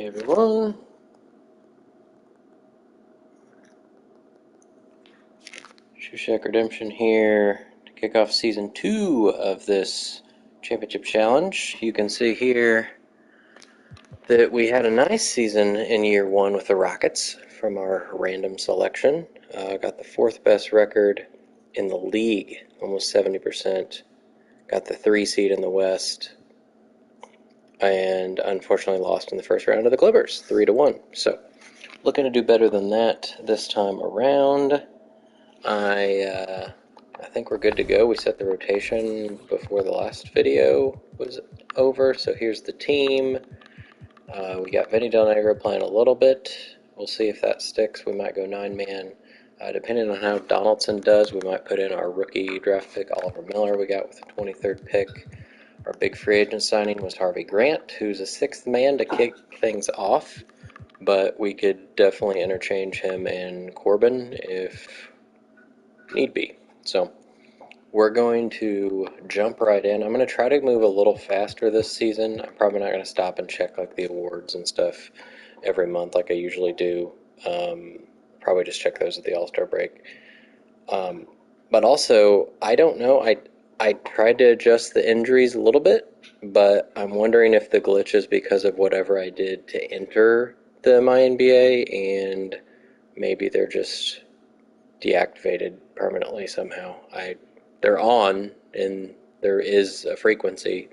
Hey everyone, Shoeshack Redemption here to kick off Season 2 of this Championship Challenge. You can see here that we had a nice season in Year 1 with the Rockets from our random selection. Got the 4th best record in the league, almost 70%. Got the 3 seed in the West, and unfortunately lost in the first round to the Clippers, 3-1. So, looking to do better than that this time around. I think we're good to go. We set the rotation before the last video was over, so here's the team. We got Vinny Del Negro playing a little bit. We'll see if that sticks. We might go 9-man. Depending on how Donaldson does, we might put in our rookie draft pick, Oliver Miller, we got with the 23rd pick. Our big free agent signing was Harvey Grant, who's a 6th man to kick things off, but we could definitely interchange him and Corbin if need be. So we're going to jump right in. I'm going to try to move a little faster this season. I'm probably not going to stop and check like the awards and stuff every month like I usually do. Probably just check those at the All-Star break. But also, I don't know. I tried to adjust the injuries a little bit, but I'm wondering if the glitch is because of whatever I did to enter the MyNBA, and maybe they're just deactivated permanently somehow. They're on, and there is a frequency.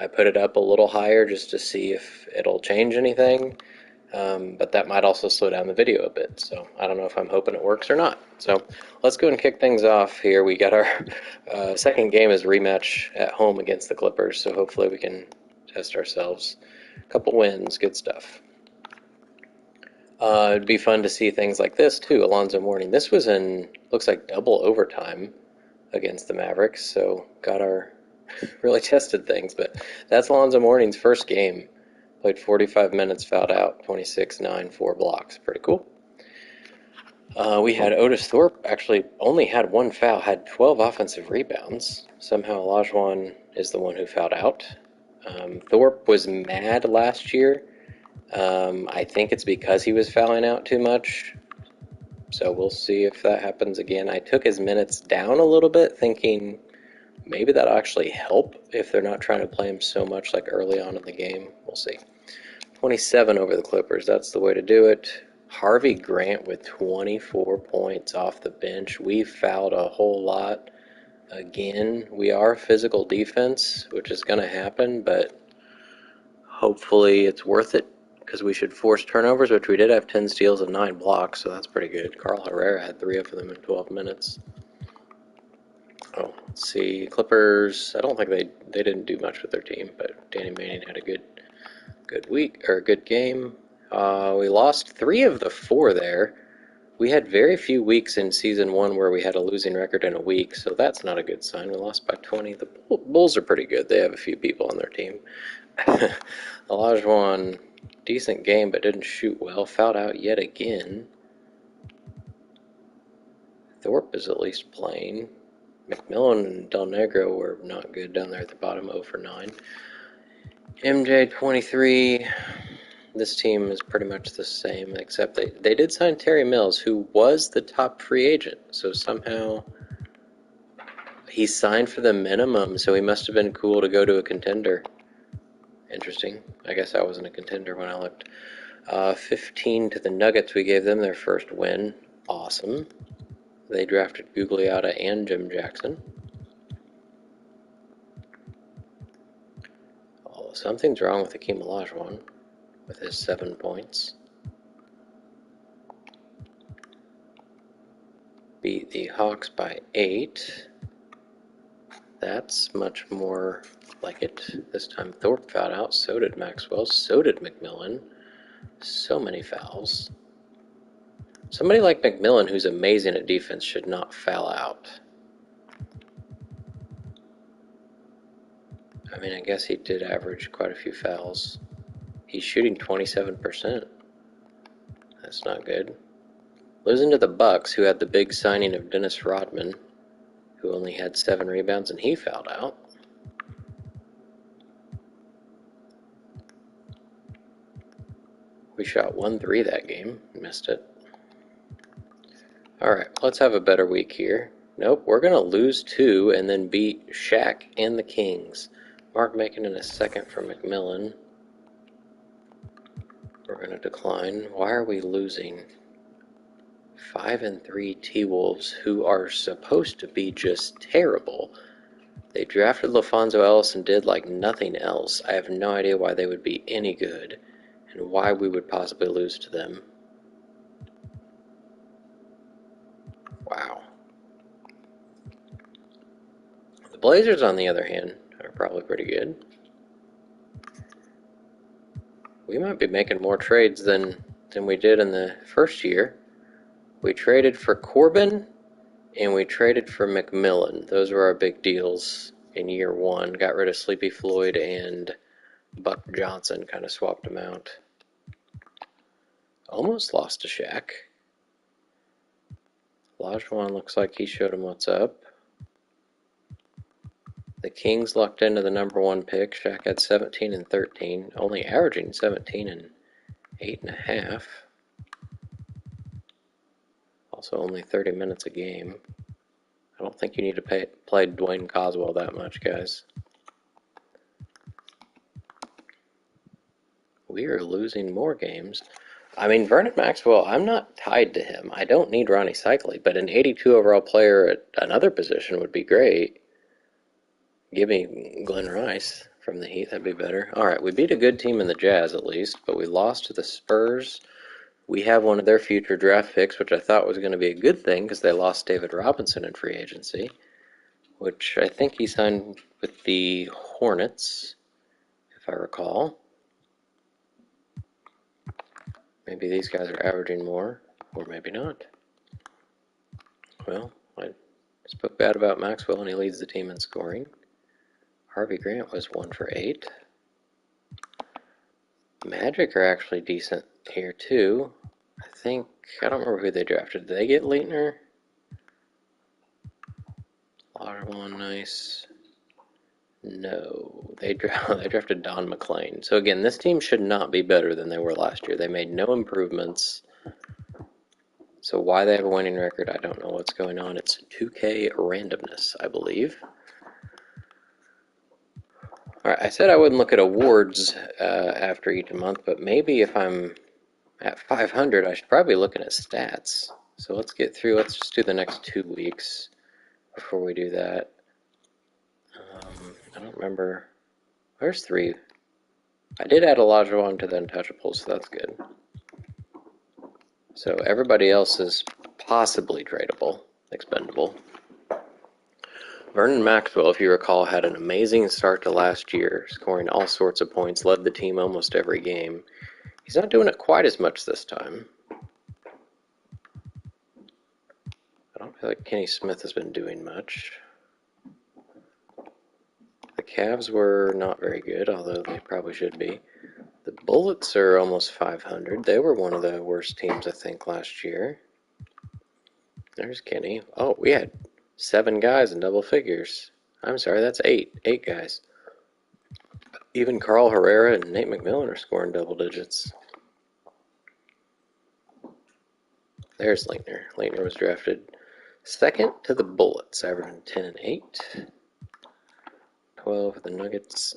I put it up a little higher just to see if it'll change anything, but that might also slow down the video a bit. So I don't know if I'm hoping it works or not. So let's go and kick things off here. We got our second game is rematch at home against the Clippers, so hopefully we can test ourselves. A couple wins, good stuff. It'd be fun to see things like this too. Alonzo Mourning. This was in, looks like double overtime against the Mavericks, so got our really tested things. But that's Alonzo Mourning's first game. Played 45 minutes, fouled out, 26-9, 4 blocks. Pretty cool. We had Otis Thorpe actually only had 1 foul, had 12 offensive rebounds. Somehow Olajuwon is the one who fouled out. Thorpe was mad last year. I think it's because he was fouling out too much. So we'll see if that happens again. I took his minutes down a little bit, thinking maybe that'll actually help if they're not trying to play him so much like early on in the game. We'll see. 27 over the Clippers. That's the way to do it. Harvey Grant with 24 points off the bench. We fouled a whole lot. Again, we are physical defense, which is going to happen, but hopefully it's worth it, because we should force turnovers, which we did have 10 steals and 9 blocks, so that's pretty good. Carl Herrera had 3 of them in 12 minutes. Oh, let's see. Clippers, I don't think they didn't do much with their team, but Danny Manning had a good week, or a good game. We lost 3 of the 4 there. We had very few weeks in Season 1 where we had a losing record in a week, so that's not a good sign. We lost by 20. The Bulls are pretty good. They have a few people on their team. Olajuwon, decent game, but didn't shoot well. Fouled out yet again. Thorpe is at least playing. McMillan and Del Negro were not good down there at the bottom, 0 for 9. MJ 23. This team is pretty much the same, except they did sign Terry Mills, who was the top free agent. So somehow he signed for the minimum, so he must have been cool to go to a contender. Interesting. I guess I wasn't a contender when I looked. 15 to the Nuggets. We gave them their first win. Awesome. They drafted Gugliotta and Jim Jackson. Oh, something's wrong with Hakeem Olajuwon with his 7 points. Beat the Hawks by 8. That's much more like it. This time Thorpe fouled out, so did Maxwell, so did McMillan. So many fouls. Somebody like McMillan, who's amazing at defense, should not foul out. I mean, I guess he did average quite a few fouls. He's shooting 27%. That's not good. Losing to the Bucks, who had the big signing of Dennis Rodman, who only had 7 rebounds, and he fouled out. We shot 1-3 that game. Missed it. Alright, let's have a better week here. Nope, we're going to lose 2 and then beat Shaq and the Kings. Mark making in a second for McMillan. We're going to decline. Why are we losing? 5-3 T-Wolves, who are supposed to be just terrible. They drafted LaFonso Ellis and did like nothing else. I have no idea why they would be any good and why we would possibly lose to them. Wow. The Blazers, on the other hand, are probably pretty good. We might be making more trades than we did in the first year. We traded for Corbin and we traded for McMillan. Those were our big deals in year 1. Got rid of Sleepy Floyd and Buck Johnson, kind of swapped them out. Almost lost to Shaq. Olajuwon looks like he showed him what's up. The Kings lucked into the number 1 pick. Shaq had 17 and 13, only averaging 17 and 8.5. Also only 30 minutes a game. I don't think you need to play Dwayne Coswell that much, guys. We are losing more games. I mean, Vernon Maxwell, I'm not tied to him. I don't need Ronnie Cycli, but an 82 overall player at another position would be great. Give me Glenn Rice from the Heat, that'd be better. All right, we beat a good team in the Jazz at least, but we lost to the Spurs. We have one of their future draft picks, which I thought was going to be a good thing because they lost David Robinson in free agency, which I think he signed with the Hornets, if I recall. Maybe these guys are averaging more, or maybe not. Well, I spoke bad about Maxwell, and he leads the team in scoring. Harvey Grant was 1 for 8. Magic are actually decent here, too. I don't remember who they drafted. Did they get Leitner? Olajuwon, nice. No, they drafted Don McClain. So again, this team should not be better than they were last year. They made no improvements. So why they have a winning record, I don't know what's going on. It's 2K randomness, I believe. All right, I said I wouldn't look at awards after each month, but maybe if I'm at 500, I should probably be looking at stats. So let's get through. Let's just do the next 2 weeks before we do that. I don't remember. Where's 3? I did add Olajuwon to the Untouchables, so that's good. So everybody else is possibly tradable, expendable. Vernon Maxwell, if you recall, had an amazing start to last year, scoring all sorts of points, led the team almost every game. He's not doing it quite as much this time. I don't feel like Kenny Smith has been doing much. The Cavs were not very good, although they probably should be. The Bullets are almost 500. They were one of the worst teams, I think, last year. There's Kenny. Oh, we had 7 guys in double figures. I'm sorry, that's 8. 8 guys. Even Carl Herrera and Nate McMillan are scoring double digits. There's Leitner. Leitner was drafted second to the Bullets, averaging 10 and 8. 12 for the Nuggets.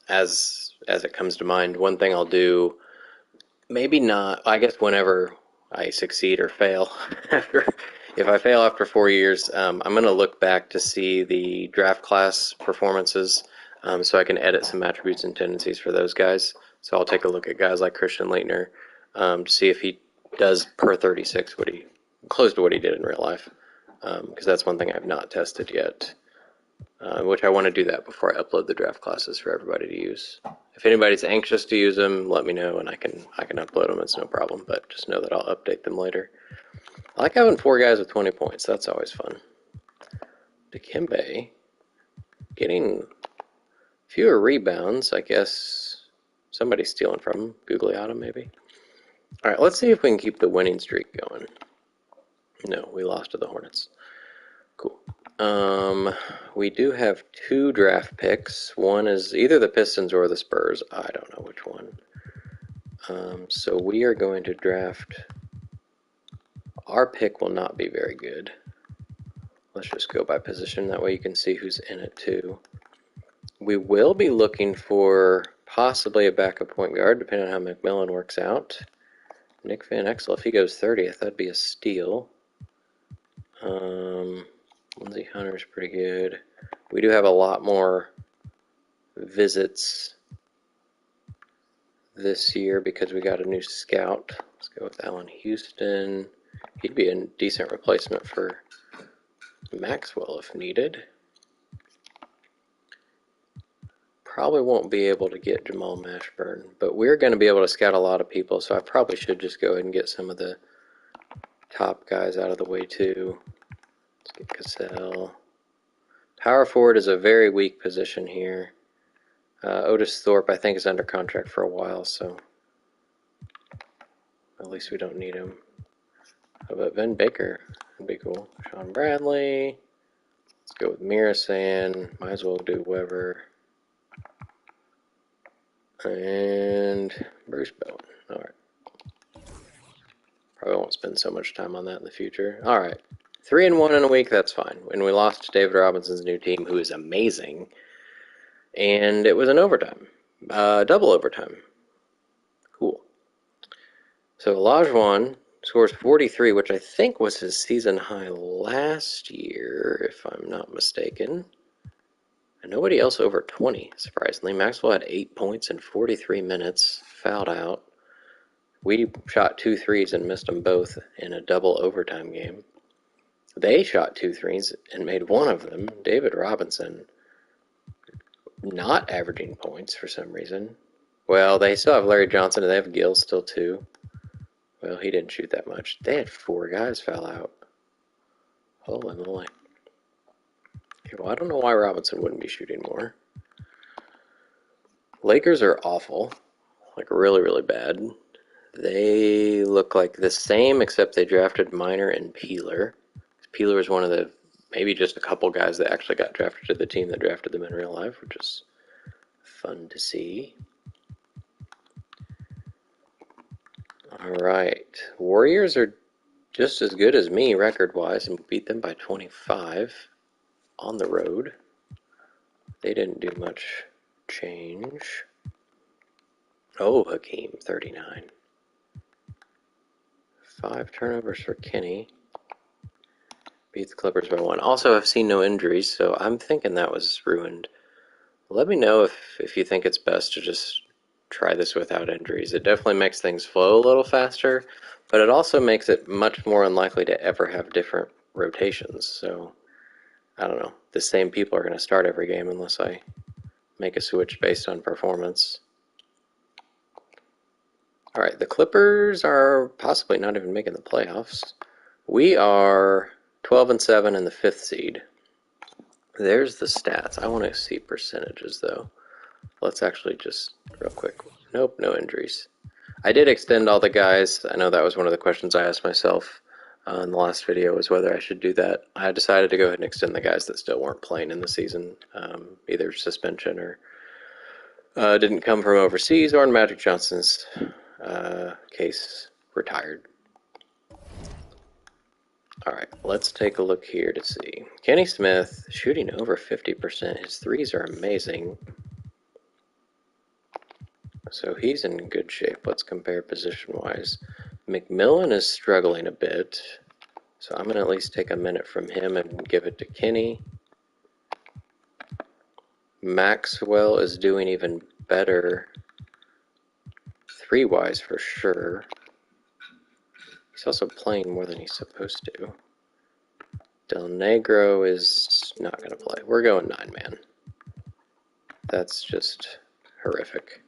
As it comes to mind, one thing I'll do, maybe not, I guess whenever I succeed or fail, if I fail after 4 years, I'm going to look back to see the draft class performances so I can edit some attributes and tendencies for those guys. So I'll take a look at guys like Christian Leitner to see if he does per 36 close to what he did in real life, because that's one thing I've not tested yet. Which I want to do that before I upload the draft classes for everybody to use. If anybody's anxious to use them, let me know and I can upload them. It's no problem, but just know that I'll update them later. I like having 4 guys with 20 points. That's always fun. Dikembe getting fewer rebounds. I guess somebody's stealing from him. Gugliotta, maybe. All right, let's see if we can keep the winning streak going. No, we lost to the Hornets. Cool. We do have 2 draft picks. One is either the Pistons or the Spurs. I don't know which one. So we are going to draft. Our pick will not be very good. Let's just go by position. That way you can see who's in it too. We will be looking for possibly a backup point guard, depending on how McMillan works out. Nick Van Exel, if he goes 30th, that'd be a steal. Lindsey Hunter's pretty good. We do have a lot more visits this year because we got a new scout. Let's go with Allen Houston. He'd be a decent replacement for Maxwell if needed. Probably won't be able to get Jamal Mashburn, but we're going to be able to scout a lot of people, so I probably should just go ahead and get some of the top guys out of the way too. Let's get Cassell. Power forward is a very weak position here. Otis Thorpe, I think, is under contract for a while, so at least we don't need him. How about Ben Baker? That'd be cool. Sean Bradley. Let's go with Mirasan. Might as well do Weber. And Bruce Bowen. All right. Probably won't spend so much time on that in the future. All right. 3-1 in a week, that's fine. And we lost to David Robinson's new team, who is amazing. And it was an overtime. Double overtime. Cool. So Olajuwon scores 43, which I think was his season high last year, if I'm not mistaken. And nobody else over 20, surprisingly. Maxwell had 8 points in 43 minutes, fouled out. We shot 2 threes and missed them both in a double overtime game. They shot 2 threes and made one of them. David Robinson, not averaging points for some reason. Well, they still have Larry Johnson and they have Gill still too. Well, he didn't shoot that much. They had 4 guys foul out. Holy moly. Okay, well, I don't know why Robinson wouldn't be shooting more. Lakers are awful. Like, really, really bad. They look like the same, except they drafted Minor and Peeler. Peeler is one of the, maybe just a couple guys that actually got drafted to the team that drafted them in real life, which is fun to see. All right. Warriors are just as good as me record-wise and beat them by 25 on the road. They didn't do much change. Oh, Hakeem, 39. 5 turnovers for Kenny. Beat the Clippers by 1. Also, I've seen no injuries, so I'm thinking that was ruined. Let me know if you think it's best to just try this without injuries. It definitely makes things flow a little faster, but it also makes it much more unlikely to ever have different rotations. So, I don't know. The same people are going to start every game unless I make a switch based on performance. All right, the Clippers are possibly not even making the playoffs. We are 12-7 in the 5th seed. There's the stats. I want to see percentages, though. Let's actually just, real quick. Nope, no injuries. I did extend all the guys. I know that was one of the questions I asked myself in the last video, was whether I should do that. I decided to go ahead and extend the guys that still weren't playing in the season, either suspension or didn't come from overseas, or in Magic Johnson's case, retired. All right, let's take a look here to see. Kenny Smith shooting over 50%. His threes are amazing. So he's in good shape. Let's compare position-wise. McMillan is struggling a bit. So I'm going to at least take a minute from him and give it to Kenny. Maxwell is doing even better three-wise for sure. He's also playing more than he's supposed to. Del Negro is not going to play. We're going 9-man. That's just horrific.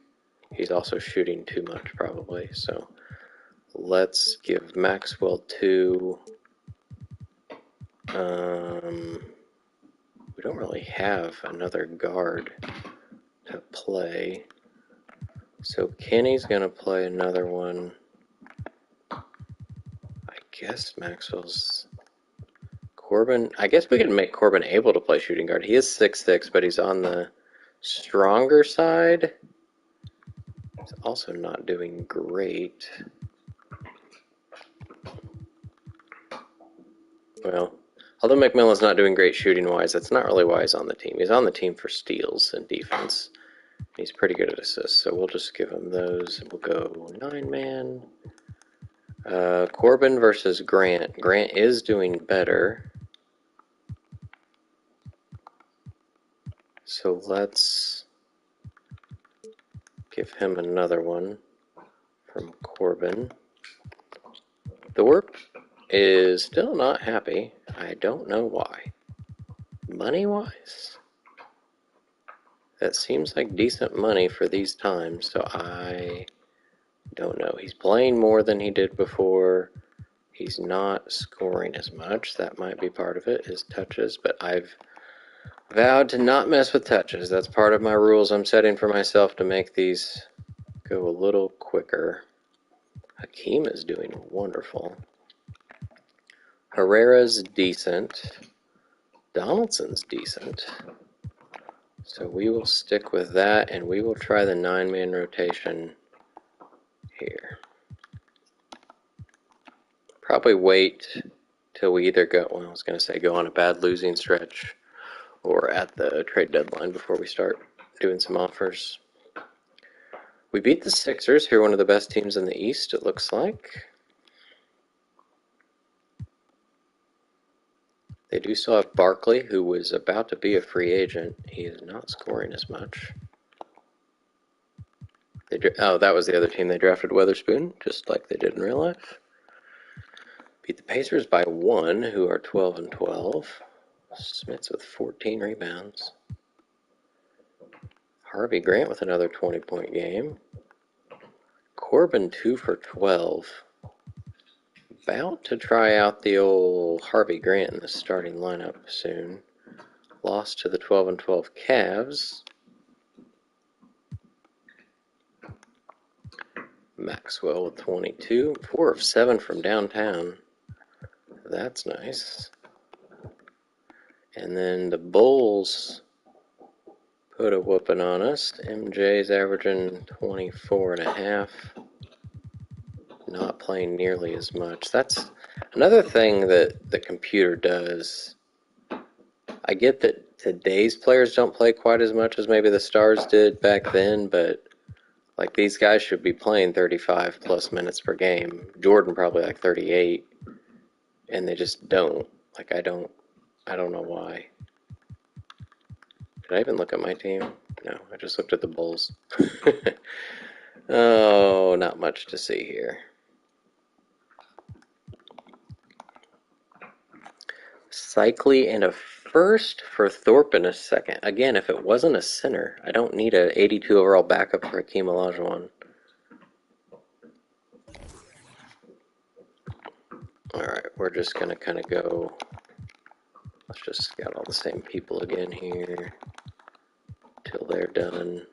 He's also shooting too much probably. So let's give Maxwell 2. We don't really have another guard to play. So Kenny's going to play another one. I guess Maxwell's... Corbin... I guess we can make Corbin able to play shooting guard. He is 6'6", but he's on the stronger side. He's also not doing great. Well, although McMillan's not doing great shooting-wise, that's not really why he's on the team. He's on the team for steals and defense. He's pretty good at assists, so we'll just give him those. We'll go 9-man. Corbin versus Grant. Grant is doing better. So let's give him another one from Corbin. Thorpe is still not happy. I don't know why. Money-wise, that seems like decent money for these times, so I don't know. He's playing more than he did before. He's not scoring as much. That might be part of it, his touches, but I've vowed to not mess with touches. That's part of my rules I'm setting for myself to make these go a little quicker. Hakeem is doing wonderful. Herrera's decent. Donaldson's decent. So we will stick with that, and we will try the 9-man rotation here. Probably wait till we either go, well, I was going to say go on a bad losing stretch or at the trade deadline before we start doing some offers. We beat the Sixers, who are one of the best teams in the East, it looks like. They do still have Barkley, who was about to be a free agent. He is not scoring as much. That was the other team they drafted, Weatherspoon, just like they did in real life. Beat the Pacers by 1, who are 12-12. Smits with 14 rebounds. Harvey Grant with another 20-point game. Corbin 2 for 12. About to try out the old Harvey Grant in the starting lineup soon. Lost to the 12-12 Cavs. Maxwell with 22. 4 of 7 from downtown. That's nice. And then the Bulls put a whooping on us. MJ's averaging 24.5. Not playing nearly as much. That's another thing that the computer does. I get that today's players don't play quite as much as maybe the Stars did back then, but like these guys should be playing 35 plus minutes per game. Jordan probably like 38, and they just don't. Like I don't know why. Did I even look at my team? No, I just looked at the Bulls. Oh, not much to see here. Cycli and a first for Thorpe in a second. Again, if it wasn't a center, I don't need an 82 overall backup for Hakeem Olajuwon. Alright, we're just going to kind of go. Let's just scout all the same people again here till they're done.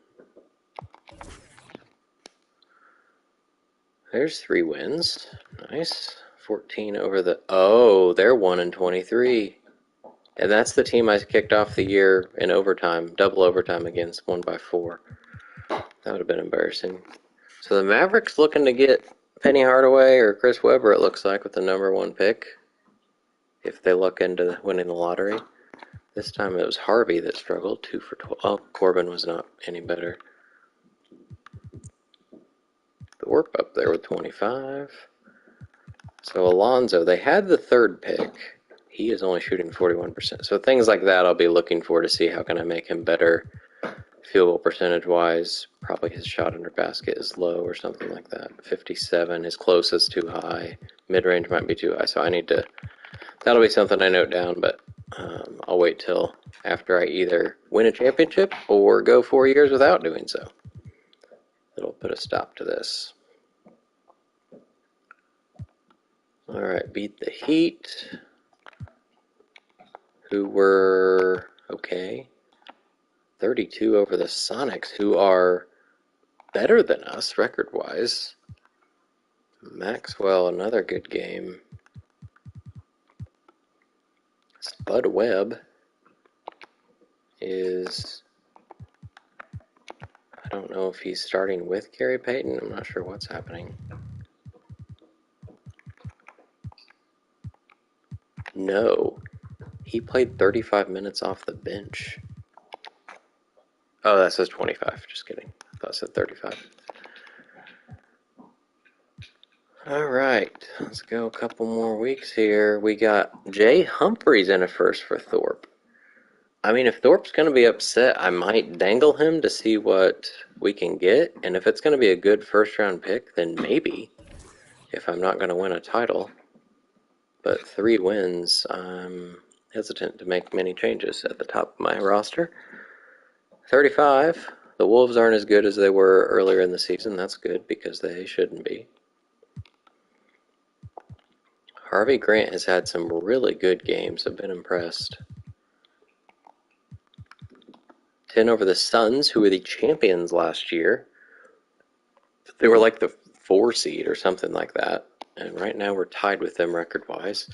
There's 3 wins. Nice. 14 over the... Oh, they're 1-23. And that's the team I kicked off the year in overtime, double overtime against, won by 4. That would have been embarrassing. So the Mavericks looking to get Penny Hardaway or Chris Webber, it looks like, with the #1 pick, if they look into winning the lottery. This time it was Harvey that struggled, 2 for 12. Oh, Corbin was not any better. Thorpe up there with 25. So Alonzo, they had the 3rd pick. He is only shooting 41%. So things like that I'll be looking for to see how can I make him better field goal percentage-wise. Probably his shot under basket is low or something like that. 57, his close is too high. Mid-range might be too high, so I need to... That'll be something I note down, but I'll wait till after I either win a championship or go 4 years without doing so. It'll put a stop to this. Alright, beat the Heat, who were okay. 32 over the Sonics, who are better than us record-wise. Maxwell, another good game. Spud Webb is... I don't know if he's starting with Gary Payton. I'm not sure what's happening. No, he played 35 minutes off the bench. Oh, that says 25. Just kidding. I thought it said 35. All right, let's go a couple more weeks here. We got Jay Humphries in a first for Thorpe. I mean, if Thorpe's going to be upset, I might dangle him to see what we can get. And if it's going to be a good first-round pick, then maybe, if I'm not going to win a title. But 3 wins, I'm hesitant to make many changes at the top of my roster. 35, the Wolves aren't as good as they were earlier in the season. That's good because they shouldn't be. Harvey Grant has had some really good games. I've been impressed. 10 over the Suns, who were the champions last year. They were like the 4 seed or something like that. And right now we're tied with them record-wise.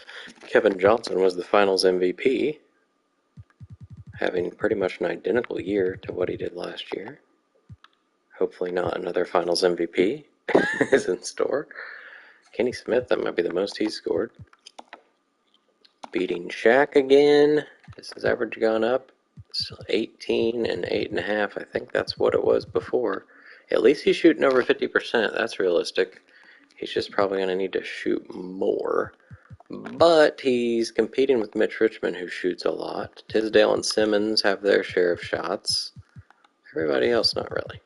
Kevin Johnson was the finals MVP, having pretty much an identical year to what he did last year. Hopefully not another finals MVP is in store. Kenny Smith, that might be the most he's scored. Beating Shaq again. Has his average gone up? So 18 and 8.5. I think that's what it was before. At least he's shooting over 50%. That's realistic. He's just probably going to need to shoot more. But he's competing with Mitch Richmond, who shoots a lot. Tisdale and Simmons have their share of shots. Everybody else, not really.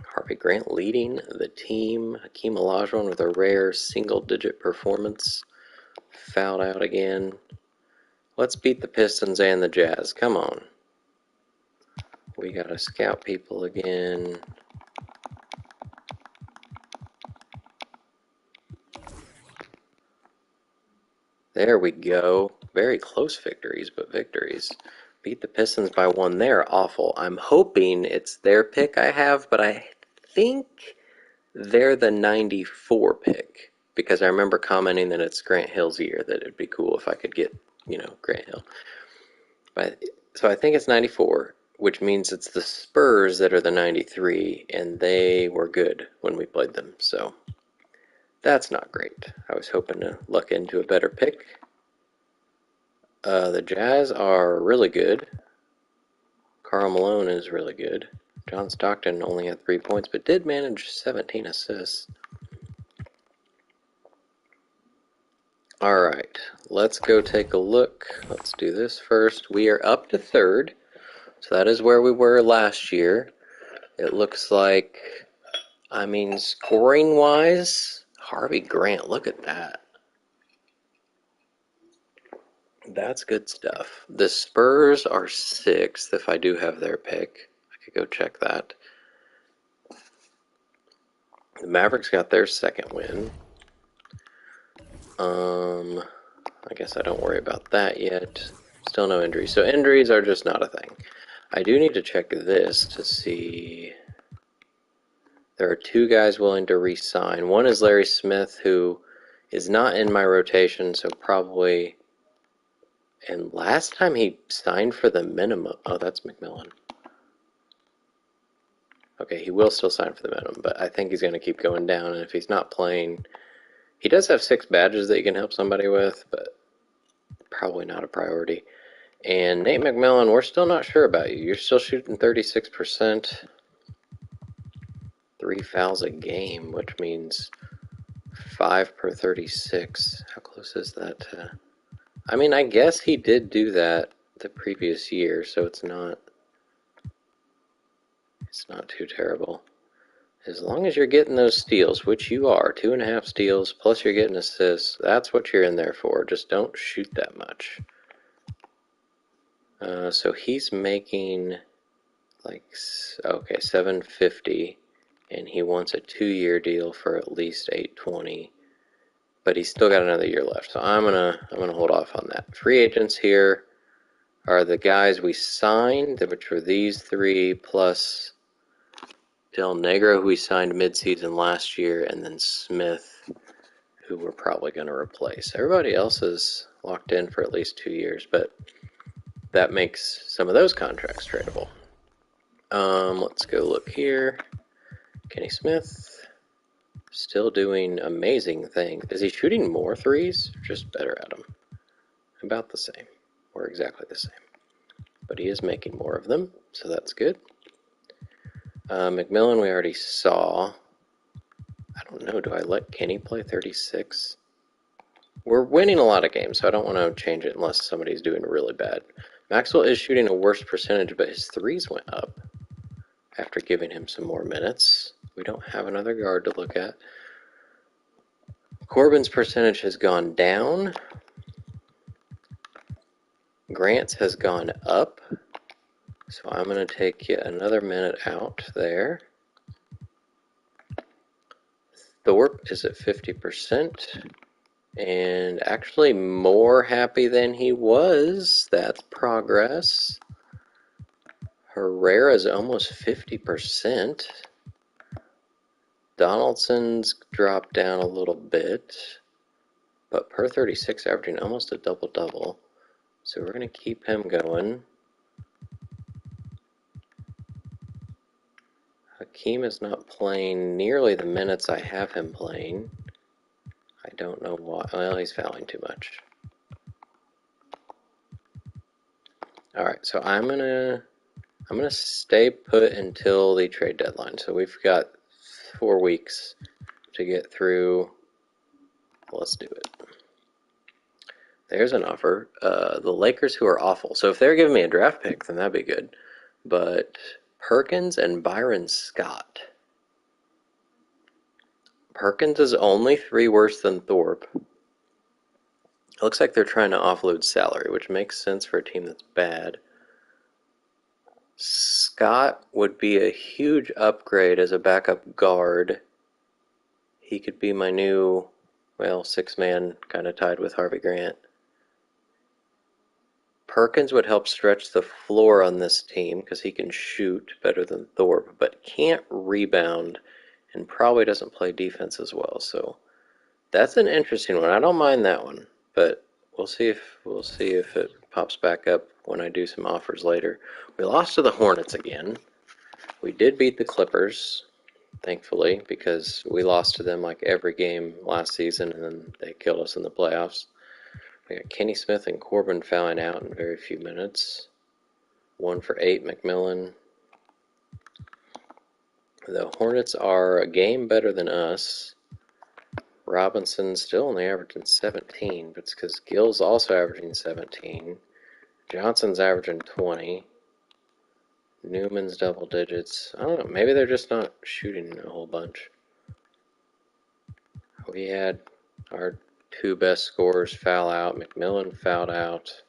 Harvey Grant leading the team. Hakeem Olajuwon with a rare single-digit performance. Fouled out again. Let's beat the Pistons and the Jazz. Come on. We gotta scout people again. There we go. Very close victories, but victories. Beat the Pistons by 1. They're awful. I'm hoping it's their pick I have, but I think they're the 94 pick. Because I remember commenting that it's Grant Hill's year, that it'd be cool if I could get, Grant Hill. But, so I think it's 94, which means it's the Spurs that are the 93, and they were good when we played them. So that's not great. I was hoping to luck into a better pick. The Jazz are really good. Karl Malone is really good. John Stockton only had 3 points, but did manage 17 assists. All right, let's go take a look. Let's do this first. We are up to 3rd, so that is where we were last year. It looks like, scoring-wise, Harvey Grant, look at that. That's good stuff. The Spurs are 6th if I do have their pick. I could go check that. The Mavericks got their 2nd win. I guess I don't worry about that yet. Still no injuries. So injuries are just not a thing. I do need to check this to see. There are 2 guys willing to re-sign. One is Larry Smith, who is not in my rotation, so probably. And last time he signed for the minimum. Oh, that's McMillan. Okay, he will still sign for the minimum, but I think he's going to keep going down. And if he's not playing, he does have 6 badges that you can help somebody with, but probably not a priority. And Nate McMillan, we're still not sure about you. You're still shooting 36%. 3 fouls a game, which means 5 per 36. How close is that to... I guess he did do that the previous year, so it's not too terrible. As long as you're getting those steals, which you are, 2.5 steals, plus you're getting assists, that's what you're in there for. Just don't shoot that much. So he's making $750, and he wants a 2-year deal for at least $820. But he's still got another year left, so I'm gonna hold off on that. Free agents here are the guys we signed, which were these 3 plus Del Negro, who we signed mid-season last year, and then Smith, who we're probably going to replace. Everybody else is locked in for at least 2 years, but that makes some of those contracts tradable. Let's go look here. Kenny Smith, still doing amazing things. Is he shooting more threes? Or just better at them? About the same, or exactly the same. But he is making more of them, so that's good. McMillan we already saw. I don't know, do I let Kenny play 36? We're winning a lot of games, so I don't want to change it unless somebody's doing really bad. Maxwell is shooting a worse percentage, but his threes went up after giving him some more minutes. We don't have another guard to look at. Corbin's percentage has gone down. Grant's has gone up. So I'm going to take yet another minute out there. Thorpe is at 50%. And actually more happy than he was. That's progress. Herrera's almost 50%. Donaldson's dropped down a little bit. But per 36 averaging almost a double-double. So we're going to keep him going. Hakeem is not playing nearly the minutes I have him playing. I don't know why. Well, he's fouling too much. Alright, so I'm gonna stay put until the trade deadline. So we've got 4 weeks to get through. Let's do it. There's an offer. The Lakers, who are awful. So if they're giving me a draft pick, then that'd be good. But Perkins and Byron Scott. Perkins is only 3 worse than Thorpe. It looks like they're trying to offload salary, which makes sense for a team that's bad. Scott would be a huge upgrade as a backup guard. He could be my new, well, 6-man, kind of tied with Harvey Grant. Perkins would help stretch the floor on this team because he can shoot better than Thorpe, but can't rebound and probably doesn't play defense as well. So that's an interesting one. I don't mind that one, but we'll see if it pops back up when I do some offers later. We lost to the Hornets again. We did beat the Clippers, thankfully, because we lost to them like every game last season, and then they killed us in the playoffs. We got Kenny Smith and Corbin fouling out in very few minutes. 1 for 8, McMillan. The Hornets are a game better than us. Robinson's still only averaging 17, but it's because Gill's also averaging 17. Johnson's averaging 20. Newman's double digits. I don't know, maybe they're just not shooting a whole bunch. We had our 2 best scorers foul out. McMillan fouled out.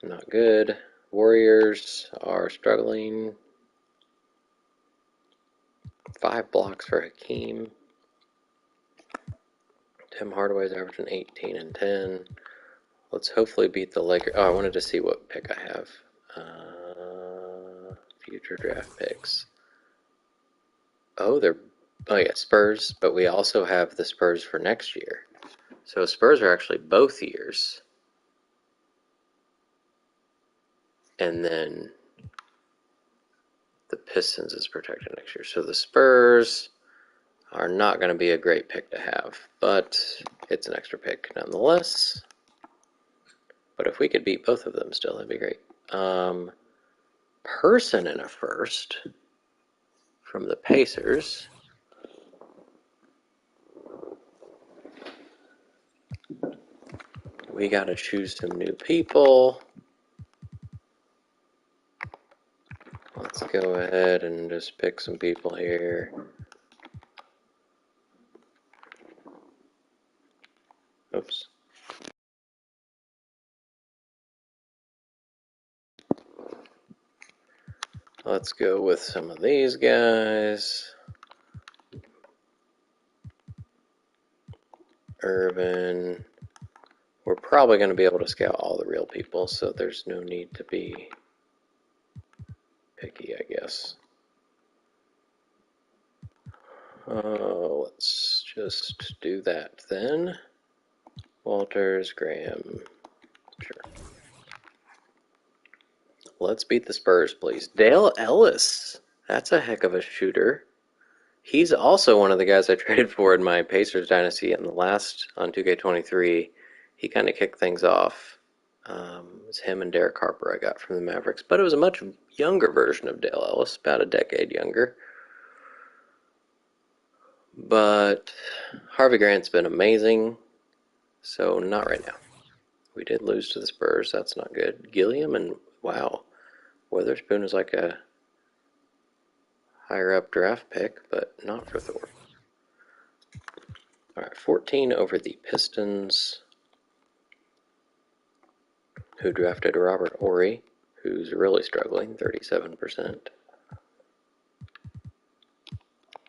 Not good. Warriors are struggling. 5 blocks for Hakeem. Tim Hardaway's averaging 18 and 10. Let's hopefully beat the Lakers. Oh, I wanted to see what pick I have. Future draft picks. Oh, yeah, Spurs, but we also have the Spurs for next year. So Spurs are actually both years. And then the Pistons is protected next year. So the Spurs are not going to be a great pick to have, but it's an extra pick nonetheless. But if we could beat both of them still, that'd be great. Person in a first from the Pacers. We got to choose some new people. Let's go ahead and just pick some people here. Oops. Let's go with some of these guys. Irvin. We're probably going to be able to scout all the real people, so there's no need to be picky, I guess. Let's just do that then. Walters, Graham, sure. Let's beat the Spurs, please. Dale Ellis. That's a heck of a shooter. He's also one of the guys I traded for in my Pacers dynasty in the last on 2K23. He kind of kicked things off. It's him and Derek Harper I got from the Mavericks, but it was a much younger version of Dale Ellis, about a decade younger. But Harvey Grant's been amazing, so not right now. We did lose to the Spurs. That's not good. Gilliam and, wow, Witherspoon is like a higher up draft pick, but not for Thor. All right, 14 over the Pistons, who drafted Robert Horry, who's really struggling, 37%.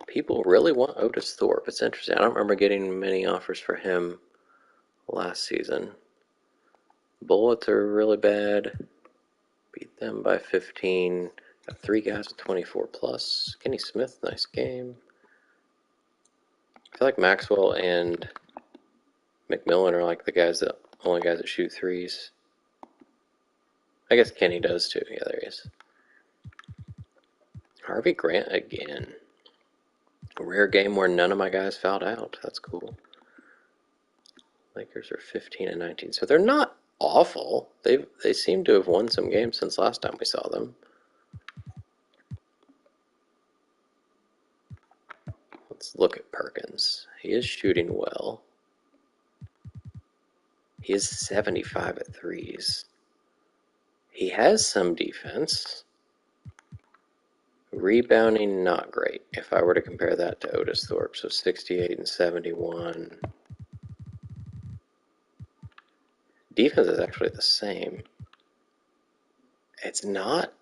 People really want Otis Thorpe. It's interesting. I don't remember getting many offers for him last season. Bullets are really bad. Beat them by 15. Got 3 guys with 24 plus. Kenny Smith, nice game. I feel like Maxwell and McMillan are like the only guys that shoot threes. I guess Kenny does too. Yeah, there he is. Harvey Grant again. A rare game where none of my guys fouled out. That's cool. Lakers are 15 and 19. So they're not awful. They seem to have won some games since last time we saw them. Let's look at Perkins. He is shooting well. He is 75 at threes. He has some defense. Rebounding, not great. If I were to compare that to Otis Thorpe, so 68 and 71. Defense is actually the same. It's not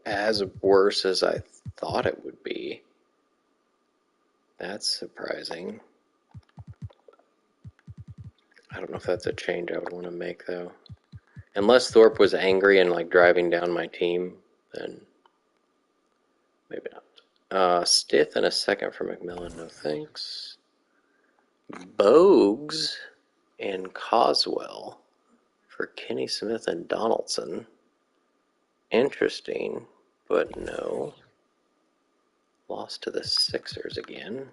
as worse as I thought it would be. That's surprising. I don't know if that's a change I would want to make, though. Unless Thorpe was angry and like driving down my team, then maybe not. Stith and a second for McMillan, no thanks. Bogues and Coswell for Kenny Smith and Donaldson. Interesting, but no. Lost to the Sixers again.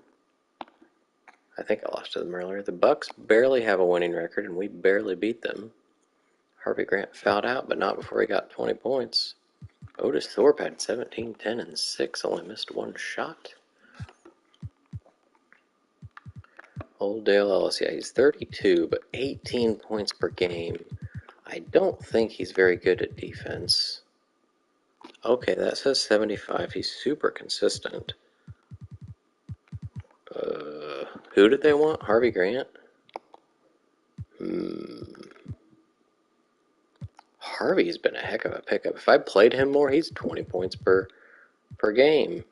I think I lost to them earlier. The Bucks barely have a winning record, and we barely beat them. Harvey Grant fouled out, but not before he got 20 points. Otis Thorpe had 17, 10, and 6. Only missed one shot. Old Dale Ellis, yeah, he's 32, but 18 points per game. I don't think he's very good at defense. Okay, that says 75. He's super consistent. Who did they want? Harvey Grant? Harvey's been a heck of a pickup. If I played him more, he's 20 points per game.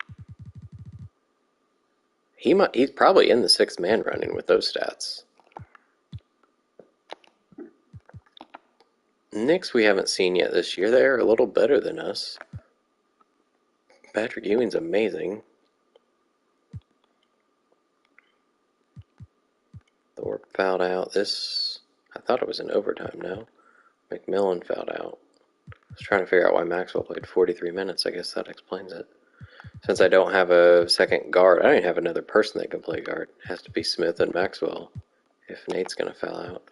He's probably in the sixth man running with those stats. Knicks we haven't seen yet this year. They're a little better than us. Patrick Ewing's amazing. Thorpe fouled out. I thought it was in overtime now. McMillan fouled out. I was trying to figure out why Maxwell played 43 minutes. I guess that explains it. Since I don't have a second guard, I don't even have another person that can play guard. It has to be Smith and Maxwell if Nate's going to foul out.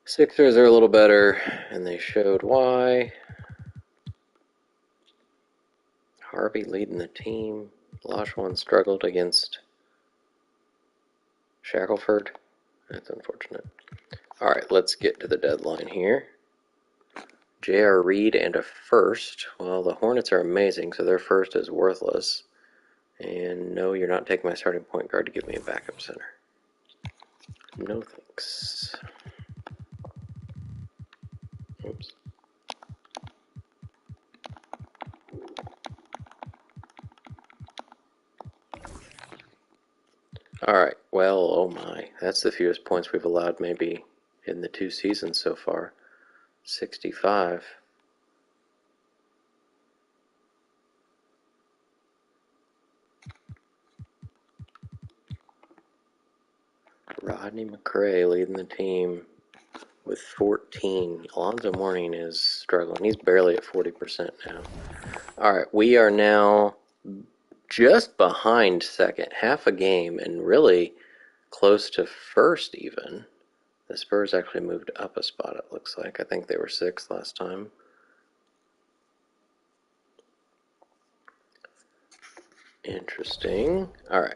Sixers are a little better, and they showed why. Harvey leading the team. Olajuwon struggled against Shackelford. That's unfortunate. All right, let's get to the deadline here. J.R. Reed and a first. Well, the Hornets are amazing, so their first is worthless. And no, you're not taking my starting point guard to give me a backup center. No thanks. Oops. Alright, well, oh my. That's the fewest points we've allowed maybe in the 2 seasons so far. 65. Rodney McRae leading the team. with 14. Alonzo Mourning is struggling. He's barely at 40% now. All right, we are now just behind second, half a game, and really close to first even. The Spurs actually moved up a spot, it looks like. I think they were sixth last time. Interesting. All right.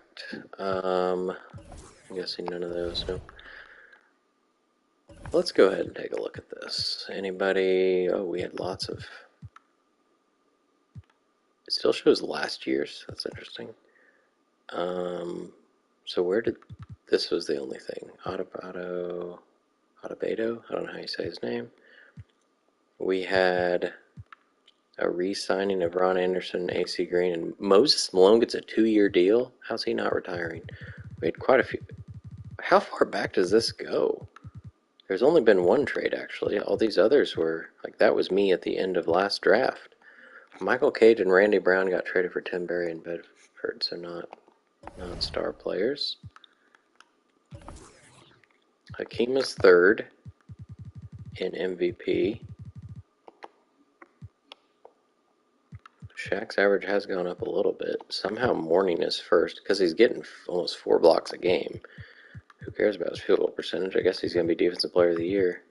I'm guessing none of those. Nope. Let's go ahead and take a look at this. Anybody? Oh, we had lots of. It still shows last year's. That's interesting. So where did this was the only thing? Adebayo. I don't know how you say his name. We had a re-signing of Ron Anderson, AC Green, and Moses Malone gets a 2-year deal. How's he not retiring? We had quite a few. How far back does this go? There's only been one trade, actually. All these others were, like, that was me at the end of last draft. Michael Cage and Randy Brown got traded for Tim Berry and Bedford, so not star players. Hakeem is third in MVP. Shaq's average has gone up a little bit. Somehow Mourning is first because he's getting almost 4 blocks a game. Who cares about his field goal percentage? I guess he's going to be Defensive Player of the Year.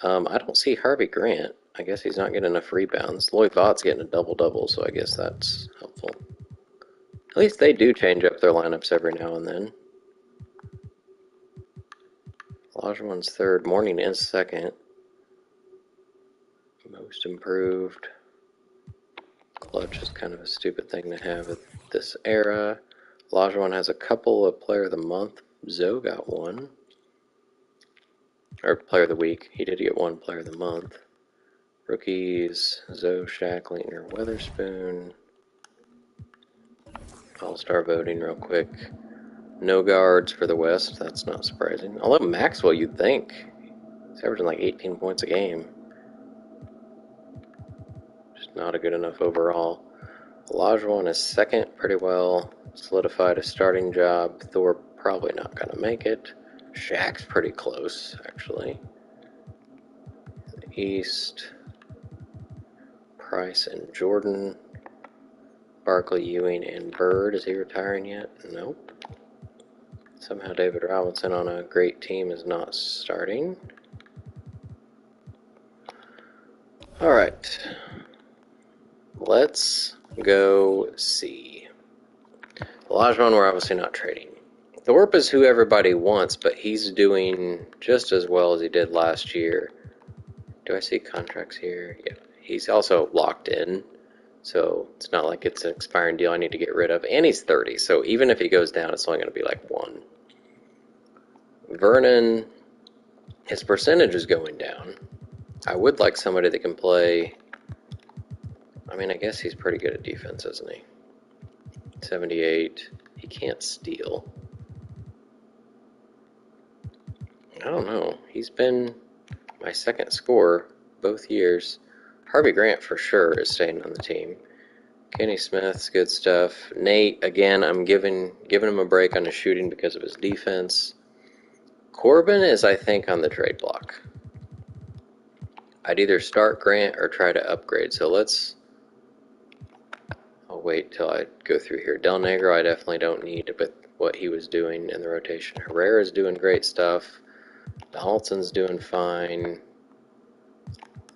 I don't see Harvey Grant. I guess he's not getting enough rebounds. Lloyd Vaught's getting a double-double, so I guess that's helpful. At least they do change up their lineups every now and then. Olajuwon's third. Mourning is second. Most improved. Clutch is kind of a stupid thing to have at this era. Olajuwon has a couple of Player of the Month. Zoe got one. Or Player of the Week. He did get one Player of the Month. Rookies, Zoe, Shaq, Leitner, Weatherspoon. All-star voting real quick. No guards for the West. That's not surprising. Although Maxwell, you'd think. He's averaging like 18 points a game. Just not a good enough overall. Olajuwon is second, pretty well solidified a starting job. Thor probably not going to make it. Shaq's pretty close, actually. The East. Price and Jordan. Barkley, Ewing, and Bird. Is he retiring yet? Nope. Somehow David Robinson on a great team is not starting. All right. Let's go see. Olajuwon, we're obviously not trading. Thorpe is who everybody wants, but he's doing just as well as he did last year. Do I see contracts here? Yeah. He's also locked in, so it's not like it's an expiring deal I need to get rid of. And he's 30, so even if he goes down, it's only going to be like 1. Vernon, his percentage is going down. I would like somebody that can play. I mean, I guess he's pretty good at defense, isn't he? 78. He can't steal. I don't know. He's been my second scorer both years. Harvey Grant for sure is staying on the team. Kenny Smith's good stuff. Nate, again, I'm giving him a break on his shooting because of his defense. Corbin is, I think, on the trade block. I'd either start Grant or try to upgrade. So I'll wait till I go through here. Del Negro I definitely don't need, but what he was doing in the rotation. Herrera's doing great stuff. Donaldson's doing fine.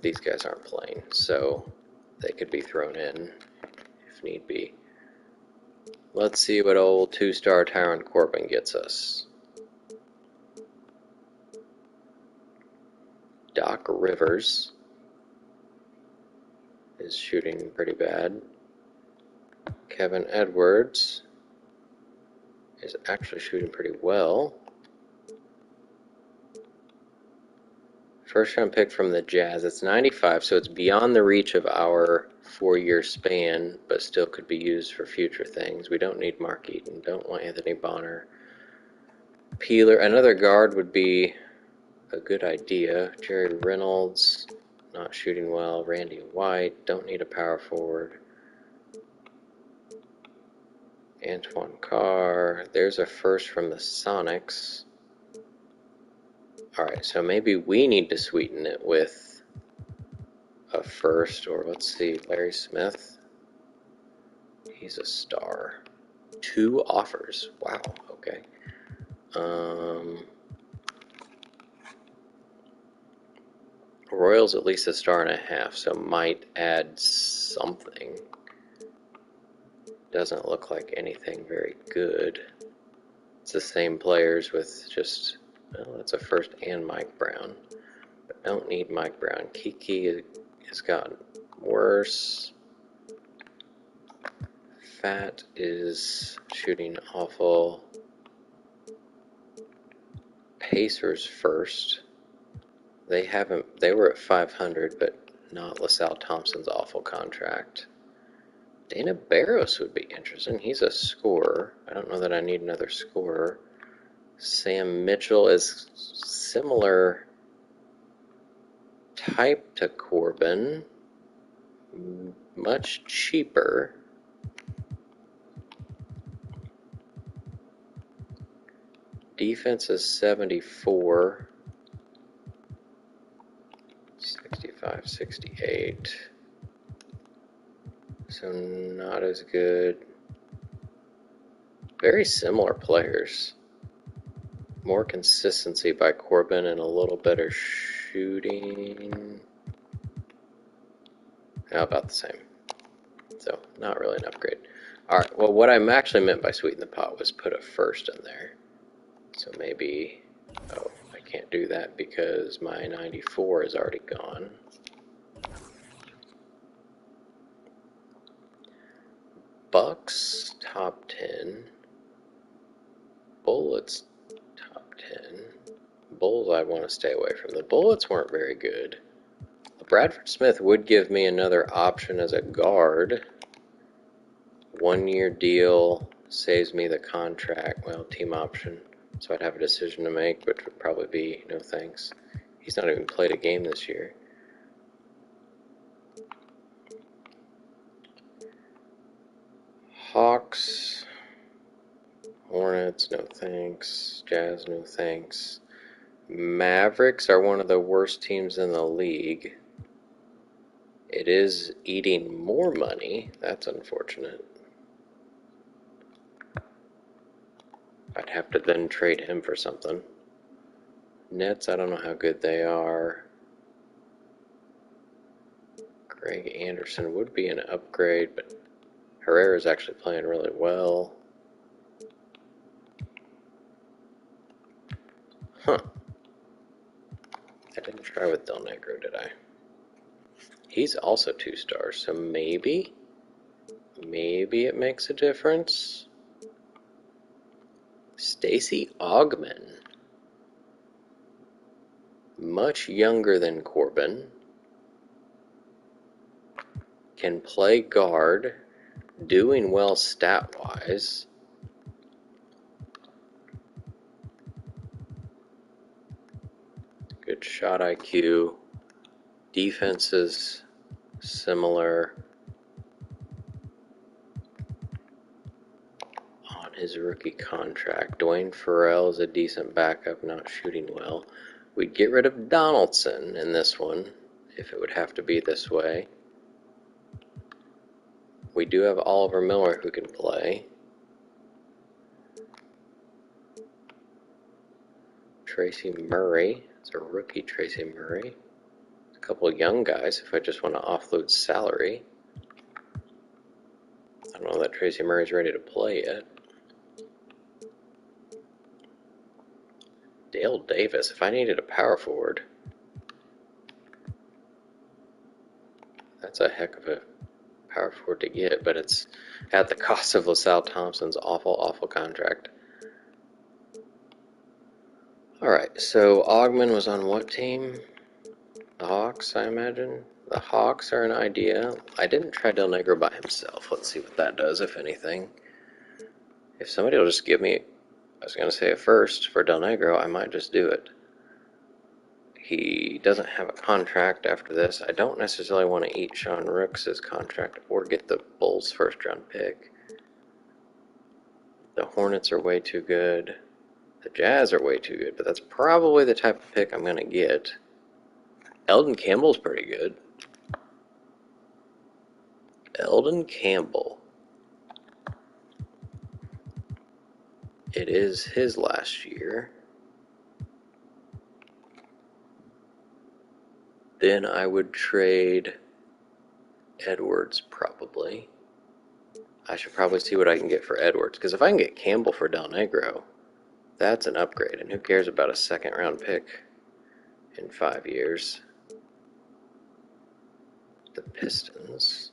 These guys aren't playing, so they could be thrown in if need be. Let's see what old 2-star Tyron Corbin gets us. Doc Rivers is shooting pretty bad. Kevin Edwards is actually shooting pretty well. First round pick from the Jazz. It's 95, so it's beyond the reach of our 4-year span, but still could be used for future things. We don't need Mark Eaton. Don't want Anthony Bonner. Peeler. Another guard would be a good idea. Jerry Reynolds, not shooting well. Randy White. Don't need a power forward. Antoine Carr. There's a first from the Sonics. Alright, so maybe we need to sweeten it with a first, or let's see, Larry Smith. He's a star. 2 offers. Wow, okay. Royals at least a star and a half, so might add something. Doesn't look like anything very good. It's the same players with just, well, it's a first and Mike Brown. But don't need Mike Brown. Kiki has gotten worse. Fat is shooting awful. Pacers first. They were at 500, but not LaSalle Thompson's awful contract. Dana Barros would be interesting. He's a scorer. I don't know that I need another scorer. Sam Mitchell is similar type to Corbin. Much cheaper. Defense is 74. 65, 68. So not as good. Very similar players. More consistency by Corbin and a little better shooting. How about the same? So not really an upgrade. Alright, well what I actually meant by sweeten the pot was put a first in there. So maybe, oh, I can't do that because my 94 is already gone. Bucks, top 10. Bullets, top 10. Bulls I want to stay away from. The Bullets weren't very good. Bradford Smith would give me another option as a guard. 1-year deal, saves me the contract, well, team option. So I'd have a decision to make, which would probably be no thanks. He's not even played a game this year. Hawks, Hornets, no thanks. Jazz, no thanks. Mavericks are one of the worst teams in the league. It is eating more money. That's unfortunate. I'd have to then trade him for something. Nets, I don't know how good they are. Greg Anderson would be an upgrade, but Herrera's actually playing really well. Huh. I didn't try with Del Negro, did I? He's also 2 stars, so maybe it makes a difference. Stacey Augmon. Much younger than Corbin. Can play guard. Doing well stat-wise. Good shot IQ. Defense is similar. On his rookie contract. Dwayne Farrell is a decent backup, not shooting well. We'd get rid of Donaldson in this one, if it would have to be this way. We do have Oliver Miller who can play. Tracy Murray. It's a rookie Tracy Murray. A couple of young guys if I just want to offload salary. I don't know that Tracy Murray's ready to play yet. Dale Davis, if I needed a power forward. That's a heck of a power forward to get, but it's at the cost of LaSalle Thompson's awful contract. Alright, so Augmon was on what team? The Hawks, I imagine? The Hawks are an idea. I didn't try Del Negro by himself. Let's see what that does, if anything. If somebody will just give me, I was going to say a first for Del Negro, I might just do it. He doesn't have a contract after this. I don't necessarily want to eat Sean Rooks' contract or get the Bulls' first-round pick. The Hornets are way too good. The Jazz are way too good, but that's probably the type of pick I'm going to get. Eldon Campbell's pretty good. Eldon Campbell. It is his last year. Then I would trade Edwards, probably. I should probably see what I can get for Edwards, because if I can get Campbell for Del Negro, that's an upgrade, and who cares about a second-round pick in 5 years? The Pistons.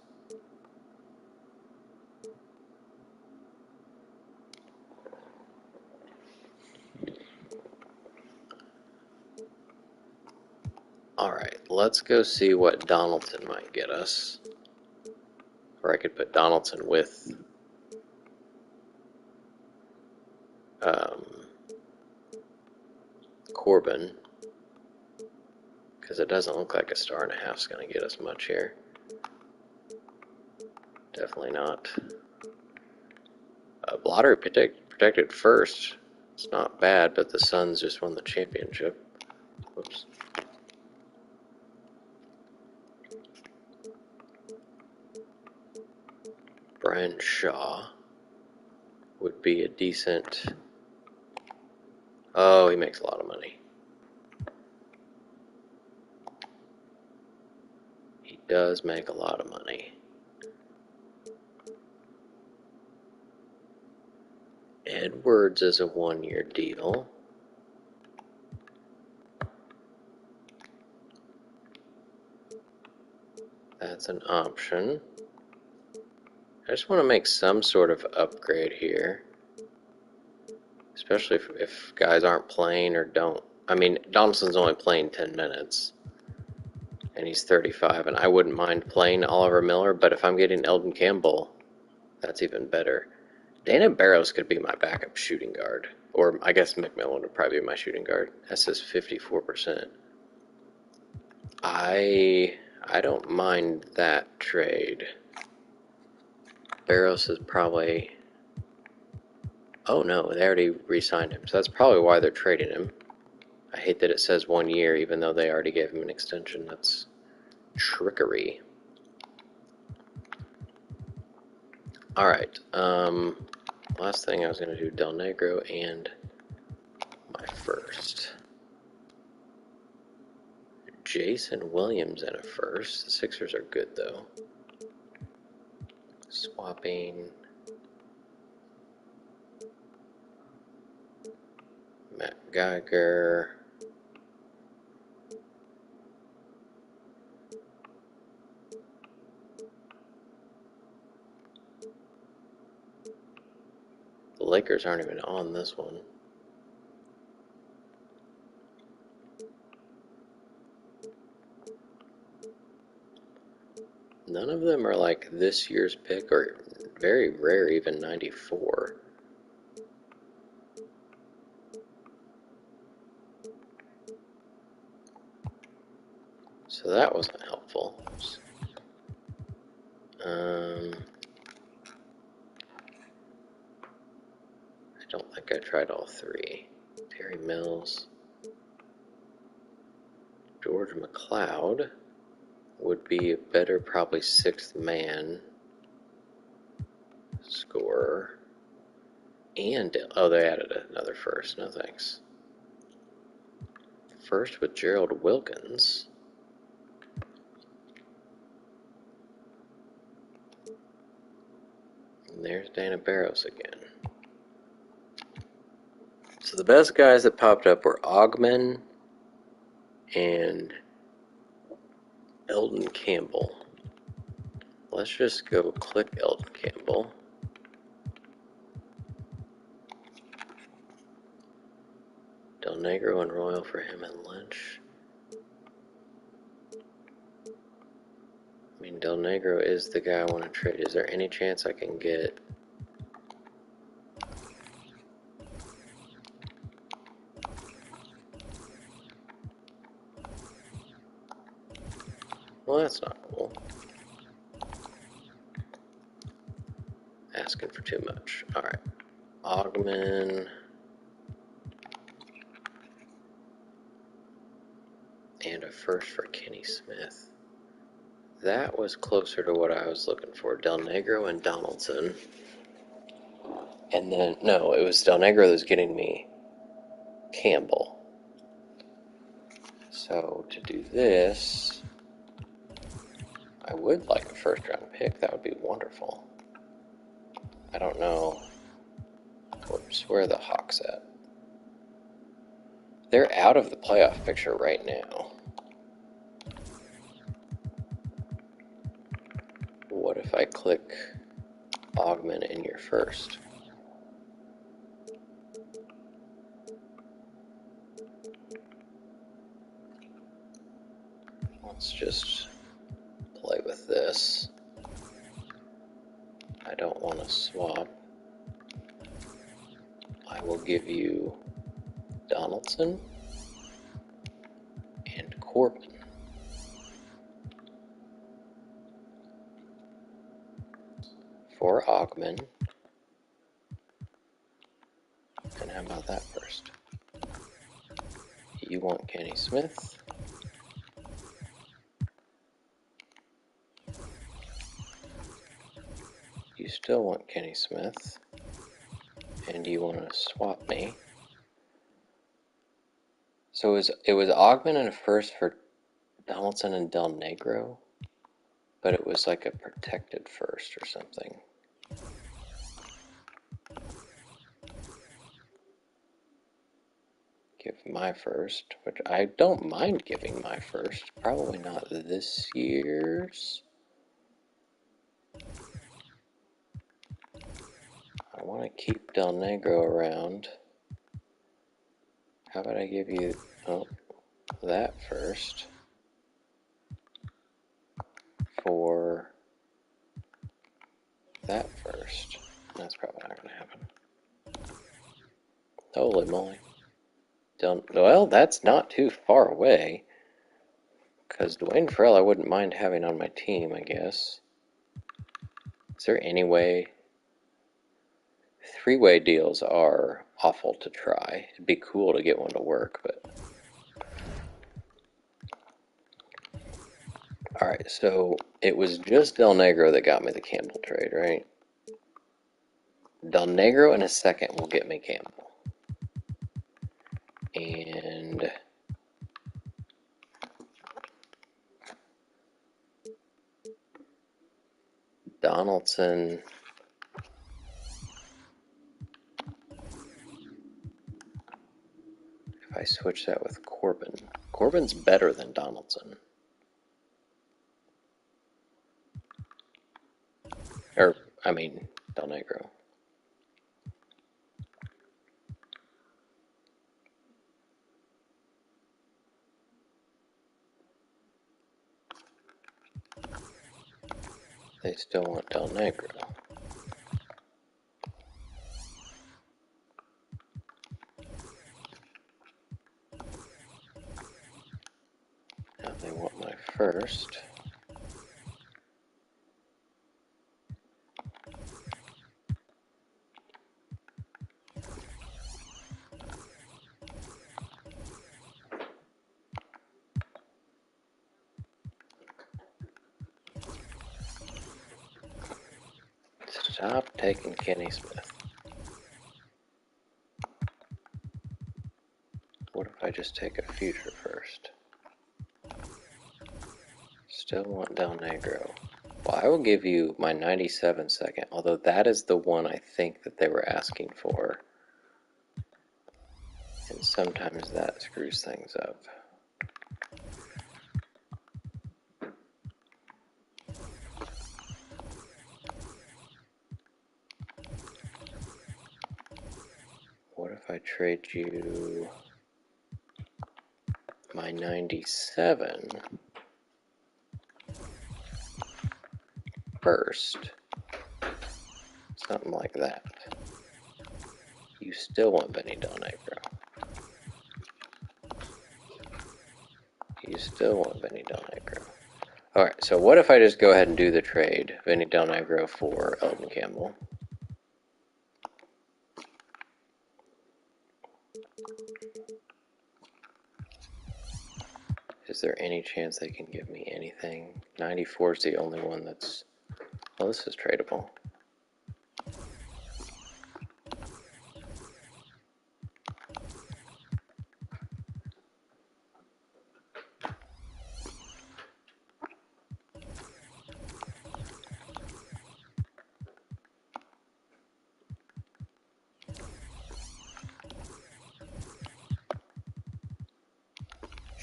Alright, let's go see what Donaldson might get us. Or I could put Donaldson with Corbin, because it doesn't look like a star and a half is going to get us much here. Definitely not. Lottery protected first. It's not bad, but the Suns just won the championship. Whoops. Brian Shaw would be a decent... Oh, he makes a lot of money. He does make a lot of money. Edwards is a 1-year deal. That's an option. I just want to make some sort of upgrade here. Especially if guys aren't playing or don't. I mean, Donaldson's only playing 10 minutes. And he's 35, and I wouldn't mind playing Oliver Miller, but if I'm getting Eldon Campbell, that's even better. Dana Barros could be my backup shooting guard. Or I guess McMillan would probably be my shooting guard. That says 54%. I don't mind that trade. Barros is probably... Oh no, they already re-signed him, so that's probably why they're trading him. I hate that it says 1 year, even though they already gave him an extension. That's trickery. Alright, last thing I was going to do, Del Negro and my first. Jason Williams and a first. The Sixers are good, though. Swapping. Matt Geiger. The Lakers aren't even on this one. None of them are like this year's pick, or very rare, even 94. So that wasn't helpful. I don't think I tried all three. Terry Mills. George McLeod would be a better, probably sixth man scorer. And, oh, they added another first. No thanks. First with Gerald Wilkins. And there's Dana Barros again. So the best guys that popped up were Augman and Eldon Campbell. Let's just go click Eldon Campbell. Del Negro and Royal for him and Lynch. I mean, Del Negro is the guy I want to trade. Is there any chance I can get... Well, that's not cool. Asking for too much. Alright. Augman. and a first for Kenny Smith. That was closer to what I was looking for. Del Negro and Donaldson. And then, no, it was Del Negro that was getting me Campbell. So to do this, I would like a first round pick. That would be wonderful. I don't know. Whoops, where are the Hawks at? They're out of the playoff picture right now. What if I click augment in your first? Let's just play with this. I don't want to swap. I will give you Donaldson and Corbin. For Augment. And how about that first? You want Kenny Smith. You still want Kenny Smith. And you want to swap me. So it was Augment and a first for Donaldson and Del Negro, but it was like a protected first or something. Give my first, which I don't mind giving my first. Probably not this year's. I want to keep Del Negro around. How about I give you that first for that first? That's probably not going to happen. Holy moly. Well, that's not too far away. Because Dwayne Farrell I wouldn't mind having on my team, I guess. Is there any way? Three-way deals are awful to try. It'd be cool to get one to work, but... Alright, so it was just Del Negro that got me the Campbell trade, right? Del Negro in a second will get me Campbell. And... Donaldson... If I switch that with Corbin... Corbin's better than Donaldson. Or, I mean, Del Negro. They still want Del Negro. Now they want my first. Stop taking Kenny Smith. What if I just take a future first? Still want Del Negro. Well, I will give you my 97 second, although that is the one I think that they were asking for. And sometimes that screws things up. What if I trade you my 97 first? Something like that. You still want Benny Del Negro. You still want Benny Del Negro. Alright, so what if I just go ahead and do the trade? Benny Del Negro for Elton Campbell. Is there any chance they can give me anything? 94 is the only one that's... Well, this is tradable.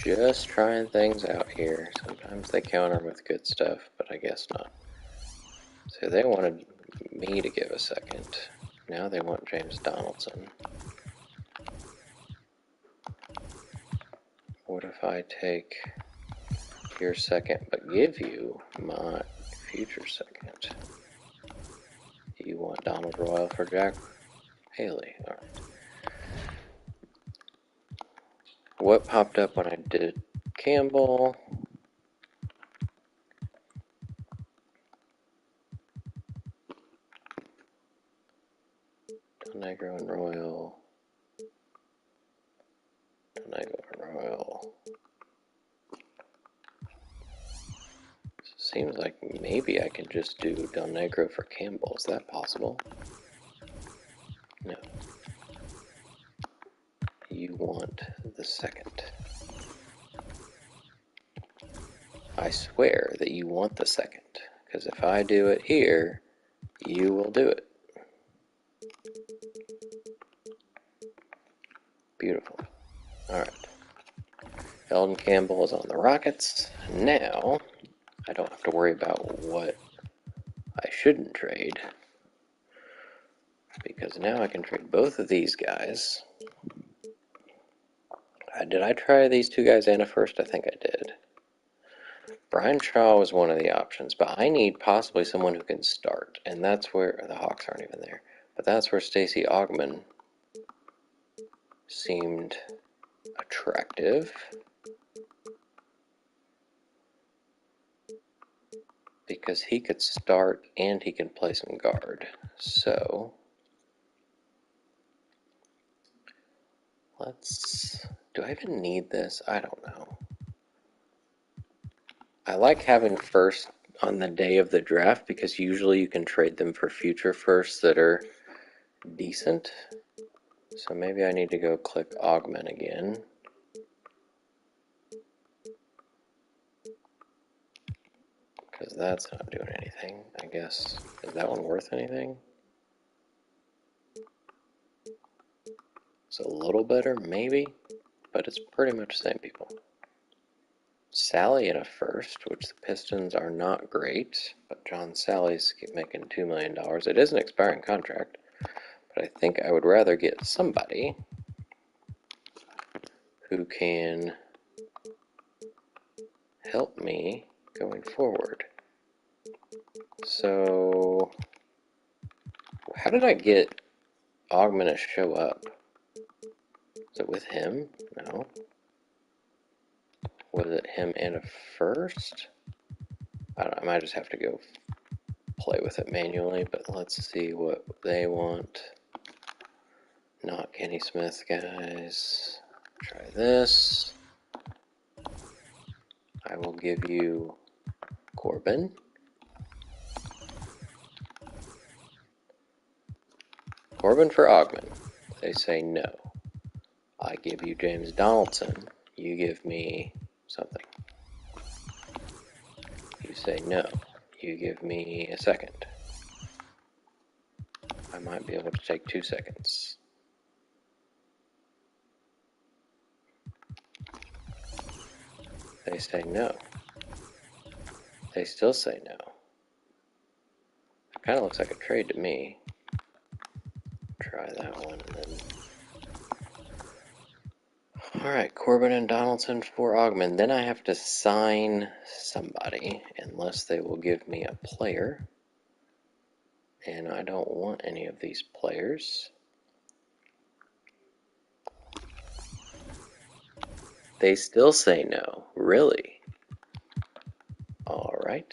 Just trying things out here. Sometimes they counter with good stuff, but I guess not. So they wanted me to give a second. Now they want James Donaldson. What if I take your second, but give you my future second? You want Donald Royal for Jack Haley. All right. What popped up when I did Campbell? Negro and Royal. Negro and Royal. Seems like maybe I can just do Del Negro for Campbell. Is that possible? No. You want the second. I swear that you want the second. Because if I do it here, you will do it. Beautiful. Alright. Eldon Campbell is on the Rockets. Now, I don't have to worry about what I shouldn't trade. Because now I can trade both of these guys. Did I try these two guys and a first? I think I did. Brian Shaw was one of the options, but I need possibly someone who can start, and that's where the Hawks aren't even there. But that's where Stacey Augmon seemed attractive, because he could start and he can play some guard. So let's... Do I even need this? I don't know. I like having first on the day of the draft because usually you can trade them for future firsts that are decent. So maybe I need to go click Augment again. Because that's not doing anything, I guess. Is that one worth anything? It's a little better, maybe, but it's pretty much the same people. Sally in a first, which the Pistons are not great, but John Sally's making $2 million. It is an expiring contract, but I think I would rather get somebody who can help me going forward. So, how did I get Augment to show up? Is it with him? No. Was it him and a first? I don't know, I might just have to go play with it manually, but let's see what they want. Not Kenny Smith, guys. Try this. I will give you Corbin. Corbin for Augment. They say no. I give you James Donaldson. You give me something. You say no. You give me a second. I might be able to take 2 seconds. They say no. They still say no. It kind of looks like a trade to me. Try that one and then... Alright, Corbin and Donaldson for Augment. Then I have to sign somebody, unless they will give me a player. And I don't want any of these players. They still say no. Really? Alright.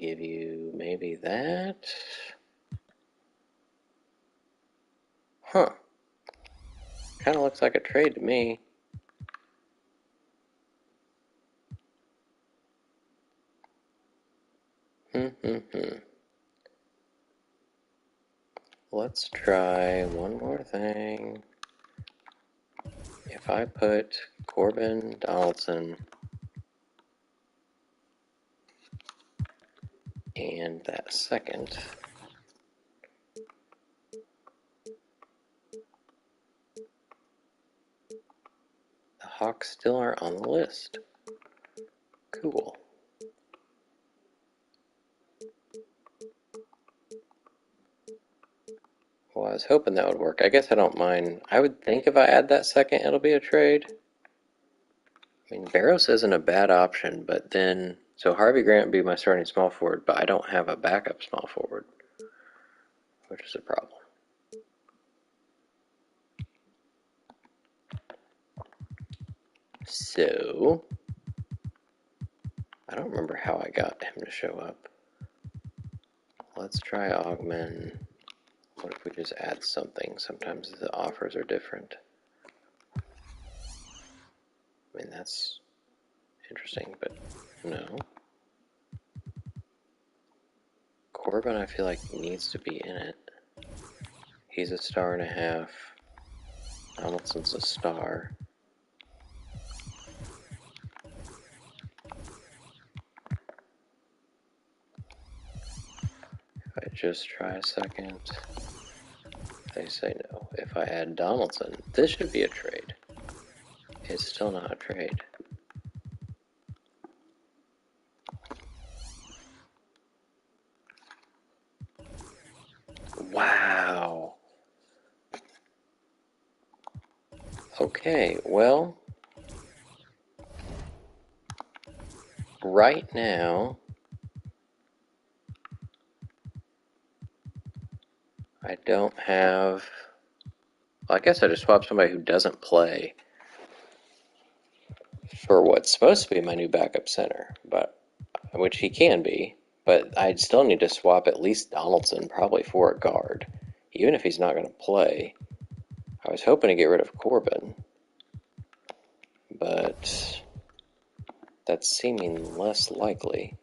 Give you maybe that. Huh. Kind of looks like a trade to me. Let's try one more thing. If I put Corbin, Donaldson, and that second, the Hawks still aren't on the list. Cool. Well, I was hoping that would work. I guess I don't mind. I would think if I add that second, it'll be a trade. I mean, Barros isn't a bad option, but then... So Harvey Grant would be my starting small forward, but I don't have a backup small forward, which is a problem. So... I don't remember how I got him to show up. Let's try Augmen. What if we just add something? Sometimes the offers are different. I mean, that's interesting, but no. Corbin, I feel like, needs to be in it. He's a star and a half. Donaldson's a star. If I just try a second, they say no. If I add Donaldson, this should be a trade. It's still not a trade. Wow. Okay, well, right now, I don't have... Well, I guess I just swapped somebody who doesn't play for what's supposed to be my new backup center, but which he can be, but I'd still need to swap at least Donaldson, probably for a guard, even if he's not going to play. I was hoping to get rid of Corbin, but that's seeming less likely.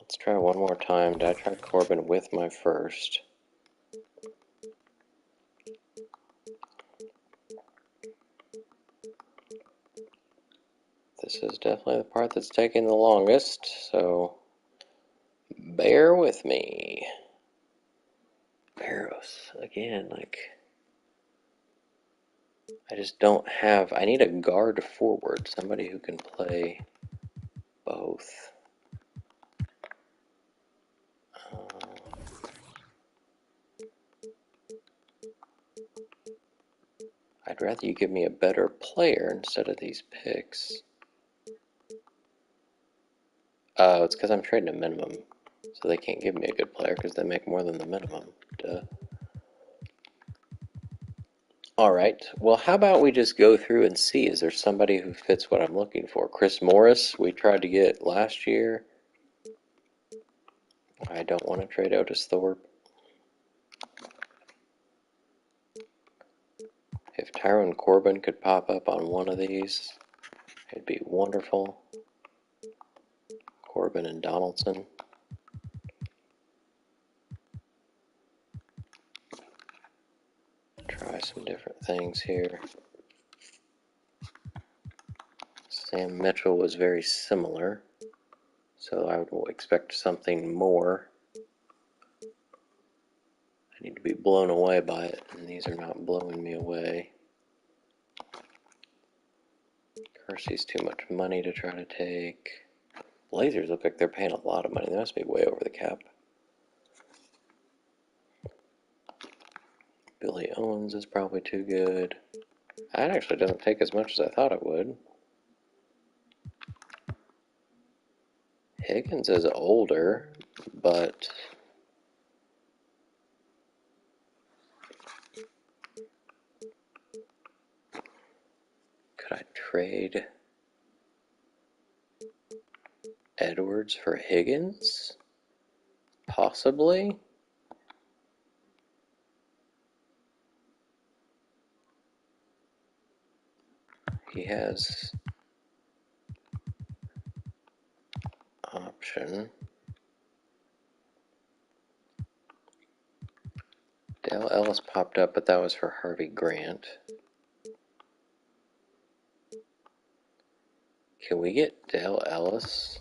Let's try one more time. Did I try Corbin with my first? This is definitely the part that's taking the longest, so bear with me. Barros, again, like, I just don't have... I need a guard forward, somebody who can play both. I'd rather you give me a better player instead of these picks. It's because I'm trading a minimum, so they can't give me a good player because they make more than the minimum. Duh. Alright, well how about we just go through and see, is there somebody who fits what I'm looking for? Chris Morris, we tried to get last year. I don't want to trade Otis Thorpe. If Tyrone Corbin could pop up on one of these, it'd be wonderful. Corbin and Donaldson. Try some different things here. Sam Mitchell was very similar, so I would expect something more. I need to be blown away by it, and these are not blowing me away. Kersey's too much money to try to take. Blazers look like they're paying a lot of money. They must be way over the cap. Billy Owens is probably too good. That actually doesn't take as much as I thought it would. Higgins is older, but could I trade Edwards for Higgins? Possibly. He has option. Dale Ellis popped up, but that was for Harvey Grant. Can we get Dale Ellis?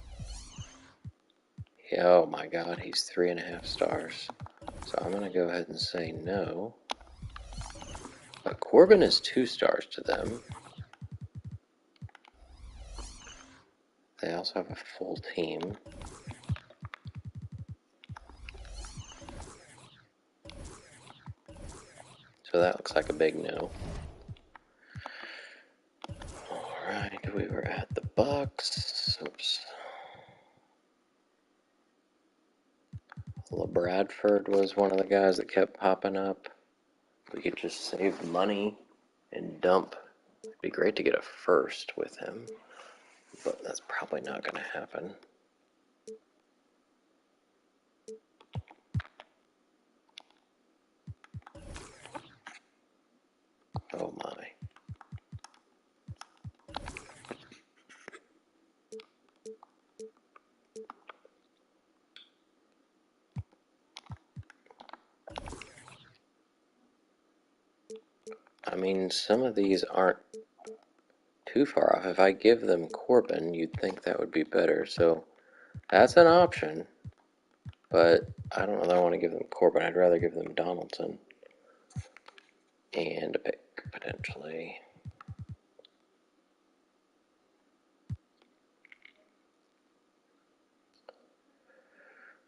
Oh my god, he's 3.5 stars. So I'm going to go ahead and say no. But Corbin is 2 stars to them. They also have a full team. So that looks like a big no. Alright, we were at the Bucks. Oops. LeBradford was one of the guys that kept popping up. We could just save money and dump. It'd be great to get a first with him, but that's probably not going to happen. Oh my. I mean, some of these aren't too far off. If I give them Corbin, you'd think that would be better. So that's an option. But I don't know that I want to give them Corbin. I'd rather give them Donaldson. And a pick, potentially.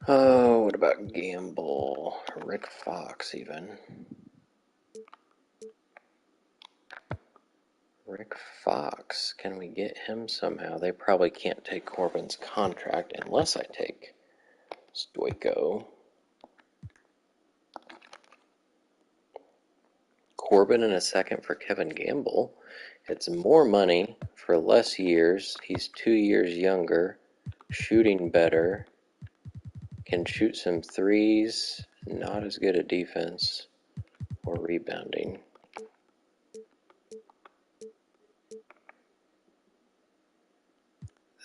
Oh, what about Gamble? Rick Fox, even. Rick Fox, can we get him somehow? They probably can't take Corbin's contract unless I take Stoico. Corbin in a second for Kevin Gamble. It's more money for less years. He's 2 years younger, shooting better, can shoot some threes, not as good at defense or rebounding.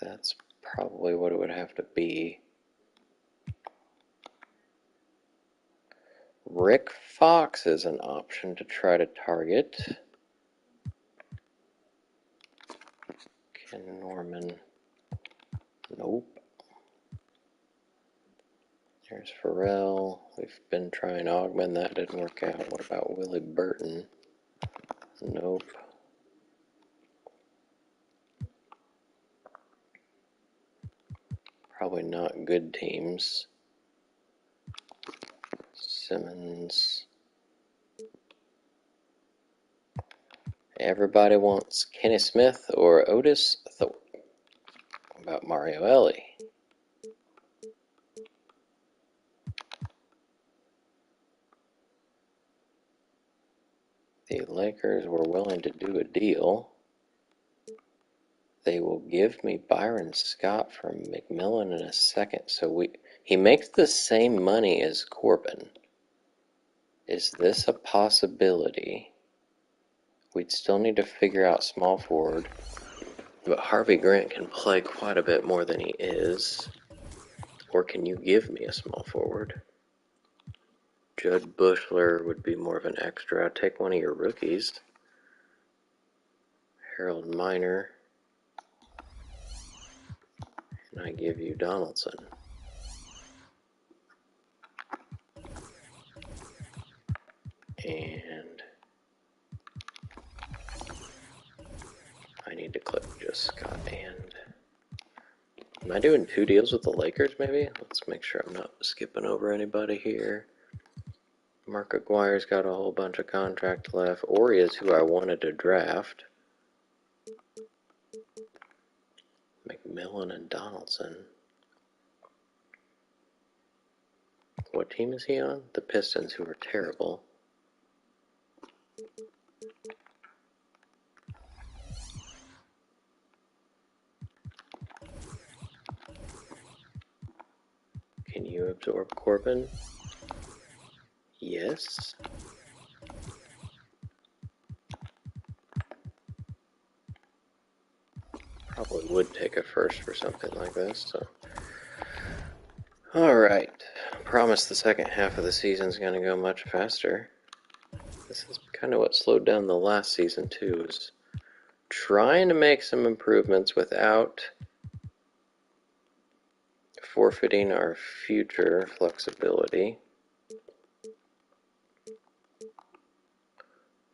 That's probably what it would have to be. Rick Fox is an option to try to target. Ken Norman. Nope. There's Pharrell. We've been trying Augman. That didn't work out. What about Willie Burton? Nope. Probably not good teams. Simmons. Everybody wants Kenny Smith or Otis Thorpe. What about Mario Elie? The Lakers were willing to do a deal. They will give me Byron Scott from McMillan in a second. So he makes the same money as Corbin. Is this a possibility? We'd still need to figure out small forward. But Harvey Grant can play quite a bit more than he is. Or can you give me a small forward? Judd Bushler would be more of an extra. I'd take one of your rookies. Harold Miner. And I give you Donaldson. And I need to click just Scott and... Am I doing 2 deals with the Lakers, maybe? Let's make sure I'm not skipping over anybody here. Mark Aguirre's got a whole bunch of contract left. Ori is who I wanted to draft. McMillan and Donaldson. What team is he on? The Pistons, who are terrible. Can you absorb Corbin? Yes. Probably would take a first for something like this, so. Alright. promise the second half of the season is going to go much faster. This is kind of what slowed down the last season too, is trying to make some improvements without forfeiting our future flexibility.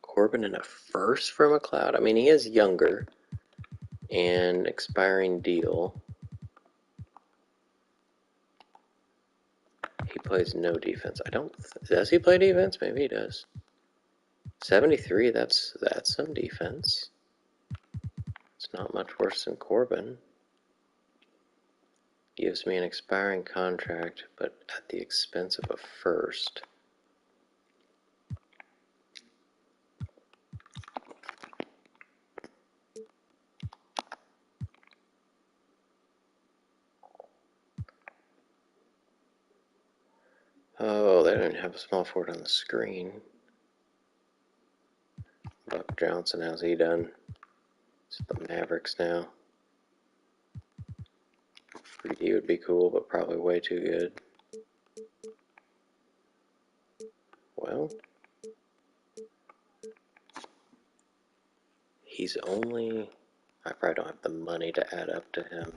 Corbin in a first for McLeod. I mean, he is younger, and expiring deal. He plays no defense. Does he play defense? Maybe he does. 73, that's some defense. It's not much worse than Corbin. Gives me an expiring contract, but at the expense of a first. Oh, they don't have a small forward on the screen. Buck Johnson, how's he done? It's the Mavericks now. 3D would be cool, but probably way too good. Well, he's only... I probably don't have the money to add up to him.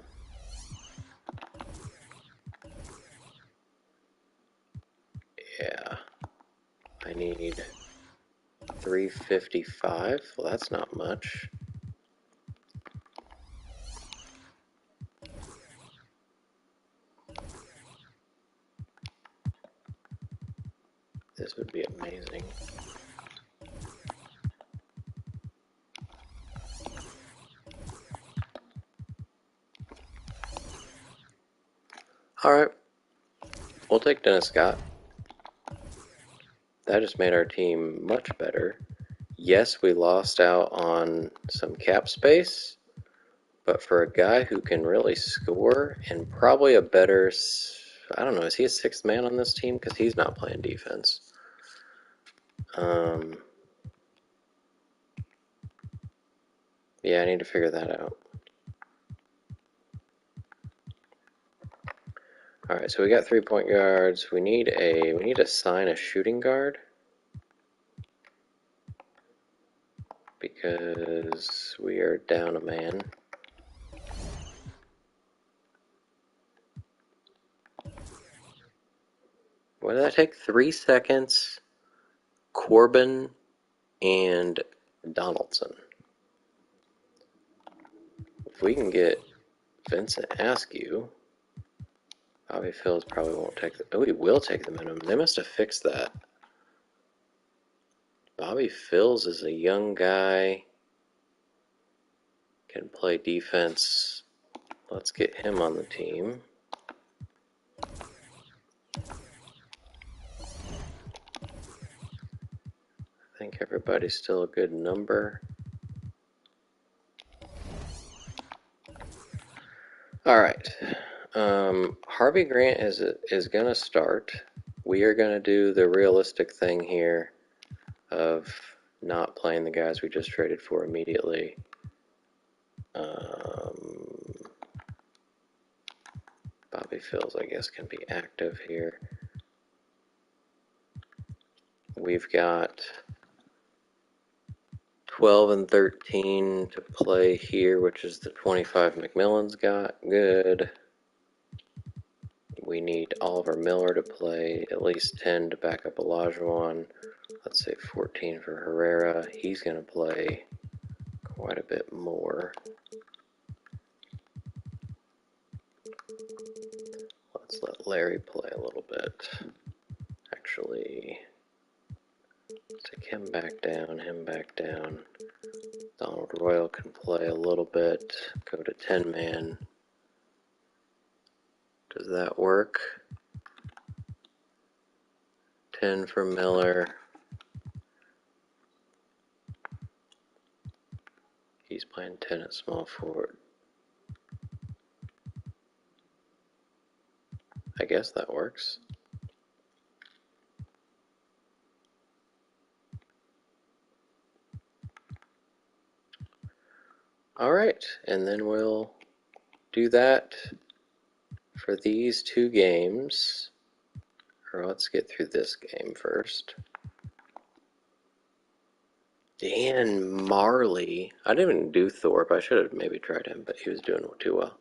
Yeah. I need 355. Well, that's not much. This would be amazing. Alright. We'll take Dennis Scott. That just made our team much better. Yes, we lost out on some cap space, but for a guy who can really score and probably a better... I don't know, is he a sixth man on this team? Because he's not playing defense. Yeah, I need to figure that out. Alright, so we got 3-point guards. We need to sign a shooting guard. Because we are down a man. What did that take? 3 seconds. Corbin and Donaldson. If we can get Vincent Askew, Bobby Phills probably won't take the... Oh, he will take the minimum. They must have fixed that. Bobby Phills is a young guy. Can play defense. Let's get him on the team. I think everybody's still a good number. All right. Harvey Grant is going to start. We are going to do the realistic thing here of not playing the guys we just traded for immediately. Bobby Phills, I guess, can be active here. We've got 12 and 13 to play here, which is the 25 McMillan's got. Good. We need Oliver Miller to play at least 10 to back up Olajuwon. Let's say 14 for Herrera. He's going to play quite a bit more. Let's let Larry play a little bit. Actually, take him back down, him back down. Donald Royal can play a little bit. Go to 10-man. Does that work? 10 for Miller. He's playing 10 at small forward. I guess that works. Alright, and then we'll do that for these 2 games. Or let's get through this game first. Dan Marley. I didn't even do Thorpe. I should have maybe tried him, but he was doing too well.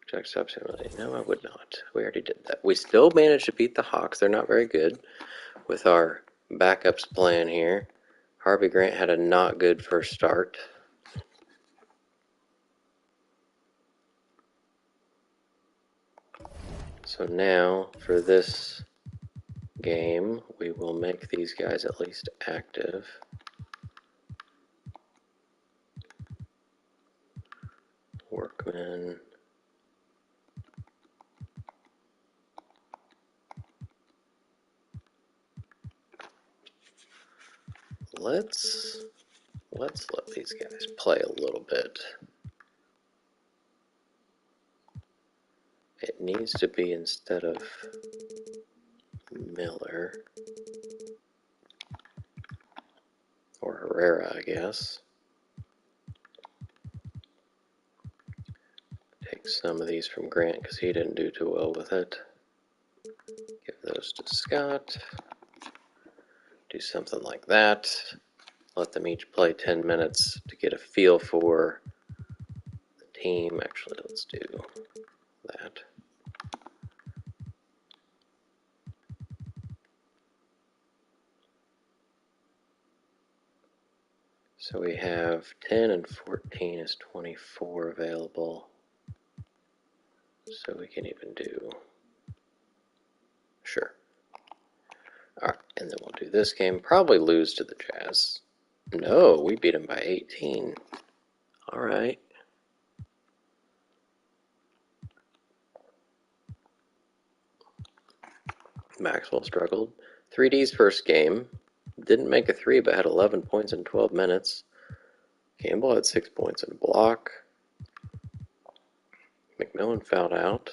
Jack Stop Simulator. No, I would not. We already did that. We still managed to beat the Hawks. They're not very good with our backups playing here. Harvey Grant had a not good first start. So now, for this game, we will make these guys at least active. Workman. Let's let these guys play a little bit. It needs to be instead of Miller or Herrera, I guess. Take some of these from Grant because he didn't do too well with it. Give those to Scott. Do something like that. Let them each play 10 minutes to get a feel for the team. Actually, let's do that. So we have 10 and 14 is 24 available. So we can even do, sure. Alright, and then we'll do this game. Probably lose to the Jazz. No, we beat them by 18. Alright. Maxwell struggled. 3D's first game. Didn't make a three, but had 11 points in 12 minutes. Campbell had 6 points in a block. McMillan fouled out.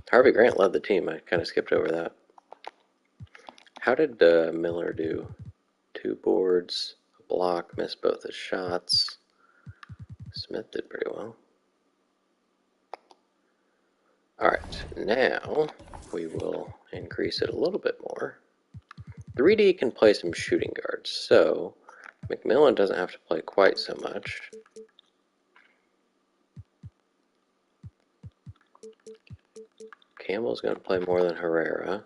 Harvey Grant led the team. I kind of skipped over that. How did Miller do? 2 boards, a block, missed both his shots. Smith did pretty well. Alright, now we will increase it a little bit more. 3D can play some shooting guards, so McMillan doesn't have to play quite so much. Campbell's going to play more than Herrera.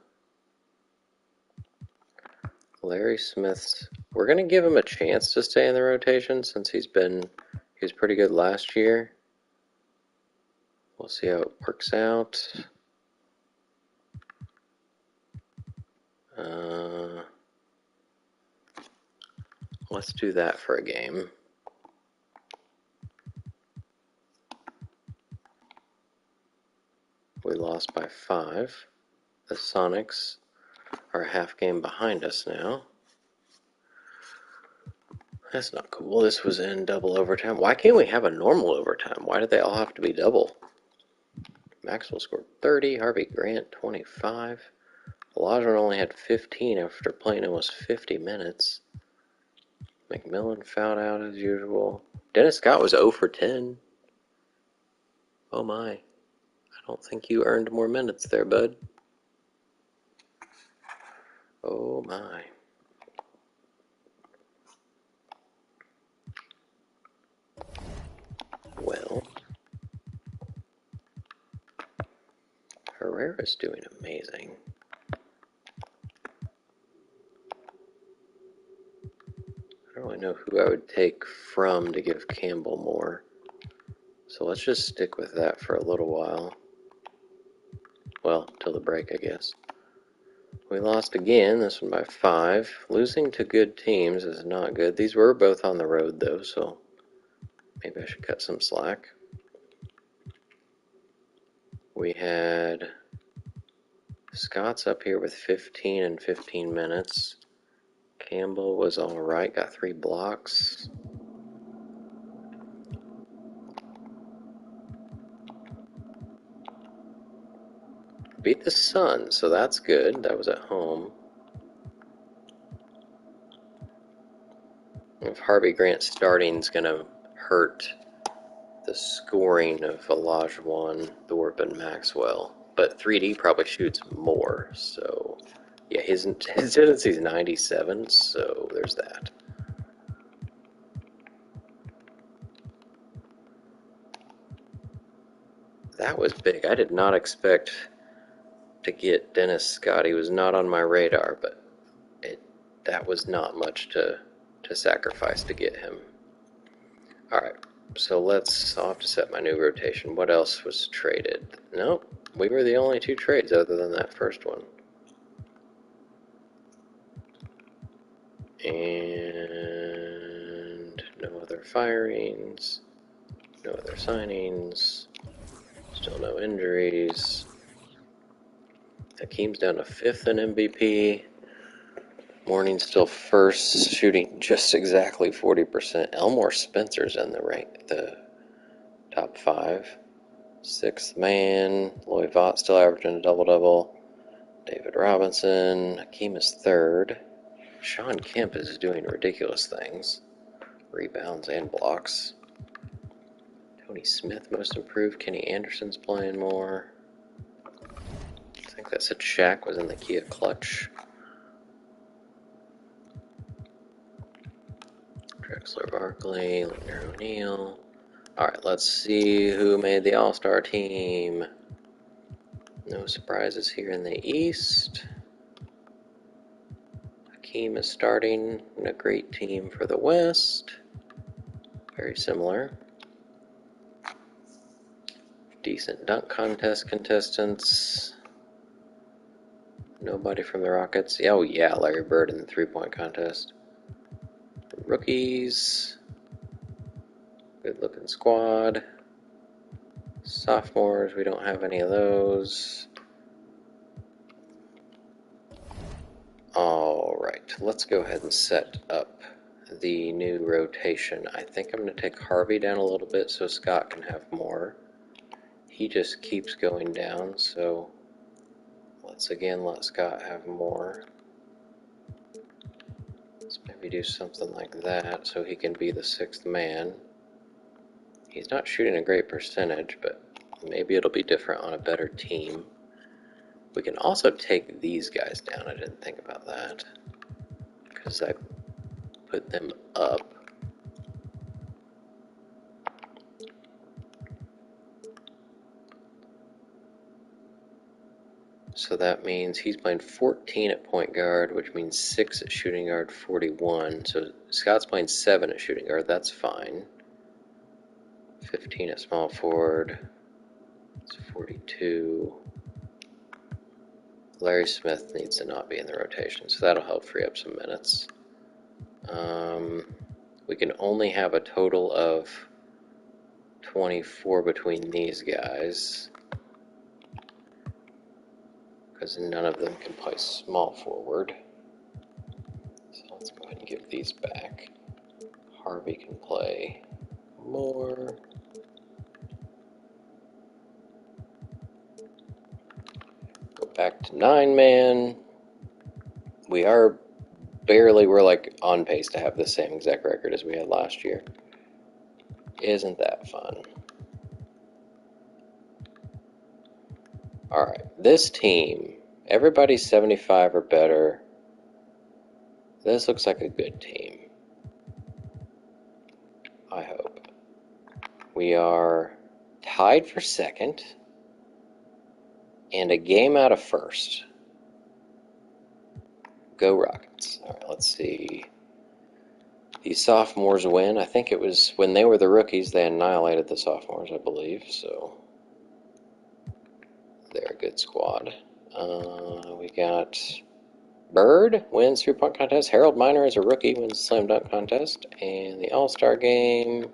Larry Smith's, we're going to give him a chance to stay in the rotation since he was pretty good last year. We'll see how it works out. Let's do that for a game. We lost by 5. The Sonics are a half game behind us now. That's not cool. This was in double overtime. Why can't we have a normal overtime? Why did they all have to be double? Maxwell scored 30. Harvey Grant 25. Olajuwon only had 15 after playing almost 50 minutes. McMillan fouled out as usual. Dennis Scott was 0 for 10. Oh my. I don't think you earned more minutes there, bud. Oh my. Well, Herrera's doing amazing. I don't really know who I would take from to give Campbell more. So let's just stick with that for a little while. Well, till the break, I guess. We lost again, this one by 5. Losing to good teams is not good. These were both on the road, though, so maybe I should cut some slack. We had Scott's up here with 15 and 15 minutes. Campbell was all right, got 3 blocks. Beat the Suns, so that's good. That was at home. If Harvey Grant starting is going to hurt the scoring of Olajuwon, Thorpe, and Maxwell. but 3D probably shoots more, so yeah, his tendency is 97, so there's that. That was big. I did not expect to get Dennis Scott. He was not on my radar, but that was not much to sacrifice to get him. Alright, so I'll have to set my new rotation. What else was traded? Nope, we were the only two trades other than that first one. And no other firings, no other signings, still no injuries. Hakeem's down to 5th in MVP. Morning's still first, shooting just exactly 40%. Elmore Spencer's in the top 5. 6th man. Loy Vaught still averaging a double-double. David Robinson. Hakeem is 3rd. Sean Kemp is doing ridiculous things. Rebounds and blocks. Tony Smith most improved. Kenny Anderson's playing more. I think that said Shaq was in the Kia clutch. Drexler Barkley, Leonard O'Neal. Alright, let's see who made the All-Star team. No surprises here in the East. Hakeem is starting in a great team for the West. Very similar. Decent dunk contest contestants. Nobody from the Rockets. Oh yeah, Larry Bird in the three-point contest. Rookies. Good looking squad. Sophomores, we don't have any of those. Alright, let's go ahead and set up the new rotation. I think I'm going to take Harvey down a little bit so Scott can have more. He just keeps going down, so let's again let Scott have more. Let's maybe do something like that so he can be the 6th man. He's not shooting a great percentage, but maybe it'll be different on a better team. We can also take these guys down. I didn't think about that because I put them up. So that means he's playing 14 at point guard, which means 6 at shooting guard, 41. So Scott's playing 7 at shooting guard. That's fine. 15 at small forward. It's 42. Larry Smith needs to not be in the rotation, so that'll help free up some minutes. We can only have a total of 24 between these guys because none of them can play small forward. So let's go ahead and give these back. Harvey can play more. Go back to 9-man. We're like on pace to have the same exact record as we had last year. Isn't that fun? Alright, this team, everybody's 75 or better. This looks like a good team. I hope. We are tied for 2nd and a game out of 1st. Go Rockets. Alright, let's see. The sophomores win. I think it was when they were the rookies, they annihilated the sophomores, I believe, so they're a good squad. We got Bird wins three-point contest. Harold Miner is a rookie, wins slam dunk contest. And the All-Star game,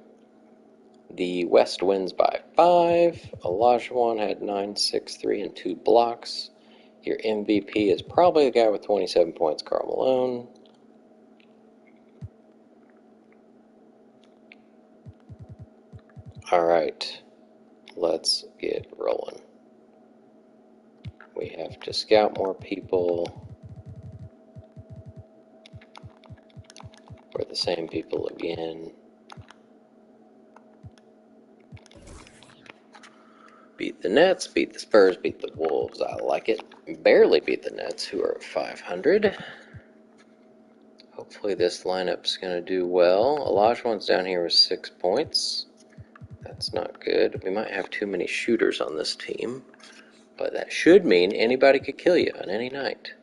the West wins by 5. Olajuwon had 9, 6, 3, and 2 blocks. Your MVP is probably the guy with 27 points, Karl Malone. Alright, let's get rolling. We have to scout more people. We're the same people again. Beat the Nets, beat the Spurs, beat the Wolves. I like it. Barely beat the Nets, who are 500. Hopefully this lineup's going to do well. Olajuwon's down here with 6 points. That's not good. We might have too many shooters on this team, but that should mean anybody could kill you on any night.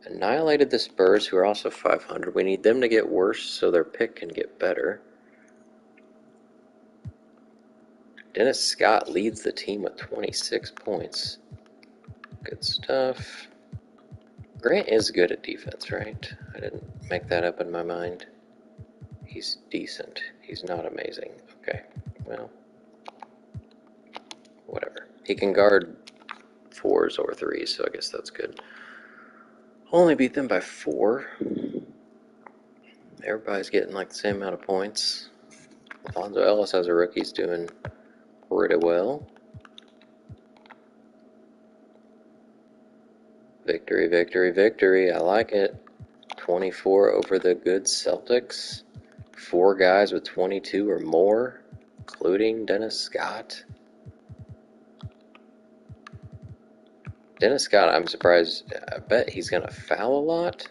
Annihilated the Spurs, who are also 500. We need them to get worse so their pick can get better. Dennis Scott leads the team with 26 points. Good stuff. Grant is good at defense, right? I didn't make that up in my mind. He's decent. He's not amazing. Okay, well, whatever. He can guard 4s or 3s, so I guess that's good. Only beat them by 4. Everybody's getting like the same amount of points. Alfonso Ellis as a rookie's doing pretty well. Victory, victory, victory. I like it. 24 over the good Celtics. 4 guys with 22 or more, including Dennis Scott. Dennis Scott, I'm surprised. I bet he's going to foul a lot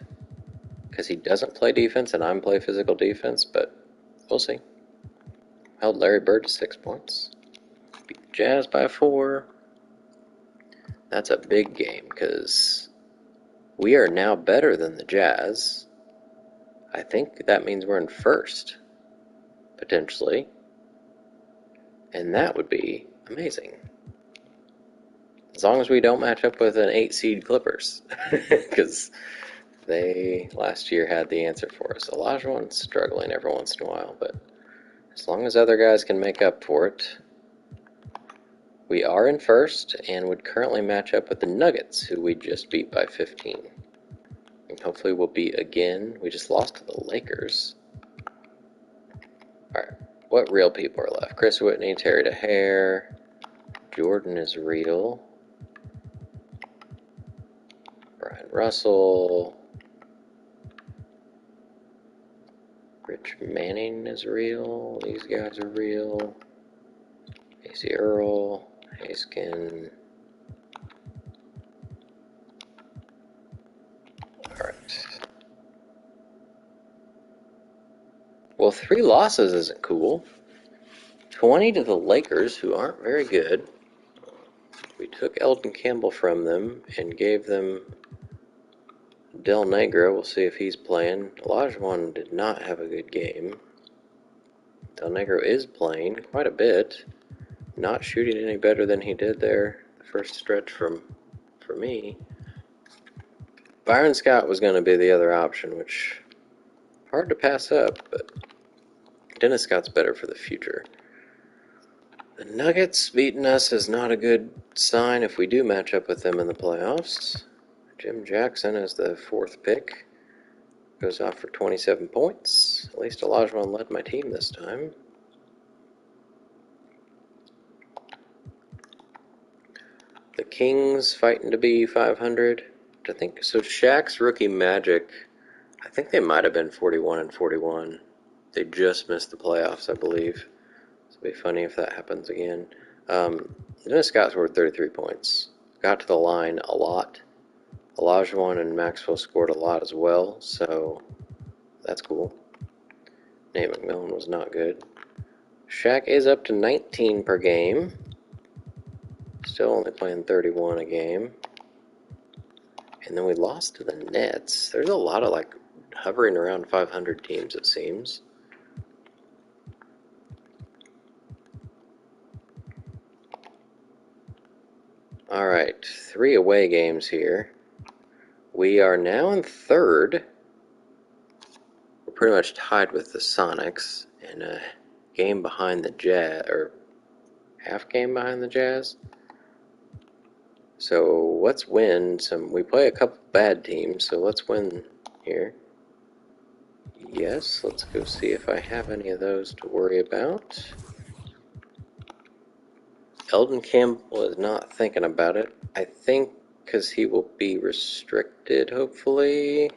because he doesn't play defense and I'm play physical defense, but we'll see. Held Larry Bird to 6 points. Beat the Jazz by 4. That's a big game because we are now better than the Jazz. I think that means we're in first, potentially. And that would be amazing. As long as we don't match up with an 8-seed Clippers. Because they last year had the answer for us. Olajuwon's struggling every once in a while, but as long as other guys can make up for it, we are in first and would currently match up with the Nuggets, who we just beat by 15. And hopefully we'll beat again. We just lost to the Lakers. Alright, what real people are left? Chris Whitney, Terry DeHare, Jordan is real. Brian Russell. Rich Manning is real. These guys are real. AC Earl. Haskin. Alright. Well, 3 losses isn't cool. 20 to the Lakers, who aren't very good. We took Elton Campbell from them and gave them Del Negro. We'll see if he's playing. Olajuwon did not have a good game. Del Negro is playing quite a bit. Not shooting any better than he did there the first stretch for me. Byron Scott was going to be the other option, which hard to pass up, but Dennis Scott's better for the future. The Nuggets beating us is not a good sign if we do match up with them in the playoffs. Jim Jackson as the 4th pick goes off for 27 points. At least Olajuwon led my team this time. The Kings fighting to be 500. I think so. Shaq's rookie Magic, I think they might have been 41 and 41. They just missed the playoffs, I believe. It'll be funny if that happens again. Dennis Scott scored 33 points. Got to the line a lot. Olajuwon and Maxwell scored a lot as well, so that's cool. Nate McMillan was not good. Shaq is up to 19 per game. Still only playing 31 a game. And then we lost to the Nets. There's a lot of hovering around 500 teams, it seems. Alright, 3 away games here. We are now in 3rd. We're pretty much tied with the Sonics and a game behind the Jazz, or half game behind the Jazz. So let's win some. We play a couple bad teams, so let's win here. Yes, let's go see if I have any of those to worry about. Elton Campbell is not thinking about it. I think because he will be restricted, hopefully.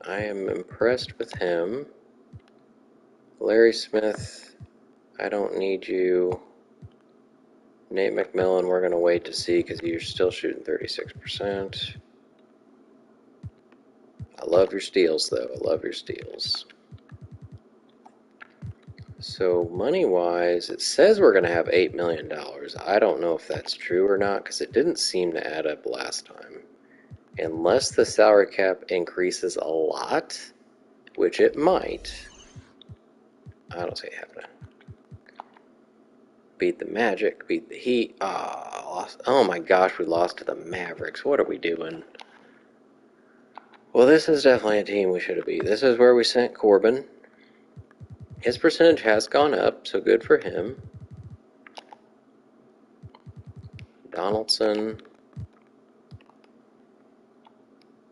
I am impressed with him. Larry Smith, I don't need you. Nate McMillan, we're going to wait to see because you're still shooting 36%. I love your steals, though. I love your steals. So money-wise, it says we're going to have $8 million. I don't know if that's true or not because it didn't seem to add up last time. Unless the salary cap increases a lot, which it might. I don't see it happening. Beat the Magic, beat the Heat. Lost. Oh my gosh, we lost to the Mavericks. What are we doing? Well, this is definitely a team we should have beat. This is where we sent Corbin. His percentage has gone up, so good for him. Donaldson.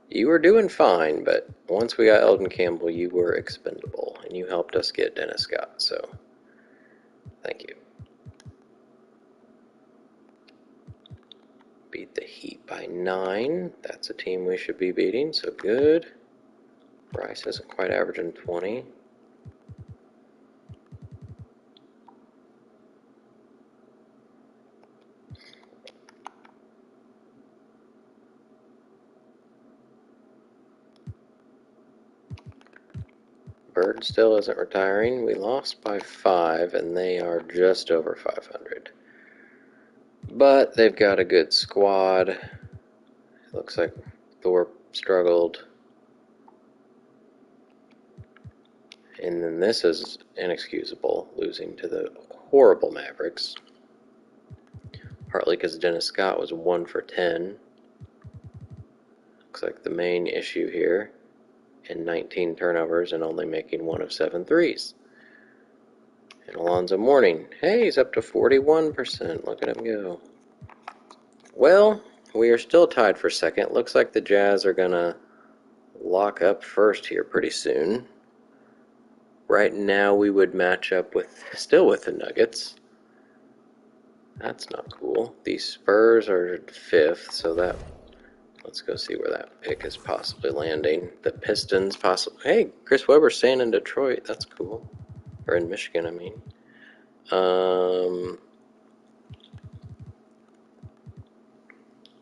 You were doing fine, but once we got Eldon Campbell, you were expendable, and you helped us get Dennis Scott, so thank you. Beat the Heat by 9. That's a team we should be beating, so good. Bryce isn't quite averaging 20. Bird still isn't retiring. We lost by 5, and they are just over 500. But they've got a good squad. It looks like Thorpe struggled. And then this is inexcusable, losing to the horrible Mavericks. Partly because Dennis Scott was 1 for 10. Looks like the main issue here. And 19 turnovers and only making 1 of 7 threes. And Alonzo Mourning, hey, he's up to 41%. Look at him go. Well, we are still tied for second. Looks like the Jazz are going to lock up first here pretty soon. Right now we would match up still with the Nuggets. That's not cool. The Spurs are 5th, so let's go see where that pick is possibly landing. The Pistons possibly. Hey, Chris Webber's staying in Detroit. That's cool. Or in Michigan, I mean.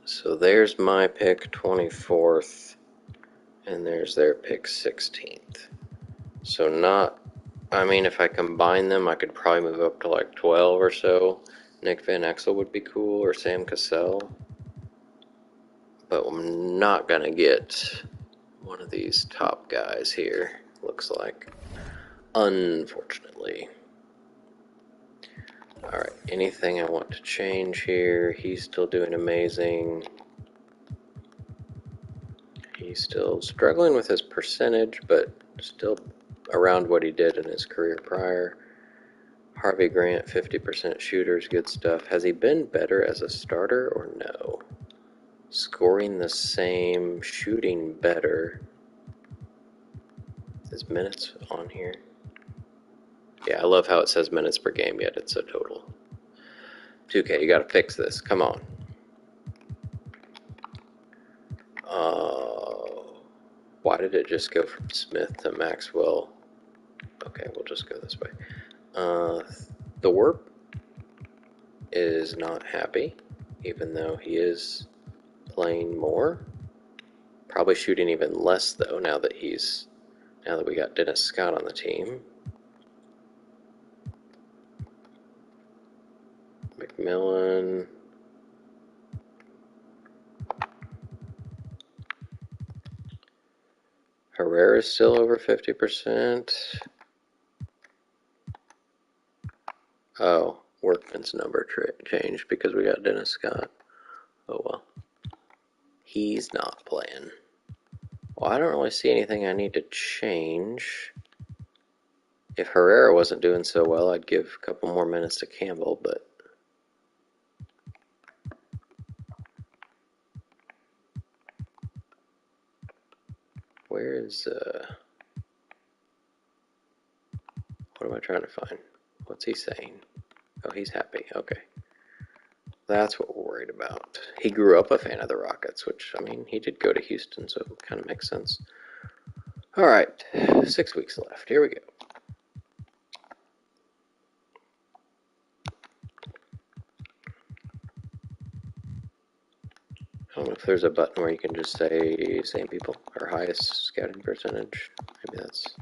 So there's my pick, 24th, and there's their pick, 16th. So if I combine them, I could probably move up to like 12 or so. Nick Van Exel would be cool, or Sam Cassell. But I'm not going to get one of these top guys here, looks like. Unfortunately. Alright, anything I want to change here? He's still doing amazing. He's still struggling with his percentage, but still around what he did in his career prior. Harvey Grant, 50% shooters, good stuff. Has he been better as a starter or no? Scoring the same, shooting better. Is minutes on here? Yeah, I love how it says minutes per game, yet it's a total. 2K, you gotta fix this. Come on. Why did it just go from Smith to Maxwell? Okay, we'll just go this way. Thorpe is not happy, even though he is playing more. Probably shooting even less, though, now that we got Dennis Scott on the team. McMillan. Herrera's still over 50%. Oh, Workman's number changed because we got Dennis Scott. Oh well. He's not playing. Well, I don't really see anything I need to change. If Herrera wasn't doing so well, I'd give a couple more minutes to Campbell, but where is, what am I trying to find? What's he saying? Oh, he's happy. Okay. That's what we're worried about. He grew up a fan of the Rockets, which, he did go to Houston, so it kind of makes sense. All right, 6 weeks left. Here we go. don't know if there's a button where you can just say same people or highest scouting percentage. Maybe that's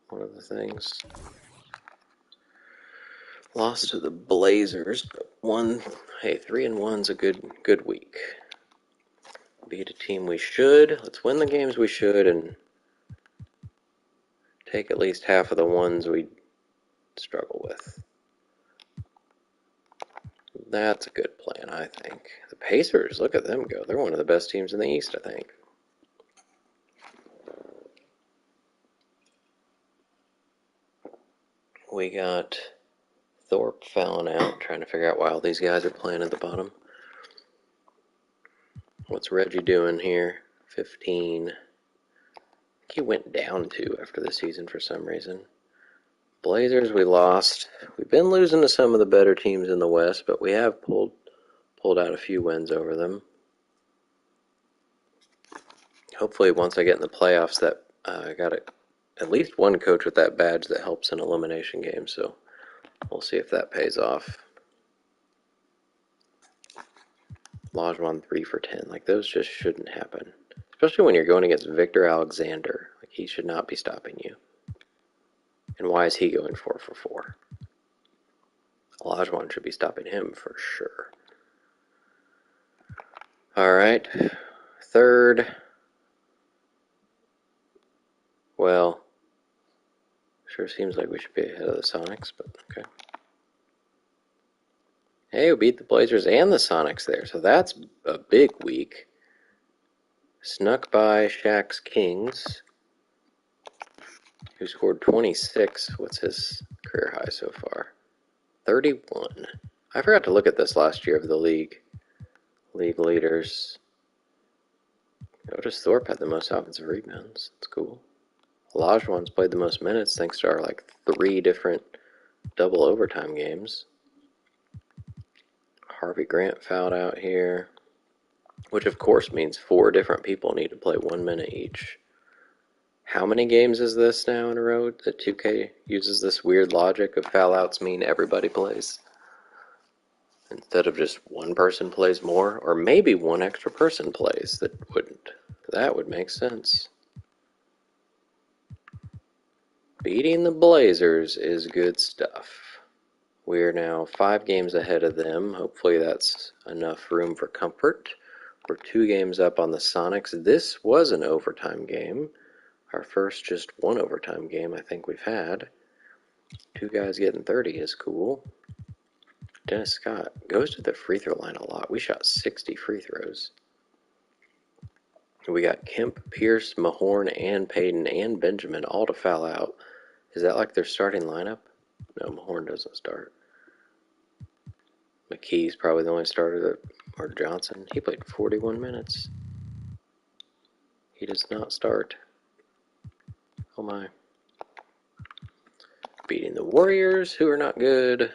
one of the things. Lost to the Blazers, but hey, 3-1's a good week. Beat a team we should. Let's win the games we should and take at least half of the ones we struggle with. That's a good plan, I think. The Pacers, look at them go. They're one of the best teams in the East, I think. We got Thorpe fouling out, trying to figure out why all these guys are playing at the bottom. What's Reggie doing here? 15. He went down 2 after the season for some reason. Blazers, we lost. We've been losing to some of the better teams in the West, but we have pulled out a few wins over them. Hopefully, once I get in the playoffs, that I got at least one coach with that badge that helps in elimination games, so we'll see if that pays off. Olajuwon 3 for 10. Like, those just shouldn't happen. Especially when you're going against Victor Alexander. Like, he should not be stopping you. And why is he going 4 for 4? Olajuwon should be stopping him for sure. Alright. Third. Well, sure seems like we should be ahead of the Sonics, but okay. Hey, we beat the Blazers and the Sonics there, so that's a big week. Snuck by Shaq's Kings, who scored 26. What's his career high so far? 31. I forgot to look at this last year of the league leaders. Otis Thorpe had the most offensive rebounds. That's cool. Olajuwon's played the most minutes thanks to our 3 different double overtime games. Harvey Grant fouled out here, which of course means 4 different people need to play 1 minute each. How many games is this now in a row that 2K uses this weird logic of foul outs mean everybody plays? Instead of just one person plays more, or maybe one extra person plays that wouldn't. That would make sense. Beating the Blazers is good stuff. We're now 5 games ahead of them. Hopefully that's enough room for comfort. We're 2 games up on the Sonics. This was an overtime game. Our first just 1 overtime game I think we've had. 2 guys getting 30 is cool. Dennis Scott goes to the free throw line a lot. We shot 60 free throws. We got Kemp, Pierce, Mahorn, and Payton, and Benjamin all to foul out. Is that like their starting lineup? No, Mahorn doesn't start. McKee's probably the only starter or Johnson. He played 41 minutes. He does not start. Oh my. Beating the Warriors, who are not good.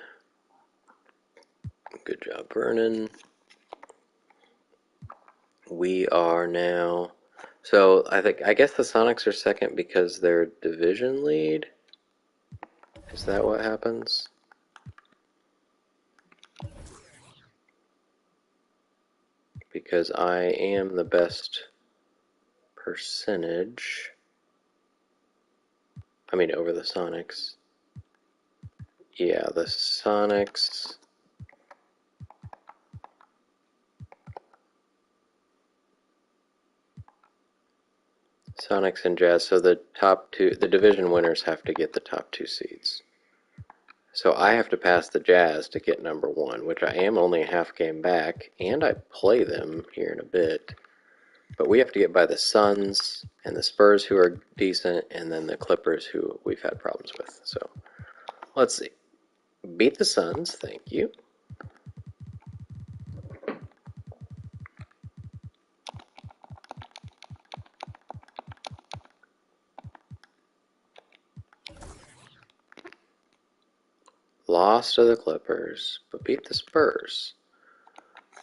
Good job, Vernon. We are now... So, I guess the Sonics are second because they're division lead? Is that what happens? Because I am the best percentage. I mean, over the Sonics. Yeah, the Sonics... Sonics and Jazz, so the top 2, the division winners have to get the top 2 seeds. So I have to pass the Jazz to get number 1, which I am only a half game back, and I play them here in a bit. But we have to get by the Suns and the Spurs, who are decent, and then the Clippers, who we've had problems with. So let's see. Beat the Suns, thank you. Lost to the Clippers, but beat the Spurs.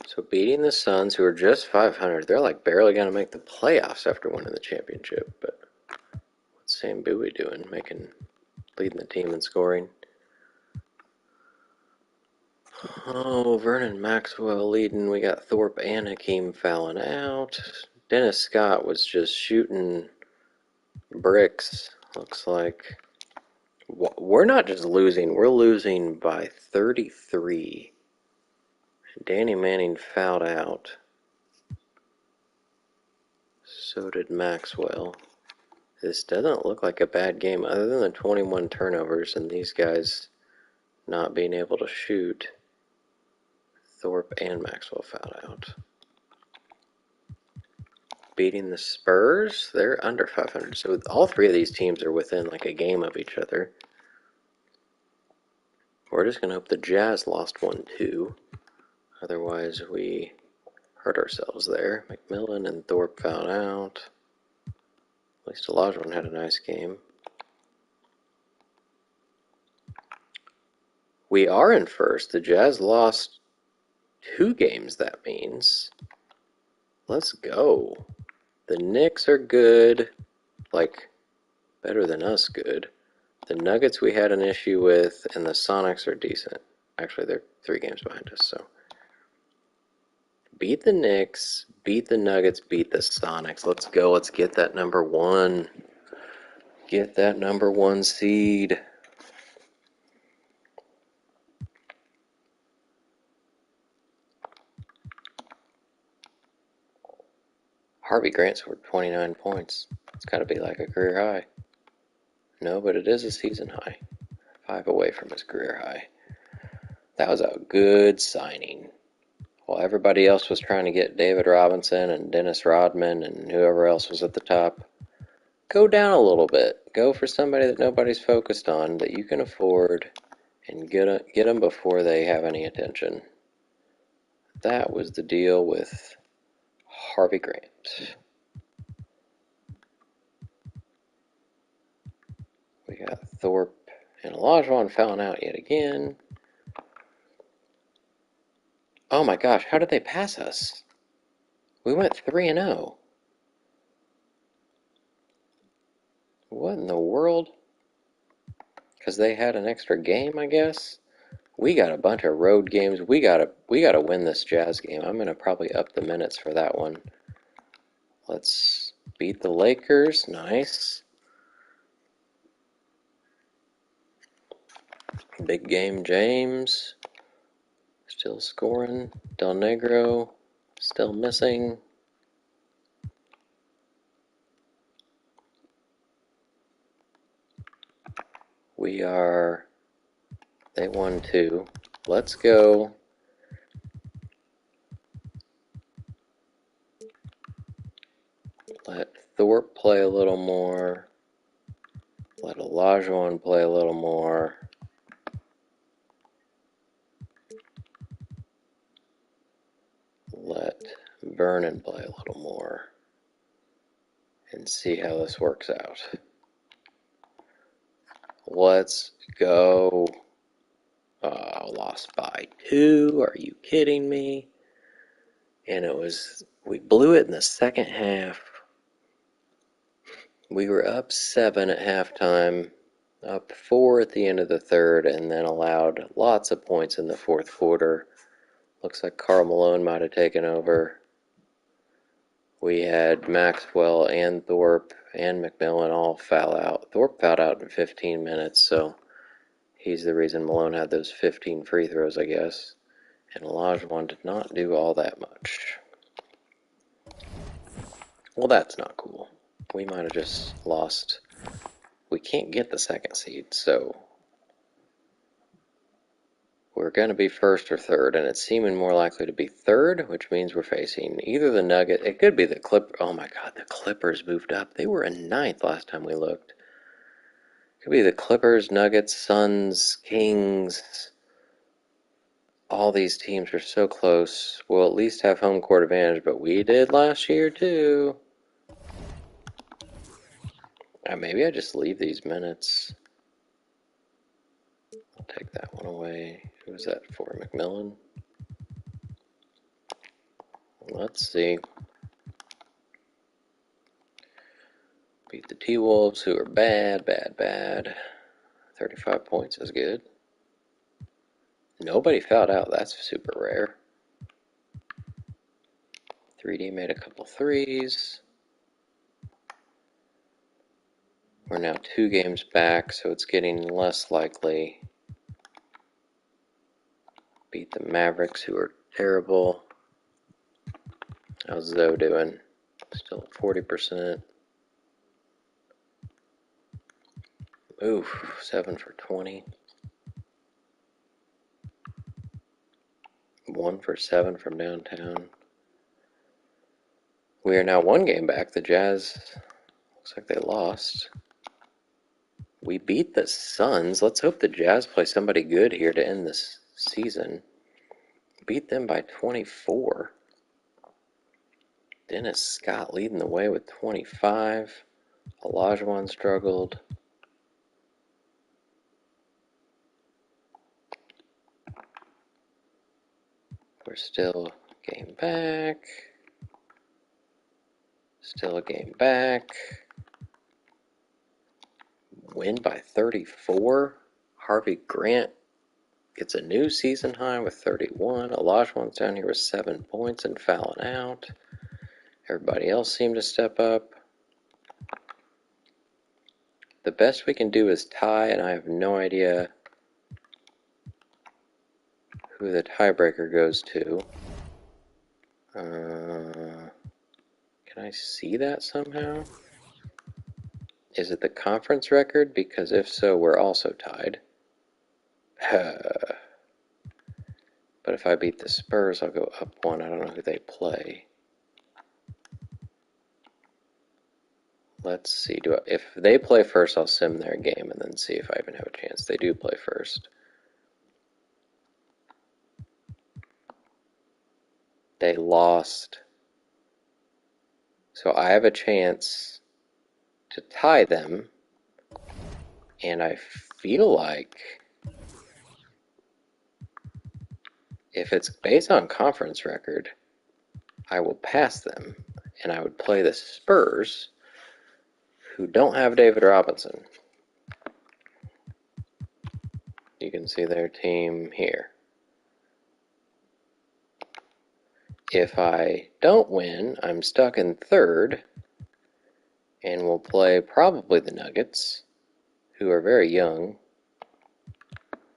So beating the Suns, who are just 500, they're barely going to make the playoffs after winning the championship. But what's Sam Bowie doing, leading the team in scoring? Oh, Vernon Maxwell leading. We got Thorpe and Hakeem fouling out. Dennis Scott was just shooting bricks, looks like. We're not just losing, we're losing by 33. Danny Manning fouled out. So did Maxwell. This doesn't look like a bad game other than the 21 turnovers and these guys not being able to shoot. Thorpe and Maxwell fouled out. Beating the Spurs, they're under 500. So all three of these teams are within like a game of each other. We're just going to hope the Jazz lost one too. Otherwise, we hurt ourselves there. McMillan and Thorpe fouled out. At least Olajuwon had a nice game. We are in first. The Jazz lost 2 games, that means. Let's go. The Knicks are good. Like, better than us good. The Nuggets we had an issue with, and the Sonics are decent. Actually, they're 3 games behind us, so. Beat the Knicks, beat the Nuggets, beat the Sonics. Let's go. Let's get that number 1. Get that number 1 seed. Harvey Grant scored 29 points. It's got to be like a career high. No, but it is a season high. 5 away from his career high. That was a good signing. While everybody else was trying to get David Robinson and Dennis Rodman and whoever else was at the top, go down a little bit. Go for somebody that nobody's focused on, that you can afford, and get them before they have any attention. That was the deal with Harvey Grant. We got Thorpe and Olajuwon fouling out yet again. Oh my gosh, how did they pass us? We went 3-0. What in the world? Because they had an extra game, I guess. We got a bunch of road games. We gotta win this Jazz game. I'm gonna probably up the minutes for that one. Let's beat the Lakers. Nice. Big game James. Still scoring. Del Negro still missing. They won 2. Let's go. Let Thorpe play a little more. Let Olajuwon play a little more. Let Vernon play a little more. And see how this works out. Let's go. Lost by 2. Are you kidding me? And we blew it in the second half. We were up 7 at halftime, up 4 at the end of the third, and then allowed lots of points in the fourth quarter. Looks like Karl Malone might have taken over. We had Maxwell and Thorpe and McMillan all foul out. Thorpe fouled out in 15 minutes, so he's the reason Malone had those 15 free throws, I guess. And Olajuwon did not do all that much. Well, that's not cool. We might have just lost. We can't get the second seed, so we're going to be first or third, and it's seeming more likely to be third, which means we're facing either the Nugget. It could be the Clippers. Oh my God, the Clippers moved up. They were in 9th last time we looked. It could be the Clippers, Nuggets, Suns, Kings. All these teams are so close. We'll at least have home court advantage, but we did last year too. Maybe I just leave these minutes. I'll take that one away. Who was that for? McMillan? Let's see. Beat the T-Wolves, who are bad, bad, bad. 35 points is good. Nobody fouled out. That's super rare. 3D made a couple threes. We're now 2 games back, so it's getting less likely. Beat the Mavericks, who are terrible. How's Zoe doing? Still at 40%. Oof, 7 for 20. 1 for 7 from downtown. We are now 1 game back. The Jazz, looks like they lost. We beat the Suns. Let's hope the Jazz play somebody good here to end this season. Beat them by 24. Dennis Scott leading the way with 25. Olajuwon struggled. We're still a game back. Still a game back. Win by 34. Harvey Grant gets a new season high with 31. Olajuwon's down here with 7 points and fouling out. Everybody else seemed to step up. The best we can do is tie, and I have no idea who the tiebreaker goes to. Can I see that somehow? Is it the conference record? Because if so, we're also tied. But if I beat the Spurs, I'll go up 1. I don't know who they play. Let's see. If they play first, I'll sim their game and then see if I even have a chance. They do play first. They lost. So I have a chance to tie them. And I feel like if it's based on conference record, I will pass them. And I would play the Spurs, who don't have David Robinson. You can see their team here. If I don't win, I'm stuck in 3rd, and will play probably the Nuggets, who are very young.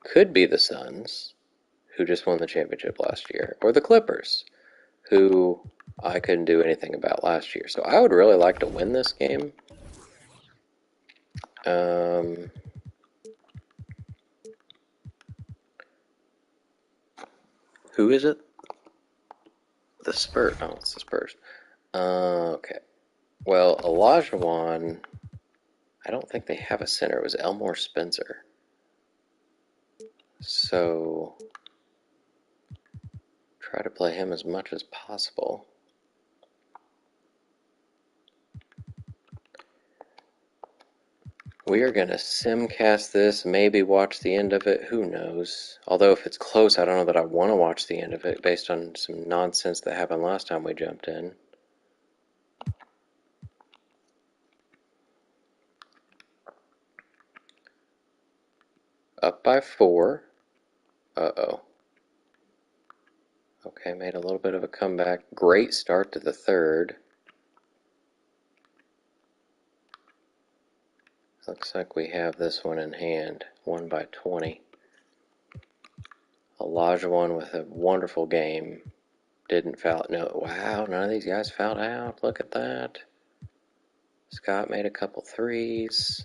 Could be the Suns, who just won the championship last year, or the Clippers, who I couldn't do anything about last year. So I would really like to win this game. Who is it? The Spurs. Oh, it's the Spurs. Okay. Well, Olajuwon, I don't think they have a center. It was Elmore Spencer. So try to play him as much as possible. We are going to simcast this, maybe watch the end of it, who knows. Although if it's close, I don't know that I want to watch the end of it based on some nonsense that happened last time we jumped in. Up by 4. Uh-oh. Okay, made a little bit of a comeback. Great start to the 3rd. Looks like we have this one in hand. 1 by 20. Olajuwon with a wonderful game. Didn't foul. No, wow, none of these guys fouled out. Look at that. Scott made a couple threes.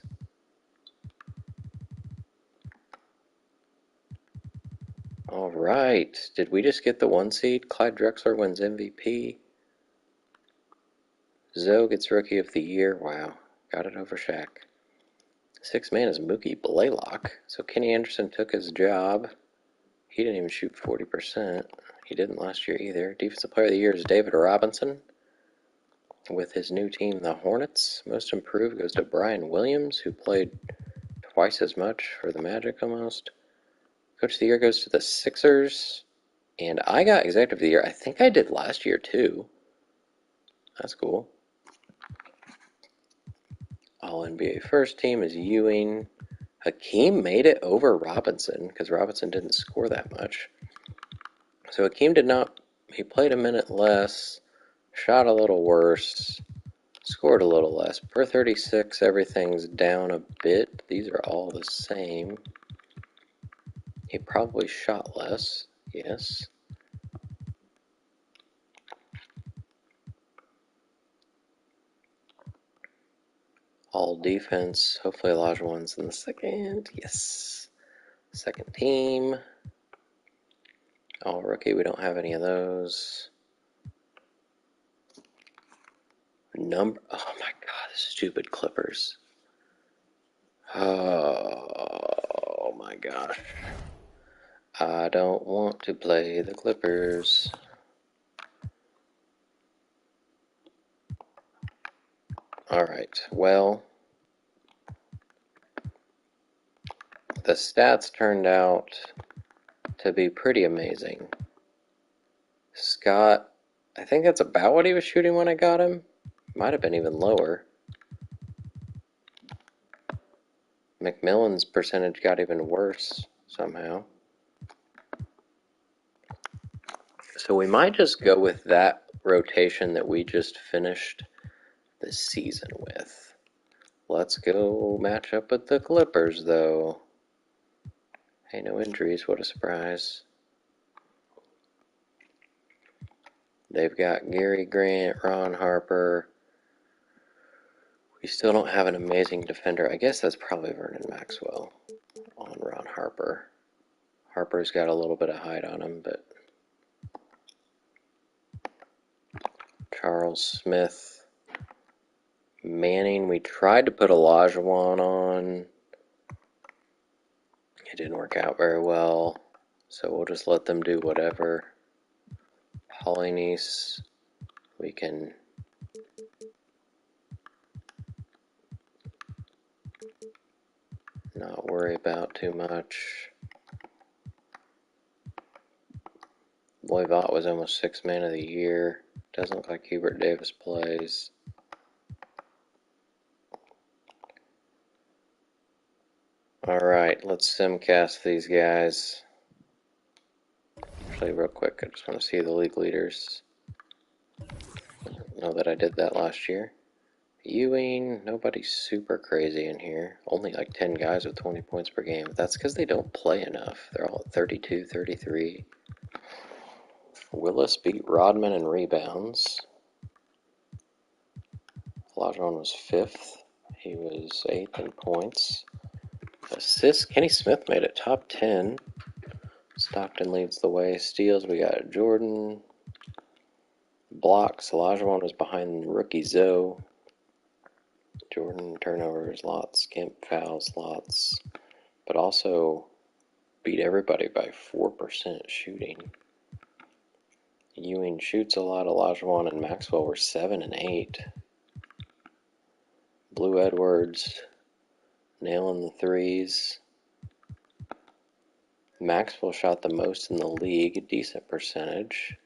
All right. Did we just get the 1 seed? Clyde Drexler wins MVP. Zoe gets Rookie of the Year. Wow. Got it over Shaq. 6th man is Mookie Blaylock. So Kenny Anderson took his job. He didn't even shoot 40%. He didn't last year either. Defensive Player of the Year is David Robinson. With his new team, the Hornets. Most Improved goes to Brian Williams, who played twice as much for the Magic almost. Coach of the Year goes to the Sixers. And I got Executive of the Year. I think I did last year too. That's cool. All NBA first team is Ewing. Hakeem made it over Robinson because Robinson didn't score that much. So Hakeem did not, he played a minute less, shot a little worse, scored a little less. Per 36, everything's down a bit. These are all the same. He probably shot less, yes. All defense, hopefully Olajuwon's in the second, yes. Second team. All rookie, we don't have any of those. Oh my god, the stupid Clippers. Oh my gosh. I don't want to play the Clippers. Alright, well, the stats turned out to be pretty amazing. Scott, I think that's about what he was shooting when I got him. Might have been even lower. McMillan's percentage got even worse somehow. So we might just go with that rotation that we just finished the season with. Let's go match up with the Clippers, though. Hey, no injuries, what a surprise. They've got Gary Grant, Ron Harper. We still don't have an amazing defender. I guess that's probably Vernon Maxwell on Ron Harper. Harper's got a little bit of height on him, but Charles Smith. Manning, we tried to put Olajuwon on. It didn't work out very well, so we'll just let them do whatever. Polynice, we can not worry about too much. Boyvott was almost 6th man of the year. Doesn't look like Hubert Davis plays. Alright, let's simcast these guys. Actually, real quick, I just want to see the league leaders. Know that I did that last year. Ewing, nobody's super crazy in here. Only like 10 guys with 20 points per game. That's because they don't play enough. They're all at 32, 33. Willis beat Rodman in rebounds. Olajuwon was 5th. He was 8th in points. Assists, Kenny Smith made it top 10. Stockton leads the way. Steals, we got Jordan. Blocks, Olajuwon was behind rookie Zoe. Jordan turnovers, lots. Kemp fouls, lots. But also beat everybody by 4% shooting. Ewing shoots a lot. Olajuwon and Maxwell were 7 and 8. Blue Edwards nailing the threes. Maxwell shot the most in the league, a decent percentage.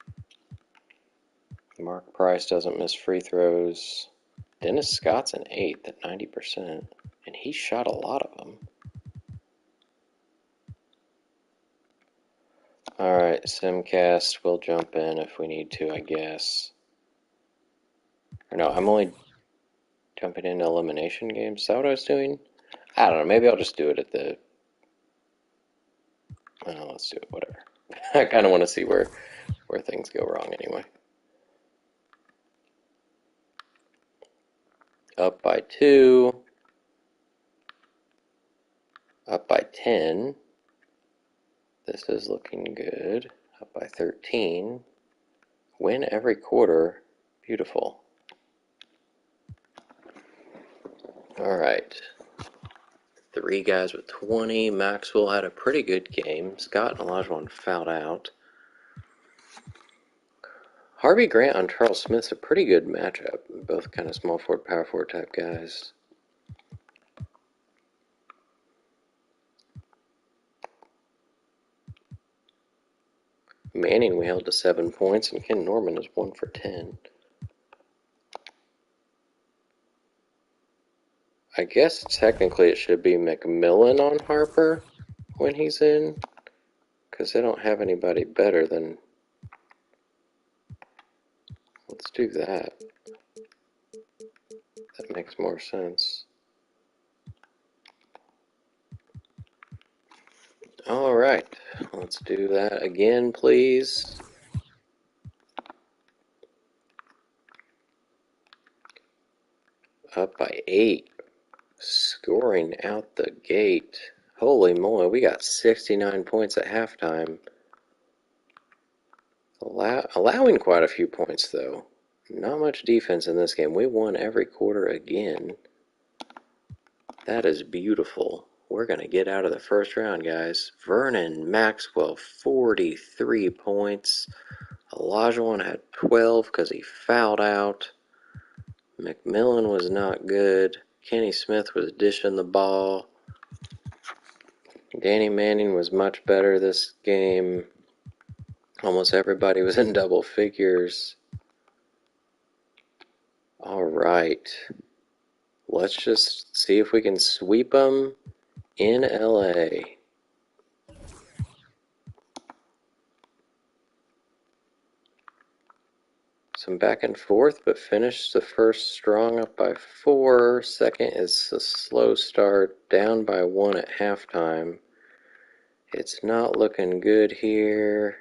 Mark Price doesn't miss free throws. Dennis Scott's an 8th at 90%, and he shot a lot of them. Alright, Simcast, we'll jump in if we need to, I guess. Or no, I'm only jumping into elimination games. Is that what I was doing? I don't know, maybe I'll just do it at the... Well, let's do it, whatever. I kind of want to see where things go wrong anyway. Up by 2. Up by 10. This is looking good. Up by 13. Win every quarter. Beautiful. Alright. 3 guys with 20. Maxwell had a pretty good game. Scott and Olajuwon fouled out. Harvey Grant on Charles Smith's a pretty good matchup. Both kind of small forward, power forward type guys. Manning we held to 7 points, and Ken Norman is 1 for 10. I guess technically it should be McMillan on Harper when he's in, because they don't have anybody better than... Let's do that. That makes more sense. All right, let's do that again, please. Up by 8. Scoring out the gate. Holy moly, we got 69 points at halftime. Allowing quite a few points, though. Not much defense in this game. We won every quarter again. That is beautiful. We're going to get out of the first round, guys. Vernon Maxwell, 43 points. Olajuwon had 12 because he fouled out. McMillan was not good. Kenny Smith was dishing the ball. Danny Manning was much better this game. Almost everybody was in double figures. All right. Let's just see if we can sweep them in LA. Some back and forth, but finished the first strong, up by 4. Second is a slow start, down by 1 at halftime. It's not looking good here.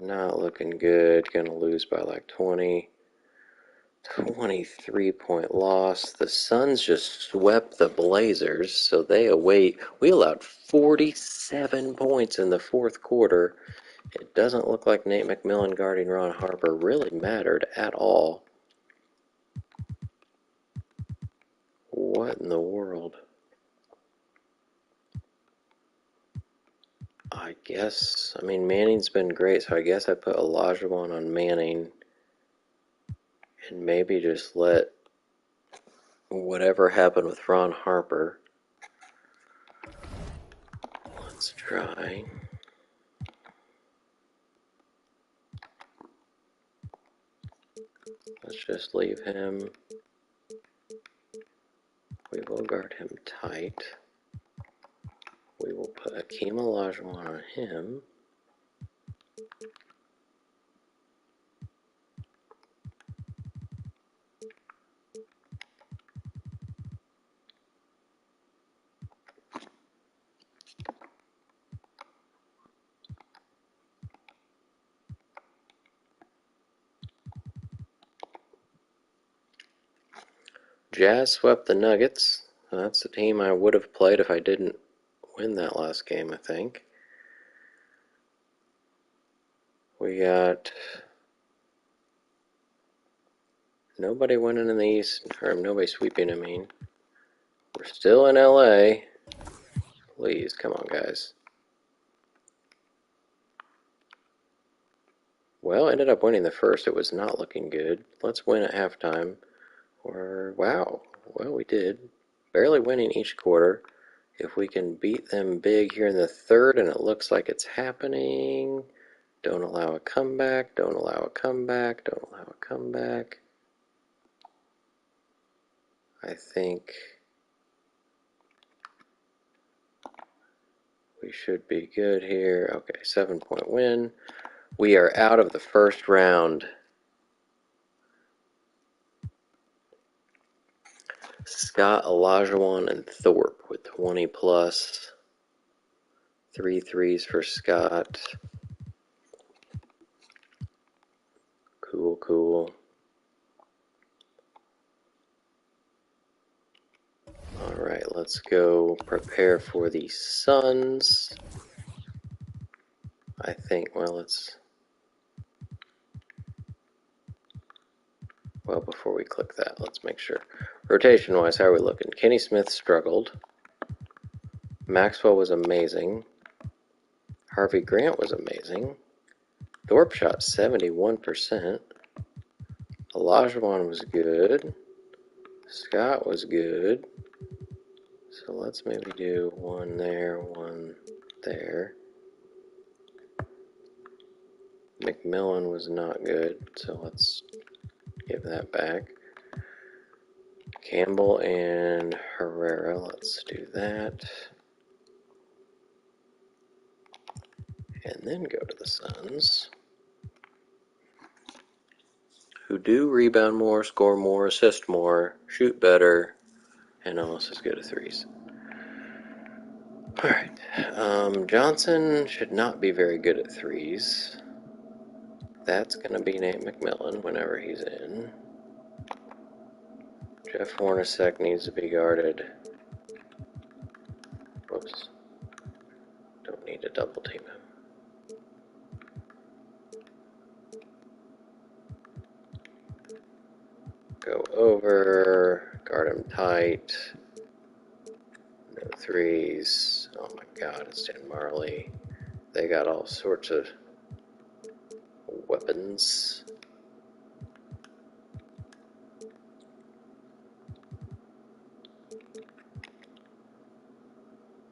Not looking good. Gonna lose by like 20. 23-point loss. The Suns just swept the Blazers, so they await. We allowed 47 points in the fourth quarter. It doesn't look like Nate McMillan guarding Ron Harper really mattered at all. What in the world? I mean, Manning's been great, so I guess I put Olajuwon on Manning and maybe just let whatever happened with Ron Harper. Let's try. Let's just leave him. We will guard him tight. We will put Akeem Olajuwon on him. Jazz swept the Nuggets. That's the team I would have played if I didn't win that last game, I think. We got nobody winning in the East, or nobody sweeping, I mean. We're still in LA. Please, come on, guys. Well, ended up winning the first. It was not looking good. Let's win at halftime. Wow. Well, we did. Barely winning each quarter. If we can beat them big here in the third, and it looks like it's happening. Don't allow a comeback. Don't allow a comeback. Don't allow a comeback. I think we should be good here. Okay, 7-point win. We are out of the first round. Scott, Olajuwon, and Thorpe with 20 plus. 3 threes for Scott. Cool. Alright, let's go prepare for the Suns. I think, before we click that, let's make sure. Rotation-wise, how are we looking? Kenny Smith struggled. Maxwell was amazing. Harvey Grant was amazing. Thorpe shot 71%. Olajuwon was good. Scott was good. So let's maybe do one there, one there. McMillan was not good, so let's give that back. Campbell and Herrera, let's do that. And then go to the Suns, who do rebound more, score more, assist more, shoot better, and almost as good at threes. Alright, Johnson should not be very good at threes. That's going to be Nate McMillan whenever he's in. Jeff Hornacek needs to be guarded. Whoops. Don't need to double team him. Go over, guard him tight. No threes. Oh my god, it's Dan Marley. They got all sorts of weapons.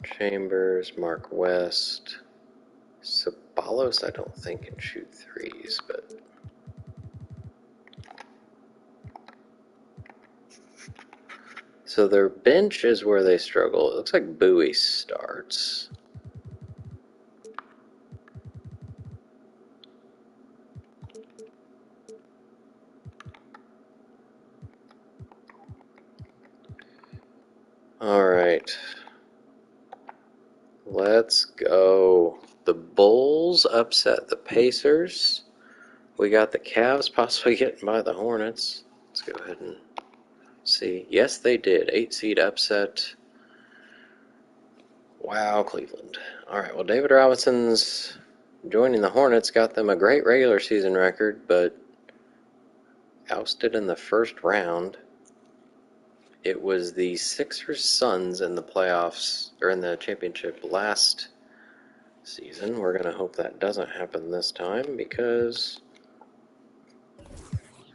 Chambers, Mark West. Sabalos, I don't think can shoot threes, but so their bench is where they struggle. It looks like Bowie starts. Alright. Let's go. The Bulls upset the Pacers. We got the Cavs possibly getting by the Hornets. Let's go ahead and see. Yes, they did. 8 seed upset. Wow, Cleveland. Alright, well, David Robinson's joining the Hornets got them a great regular season record, but ousted in the first round. It was the Sixers Suns in the playoffs, or in the championship last season. We're going to hope that doesn't happen this time, because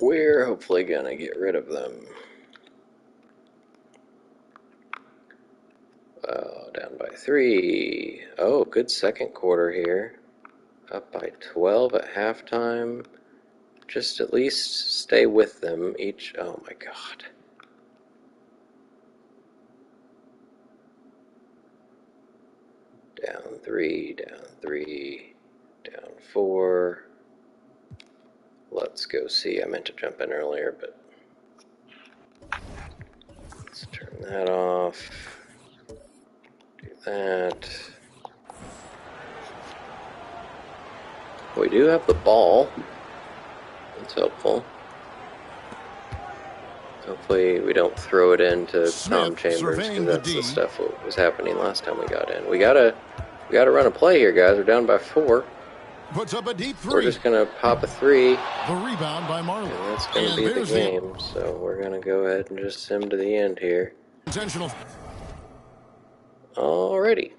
we're hopefully going to get rid of them. Down by 3. Oh, good second quarter here. Up by 12 at halftime. Just at least stay with them each. Oh my god. Down 3, down 3, down 4. Let's go see. I meant to jump in earlier, but let's turn that off. Do that. We do have the ball. That's helpful. Hopefully we don't throw it into Tom Chambers, because that's the stuff that was happening last time we got in. We gotta run a play here, guys. We're down by 4. Puts up a deep 3. We're just gonna pop a 3. The rebound by Marley. And that's gonna be the game. So we're gonna go ahead and just sim to the end here. Intentional. Alrighty.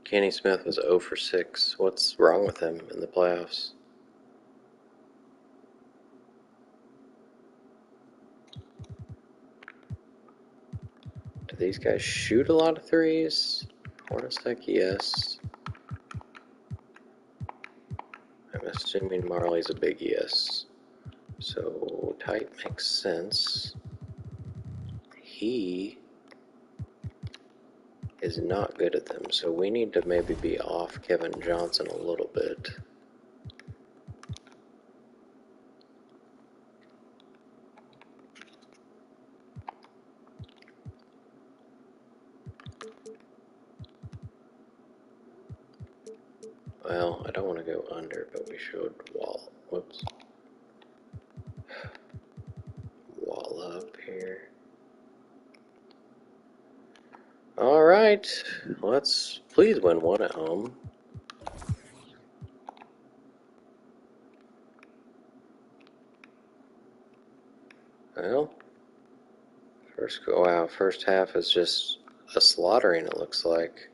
Kenny Smith was 0 for 6. What's wrong with him in the playoffs? Do these guys shoot a lot of threes? Hornacek, yes. I'm assuming Marley's a big yes. So tight makes sense. He is not good at them, so we need to maybe be off Kevin Johnson a little bit. Well, I don't want to go under, but we should wall up here. Alright, let's please win one at home. Well, first half is just a slaughtering, it looks like.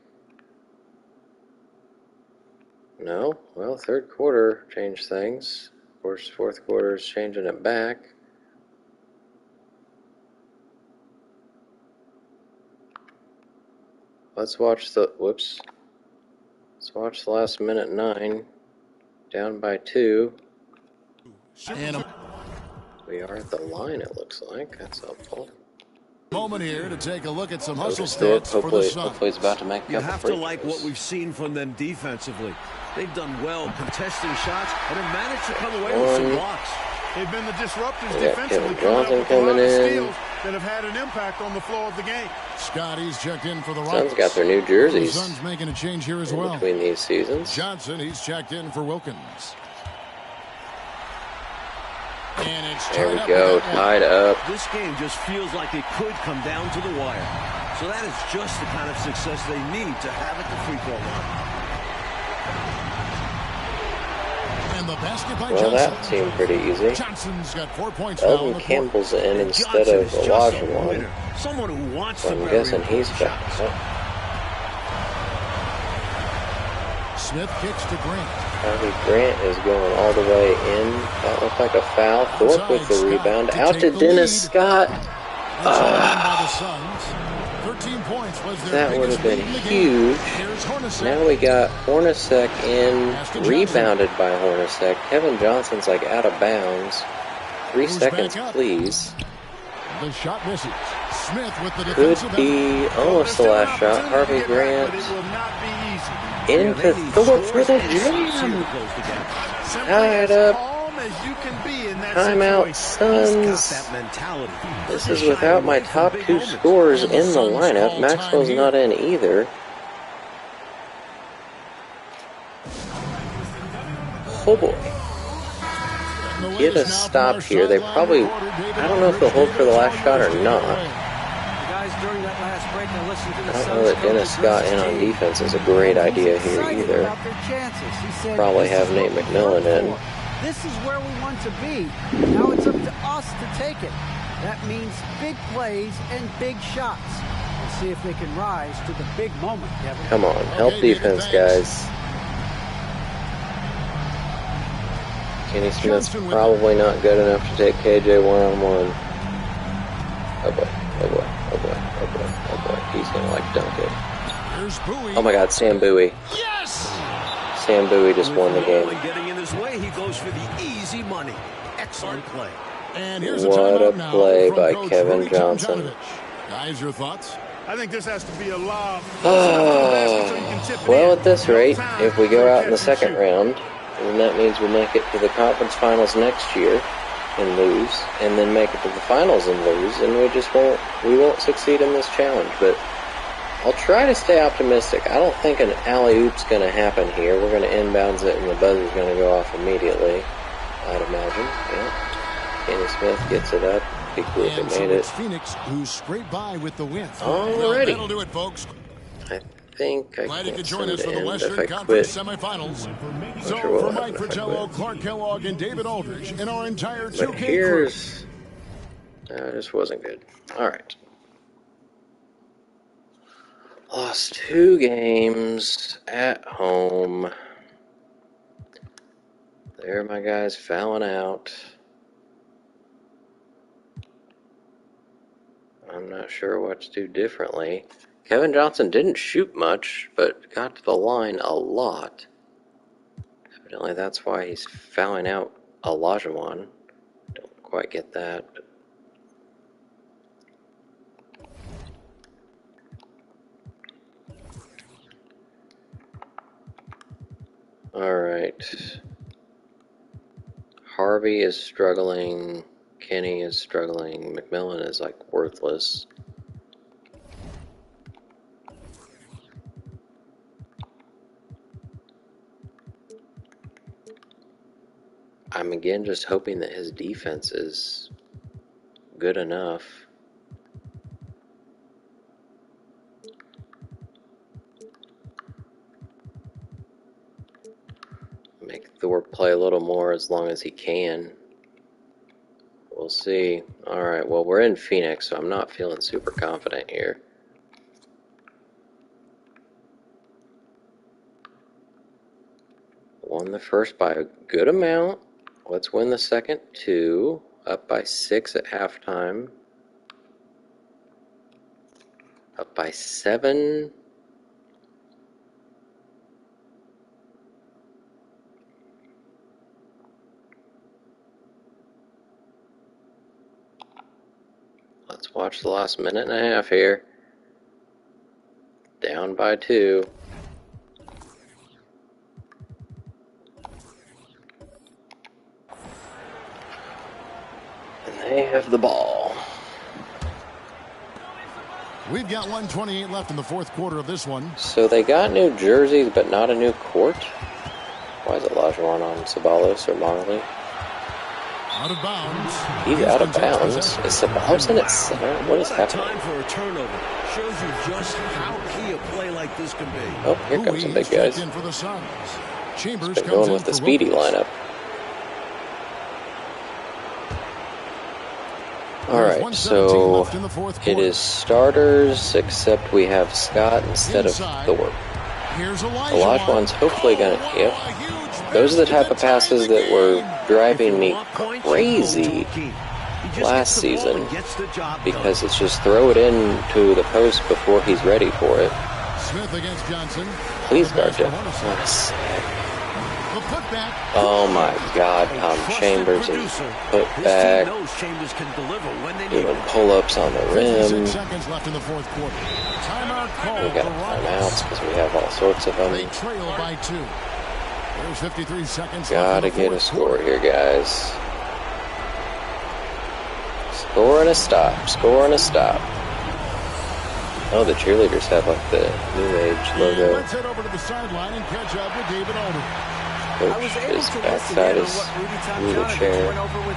No? Well, third quarter changed things. Of course, fourth quarter is changing it back. Let's watch the, whoops. Let's watch the last minute 9. Down by 2. And We are at the line, it looks like. That's helpful. moment here to take a look at some hustle Otis Thorpe, stats for the Suns. hopefully he's about to make a You couple have free to like throws. what we've seen from them defensively. They've done well contesting shots and have managed to come away with some blocks. They've been the disruptors We got defensively, Kevin Johnson coming up with a lot coming of in. steals that have had an impact on the flow of the game. Scotty's checked in for the Suns Rockets. got their new jerseys The Suns making a change here as in well. between these seasons. Johnson, he's checked in for Wilkins. And it's There we tied up go, with that one. tied up. This game just feels like it could come down to the wire. So that is just the kind of success they need to have at the free throw line. And the basket by Well, Johnson. that seemed pretty easy. Johnson's got 4 points now in Elton the quarter. Campbell's in And instead Johnson of is just a Olajuwon. winner. Someone who wants So to I'm bury guessing important he's back. shots. up. Smith kicks to Grant. Harvey Grant is going all the way in. That looked like a foul. Thorpe with the rebound. Out to Dennis Scott. That's all done by the Suns. 13 points was their That would biggest have been lead in the game. huge. Here's Hornacek. Now we got Hornacek in, rebounded by Hornacek. Kevin Johnson's like out of bounds. 3 Moves seconds, back up. please. The shot misses. Smith with the Could defensive be almost the last shot. Harvey Grant But it will not be easy. into Thorpe for the Scores and jam. to close the gap. Simply Tied as up. calm as you can be in that Timeout, situation. Got Suns. that mentality. This Doesn't is shy without my away from top big 2 moments. scorers And the in the Suns' lineup. all-time Maxwell's not in either. Oh boy. Get a stop here. They probably, I don't know if they'll hold for the last shot or not. Guys, during that last break, I listened to the I don't Suns know that coach Dennis Scott in on address his defense is a great team. idea He's here excited either. about their chances. He said, Probably "This have is Nate what we McMillan worked in. for. This is where we want to be. Now it's up to us to take it. That means big plays and big shots. Let's see if they can rise to the big moment, Kevin." Come on, help Okay, defense, David, guys. Kenny Smith's probably not good enough to take KJ one-on-one. Oh boy, oh boy, oh boy, oh boy, oh boy. He's gonna like dunk it. Here's Bowie. Oh my god, Sam Bowie. Yes! Sam Bowie just won the With game. Nolan getting in his way, he goes for the easy money. Excellent play. And here's What a a timeout now play from by Coach Kevin Rudy Johnson. Tomjanovich. Guys, your thoughts? I think this has to be a lob. Well, at this rate, if we go out in the second round, then that means we'll make it to the conference finals next year and lose, and then make it to the finals and lose, and we won't succeed in this challenge. But I'll try to stay optimistic. I don't think an alley-oop's going to happen here. We're going to inbounds it, and the buzzer's going to go off immediately, I'd imagine. Yeah. Kenny Smith gets it up. Be cool if And they so made it. it's Phoenix who's scraped by with the win. Alrighty. Well, that'll do it, folks. I think I Glad you can't could join send us for the end Western if I Conference quit. semifinals. So, sure what for will Mike happen if I Fratello, quit. Clark Kellogg, and David Aldridge, and our entire But 2K crew, here's... this wasn't good. Alright. Lost 2 games at home. There are my guys fouling out. I'm not sure what to do differently. Kevin Johnson didn't shoot much, but got to the line a lot. Evidently that's why he's fouling out Olajuwon. Don't quite get that, but alright. Harvey is struggling. Kenny is struggling. McMillan is like worthless. I'm again just hoping that his defense is good enough. Make Thorpe play a little more as long as he can. We'll see. Alright, well, we're in Phoenix, so I'm not feeling super confident here. Won the first by a good amount. Let's win the second 2. Up by 6 at halftime. Up by 7. Let's watch the last minute and a half here. Down by 2. And they have the ball. We've got 1:28 left in the fourth quarter of this one. So they got new jerseys, but not a new court? Why is Olajuwon on Ceballos or Marley? Out of bounds. He's out of bounds. Is Ceballos in at center? What is happening? Time for a turnover. Shows you just how key a play like this can be. Oh, here comes some big guys. In for the Suns. Chambers Been comes going in with the for speedy Wilkins. lineup. Alright, so it is starters, except we have Scott instead of Thorpe. Here's Olajuwon's hopefully going to... Yep. Those are the type of passes that were driving me crazy last season, because it's just throw it into the post before he's ready for it. Smith against Johnson. Please guard Jeff. Oh my God, Tom Chambers is put back, doing pull-ups on the rim. We got timeouts because we have all sorts of them. Gotta get a score here, guys. Score and a stop, score and a stop. Oh, the cheerleaders have like the New Age logo. Let's head over to the sideline and catch up with David Aldridge. His backside is wheelchair.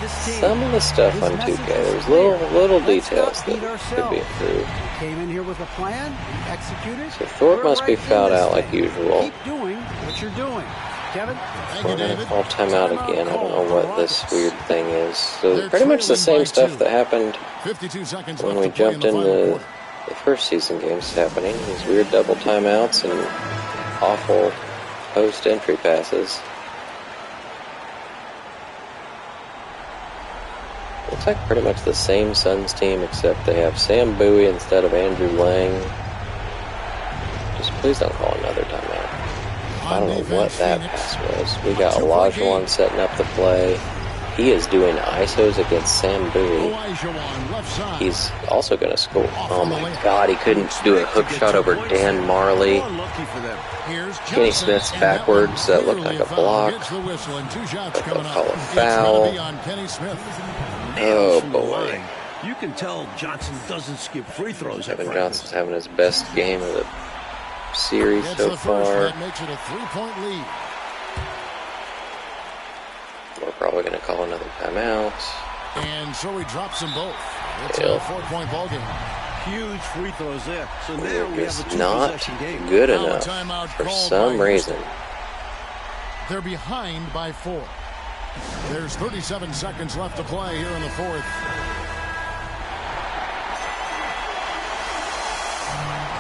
Some of the stuff on 2K, there's little details that could be improved. Came in here with a plan, executed. So Thorpe must be fouled out like usual. Keep doing what you're doing. Kevin? We're going to call timeout again. I don't know what this weird thing is. So pretty much the same stuff that happened when we jumped into the first season games happening. These weird double timeouts and awful post-entry passes. Looks like pretty much the same Suns team, except they have Sam Bowie instead of Andrew Lang. Just please don't call another timeout. I don't know what that pass was. We got Olajuwon setting up the play. He is doing ISOs against Sam Bowie. He's also going to score. Oh my God, he couldn't do a hook shot over Dan Marley. Kenny Smith's backwards. That looked like a block. They're going to call a foul. Oh boy. You can tell Johnson doesn't skip free throws. Kevin Johnson's having his best game of the series so far. Makes it a 3-point lead. We're probably going to call another timeout. And so he drops them both. It's Yep. a 4-point ball game. Huge free throws there. So now We're we have a just not two-possession game. good Now a enough timeout for called some by reason. They're behind by 4. There's 37 seconds left to play here in the fourth.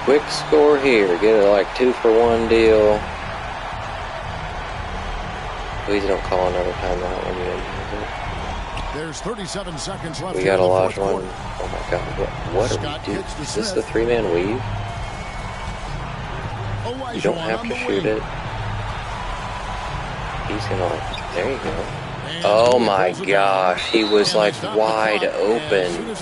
Quick score here. Get a like 2-for-1 deal. Please don't call another timeout when you use it. There's 37 seconds left. We got in a the large fourth one. quarter. Oh my God, what do we do? Is this the 3-man weave? You don't have to shoot it. He's gonna like, there you go. Oh my gosh, he was like wide open.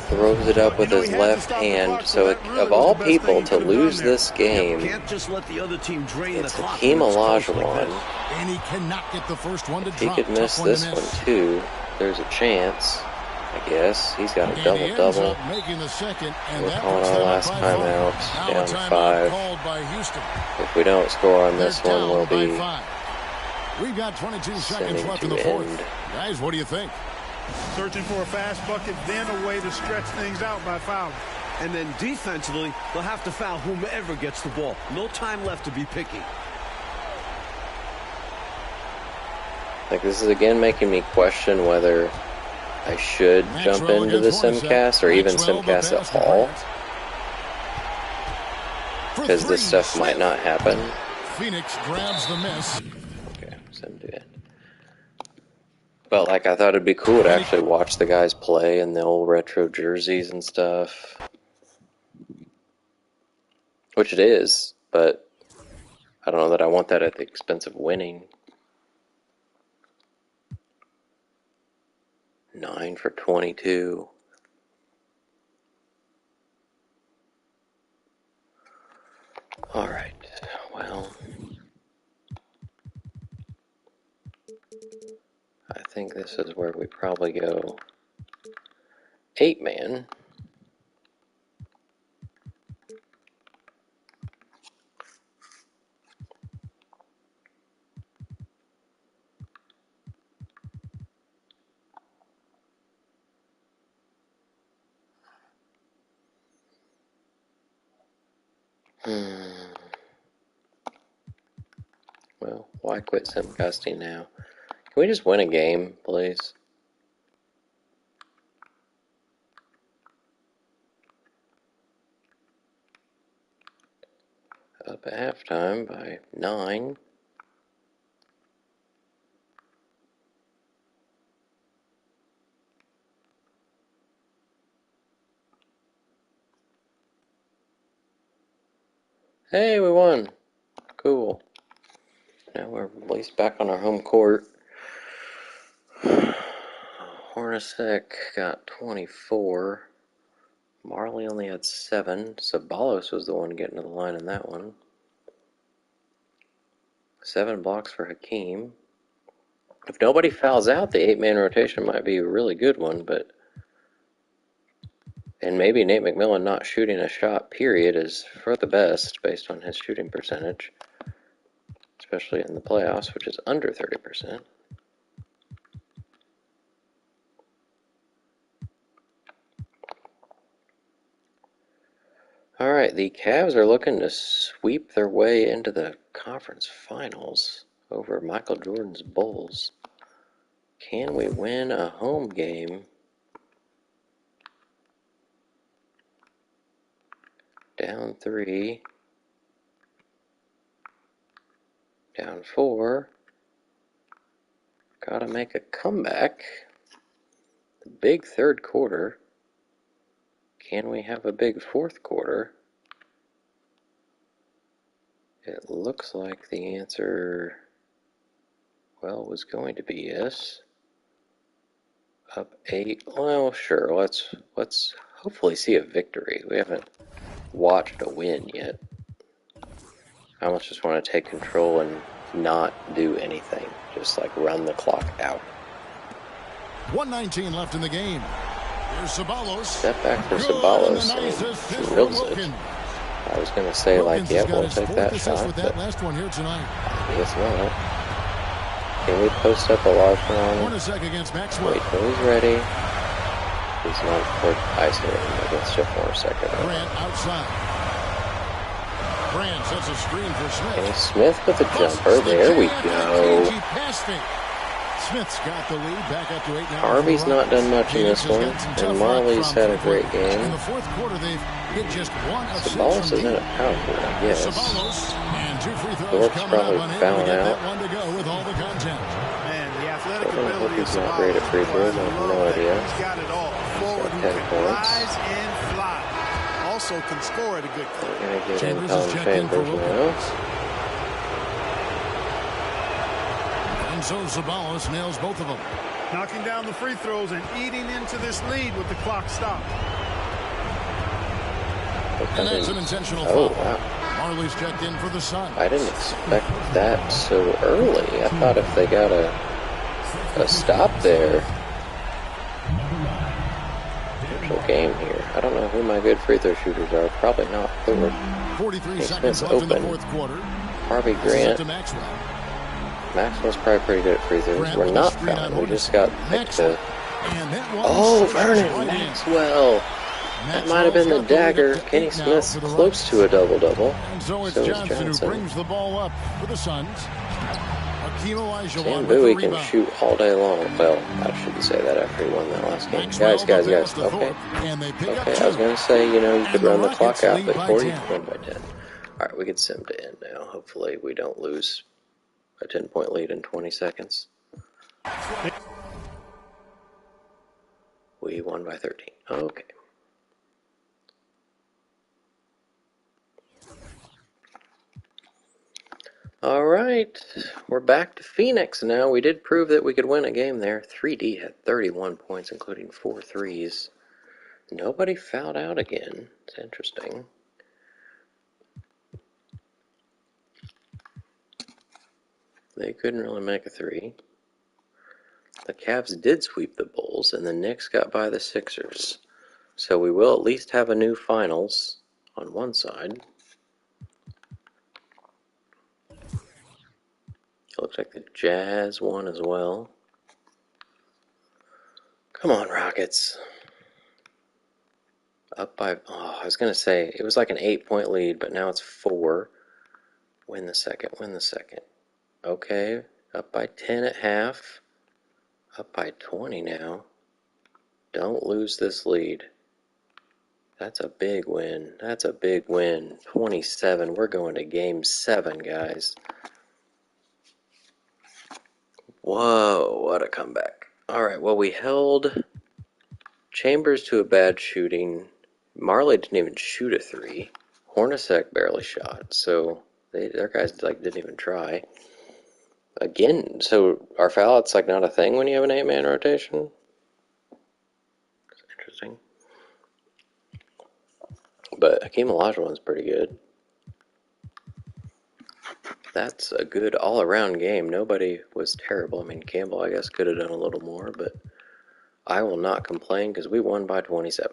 Throws it up with his left hand. So of all people to lose this game, it's Hakeem Olajuwon. And he cannot get the first one to If he drop. could miss Tough this to one too, there's a chance. I guess he's got a double-double. We're calling our last timeout, down 5. If we don't score on this one, we'll be We've got 22 seconds sending left in the to fourth. end. Guys, what do you think? Searching for a fast bucket, then a way to stretch things out by fouling. And then defensively, they'll have to foul whomever gets the ball. No time left to be picky. Like, this is again making me question whether I should jump into the Simcast or even Simcast at all, because this stuff might not happen. Phoenix grabs the miss. Okay, 7 to 8. But like, I thought it'd be cool to actually watch the guys play in the old retro jerseys and stuff. Which it is, but I don't know that I want that at the expense of winning. 9 for 22. Alright, well, I think this is where we probably go 8-man. Well, why quit Sim Gusty now? Can we just win a game, please? Up at halftime by 9. Hey, we won. Cool. Now we're at least back on our home court. Hornacek got 24. Marley only had 7. Sabalos was the one getting to the line in that one. 7 blocks for Hakeem. If nobody fouls out, the 8-man rotation might be a really good one, but... And maybe Nate McMillan not shooting a shot, period, is for the best based on his shooting percentage. Especially in the playoffs, which is under 30%. Alright, the Cavs are looking to sweep their way into the conference finals over Michael Jordan's Bulls. Can we win a home game? Down 3. Down 4. Gotta make a comeback. The big third quarter. Can we have a big fourth quarter? It looks like the answer, well, was going to be yes. Up 8. Well, sure. Let's hopefully see a victory. We haven't watched a win yet. I almost just want to take control and not do anything. Just like run the clock out. 1:19 left in the game. Here's Sabalos. Step back for Sabalos and drills it. I was going to say, like, yeah, we'll take that shot, but last one here tonight. I guess not. Can we post up a large one? Wait till he's ready. He's not for isolating against Jeff Hornacek. Grant outside. Grant sets a screen for Smith. And Smith with a jumper. There we go. Smith's got the lead back up to 8 now. Harvey's not done much in this one, and Marley's had a great game. In the fourth quarter, they've hit just 1 of 6. Sabalos is in a power forward, I guess. And 2 free throws Thorpe's probably fouling out. One to go with all the content. Man, the athletic I hope ability he's not great at free throws. I have no idea. He's got it all. Forward who 10 can points. rise and fly. Also can score at a good clip. We're gonna get in Chambers Colin is checked in for Chambers now. And so Sabalos nails both of them. Knocking down the free throws and eating into this lead with the clock stopped. And that's an intentional Oh, foul. wow. Marley's checked in for the Suns. I didn't expect that so early. I thought if they got a stop there. Potential game here. I don't know who my good free throw shooters are. Probably not Ford. 43 Smith's seconds left in the open. fourth quarter. Harvey This is Grant. to Maxwell. Maxwell's probably pretty good at free throws. Grant We're with a not screen fouling. on We just got Maxwell. picked to... And that one Oh, switches Vernon right in. Maxwell. That might have been the dagger. Kenny Smith's close to a double-double. And so it's So is Johnson who Johnson. brings the ball up for the Suns. Hakeem Olajuwon Sam with the Bowie can rebound. shoot all day long. Well, I shouldn't say that after he won that last game. Maxwell Guys. pass to Okay. Thorpe, and they pick up Okay, I was 2. going to say, you know, you And could the run the Rockets clock out, lead but by 40 10. win by 10. Alright, we can sim to end now. Hopefully we don't lose a 10-point lead in 20 seconds. We won by 13. Okay. Alright, we're back to Phoenix now. We did prove that we could win a game there. 3D had 31 points, including 4 threes. Nobody fouled out again. It's interesting. They couldn't really make a three. The Cavs did sweep the Bulls, and the Knicks got by the Sixers. So we will at least have a new finals on one side. It looks like the Jazz won as well. Come on, Rockets. Up by, I was going to say, it was like an 8-point lead, but now it's 4. Win the second, win the second. Okay, up by 10 at half. Up by 20 now. Don't lose this lead. That's a big win. That's a big win. 27. We're going to game 7, guys. Whoa, what a comeback. Alright, well, we held Chambers to a bad shooting. Marley didn't even shoot a 3. Hornacek barely shot, so their guys didn't even try. Again, so our foul out's like not a thing when you have an 8-man rotation? It's interesting. But Hakeem Olajuwon's pretty good. That's a good all-around game. Nobody was terrible. I mean, Campbell, I guess, could have done a little more, but I will not complain because we won by 27.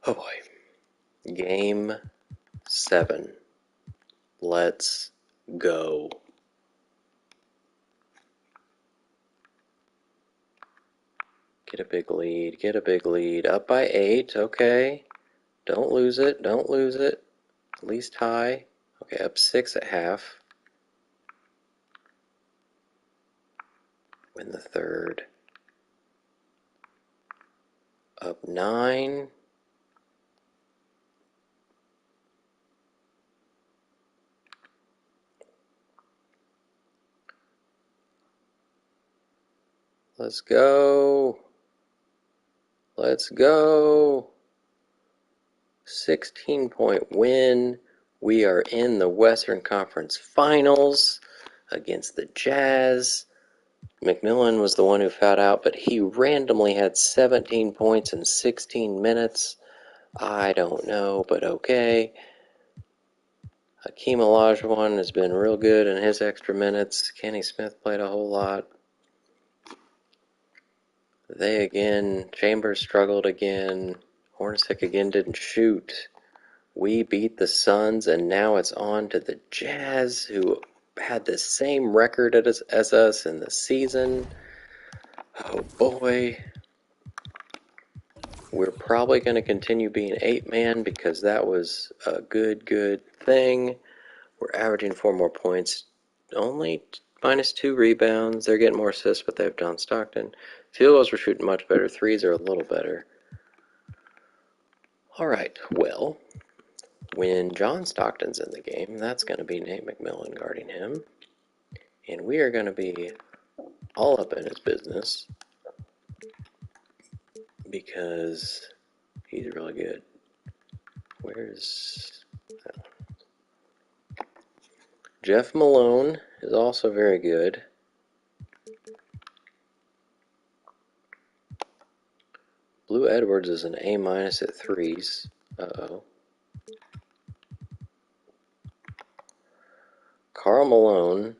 Oh boy. Game 7. Let's go. Get a big lead. Get a big lead. Up by 8. Okay. Don't lose it. Don't lose it. At least tie. Okay, up 6 at half. Win the third. Up 9. Let's go. Let's go. 16-point win. We are in the Western Conference Finals against the Jazz. McMillan was the one who fouled out, but he randomly had 17 points in 16 minutes. I don't know, but okay. Hakeem Olajuwon has been real good in his extra minutes. Kenny Smith played a whole lot. Chambers struggled again. Hornacek again didn't shoot. We beat the Suns, and now it's on to the Jazz, who had the same record as us in the season. Oh boy. We're probably going to continue being 8-man because that was a good thing. We're averaging 4 more points. Only -2 rebounds. They're getting more assists, but they have John Stockton. Field goals were shooting much better. Threes are a little better. Alright, well, when John Stockton's in the game, that's going to be Nate McMillan guarding him. And we are going to be all up in his business because he's really good. Where's Jeff Malone is also very good. Blue Edwards is an A- at threes. Uh-oh. Karl Malone,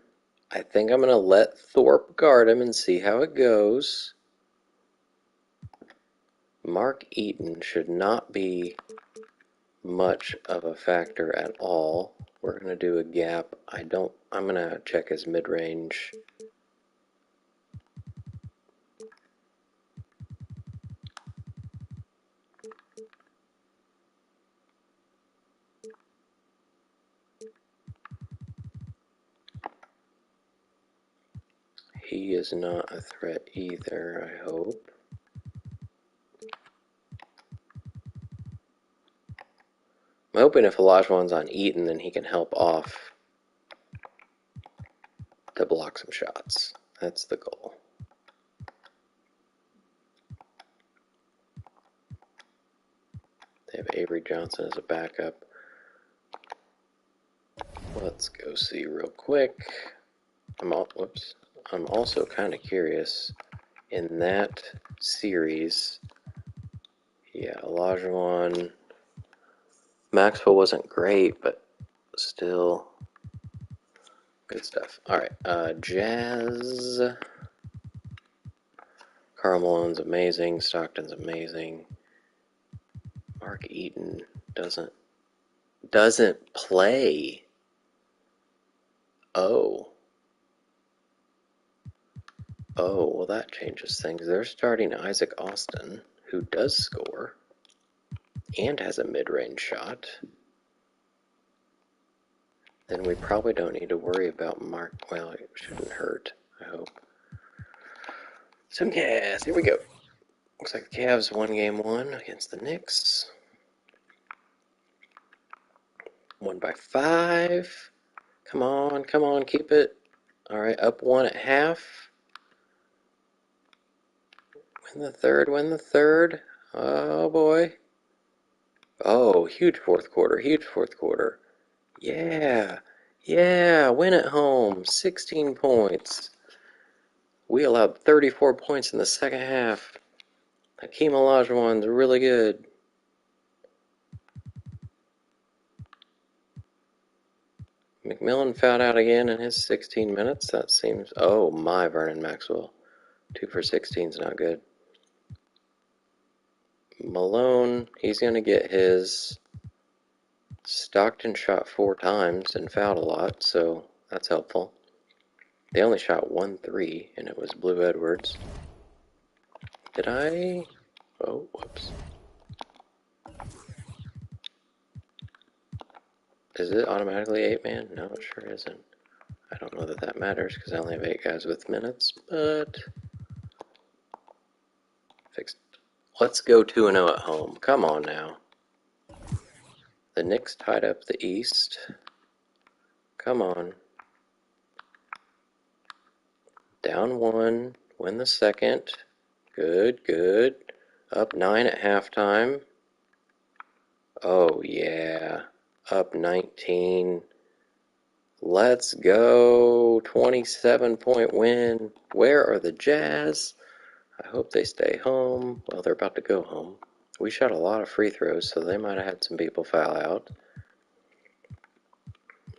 I think I'm going to let Thorpe guard him and see how it goes. Mark Eaton should not be much of a factor at all. We're going to do a gap. I'm going to check his mid-range. He is not a threat either, I hope. I'm hoping if Olajuwon's on Eaton, then he can help off to block some shots. That's the goal. They have Avery Johnson as a backup. Let's go see real quick. I'm also kind of curious. In that series, yeah, Olajuwon, Maxwell wasn't great, but still good stuff. All right, Jazz. Karl Malone's amazing. Stockton's amazing. Mark Eaton doesn't play. Oh, well, that changes things. They're starting Isaac Austin, who does score and has a mid-range shot. Then we probably don't need to worry about Mark. Well, it shouldn't hurt, I hope. Some Cavs. Here we go. Looks like the Cavs won game 1 against the Knicks. Won by 5. Come on, keep it. All right, up 1 at half. Win the third. Oh, boy. Oh, huge fourth quarter. Yeah, win at home. 16 points. We allowed 34 points in the second half. Hakeem Olajuwon's really good. McMillan fouled out again in his 16 minutes. That seems... Oh, my, Vernon Maxwell. 2 for 16 is not good. Malone, he's going to get his... Stockton shot 4 times and fouled a lot, so that's helpful. They only shot 1 3, and it was Blue Edwards. Did I... Oh, whoops. Is it automatically 8-man? No, it sure isn't. I don't know that that matters because I only have 8 guys with minutes, but... Fixed. Let's go 2-0 at home. Come on now. The Knicks tied up the East. Come on. Down 1. Win the second. Good. Up 9 at halftime. Oh, yeah. Up 19. Let's go. 27-point win. Where are the Jazz? I hope they stay home. Well, they're about to go home. We shot a lot of free throws, so they might have had some people foul out.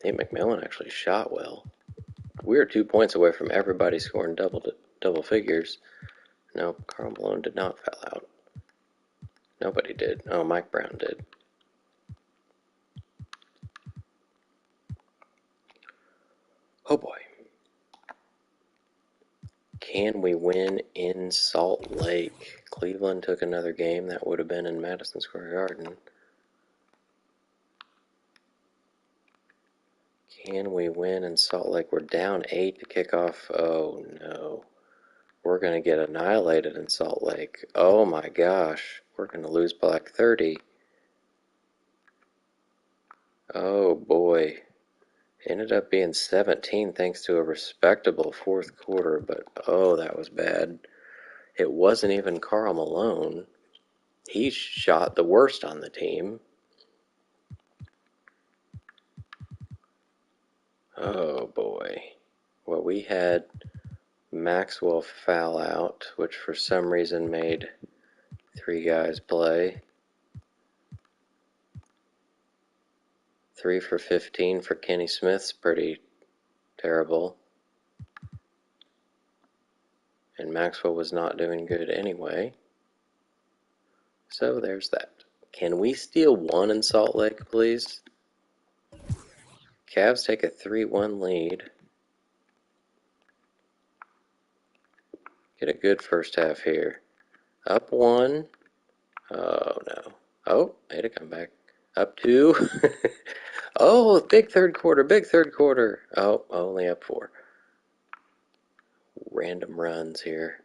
Nate McMillan actually shot well. We were 2 points away from everybody scoring double figures. No, Karl Malone did not foul out. Nobody did. Oh, Mike Brown did. Oh boy. Can we win in Salt Lake? Cleveland took another game. That would have been in Madison Square Garden. Can we win in Salt Lake? We're down 8 to kick off. Oh no. We're going to get annihilated in Salt Lake. Oh my gosh. We're going to lose by like 30. Oh boy. Ended up being 17 thanks to a respectable fourth quarter, but oh, that was bad. It wasn't even Karl Malone. He shot the worst on the team. Oh boy. Well, we had Maxwell foul out, which for some reason made 3 guys play. 3 for 15 for Kenny Smith's pretty terrible. And Maxwell was not doing good anyway. So there's that. Can we steal 1 in Salt Lake, please? Cavs take a 3-1 lead. Get a good first half here. Up 1. Oh, no. Oh, made a comeback. Up 2. Oh, big third quarter. Oh, only up 4. Random runs here.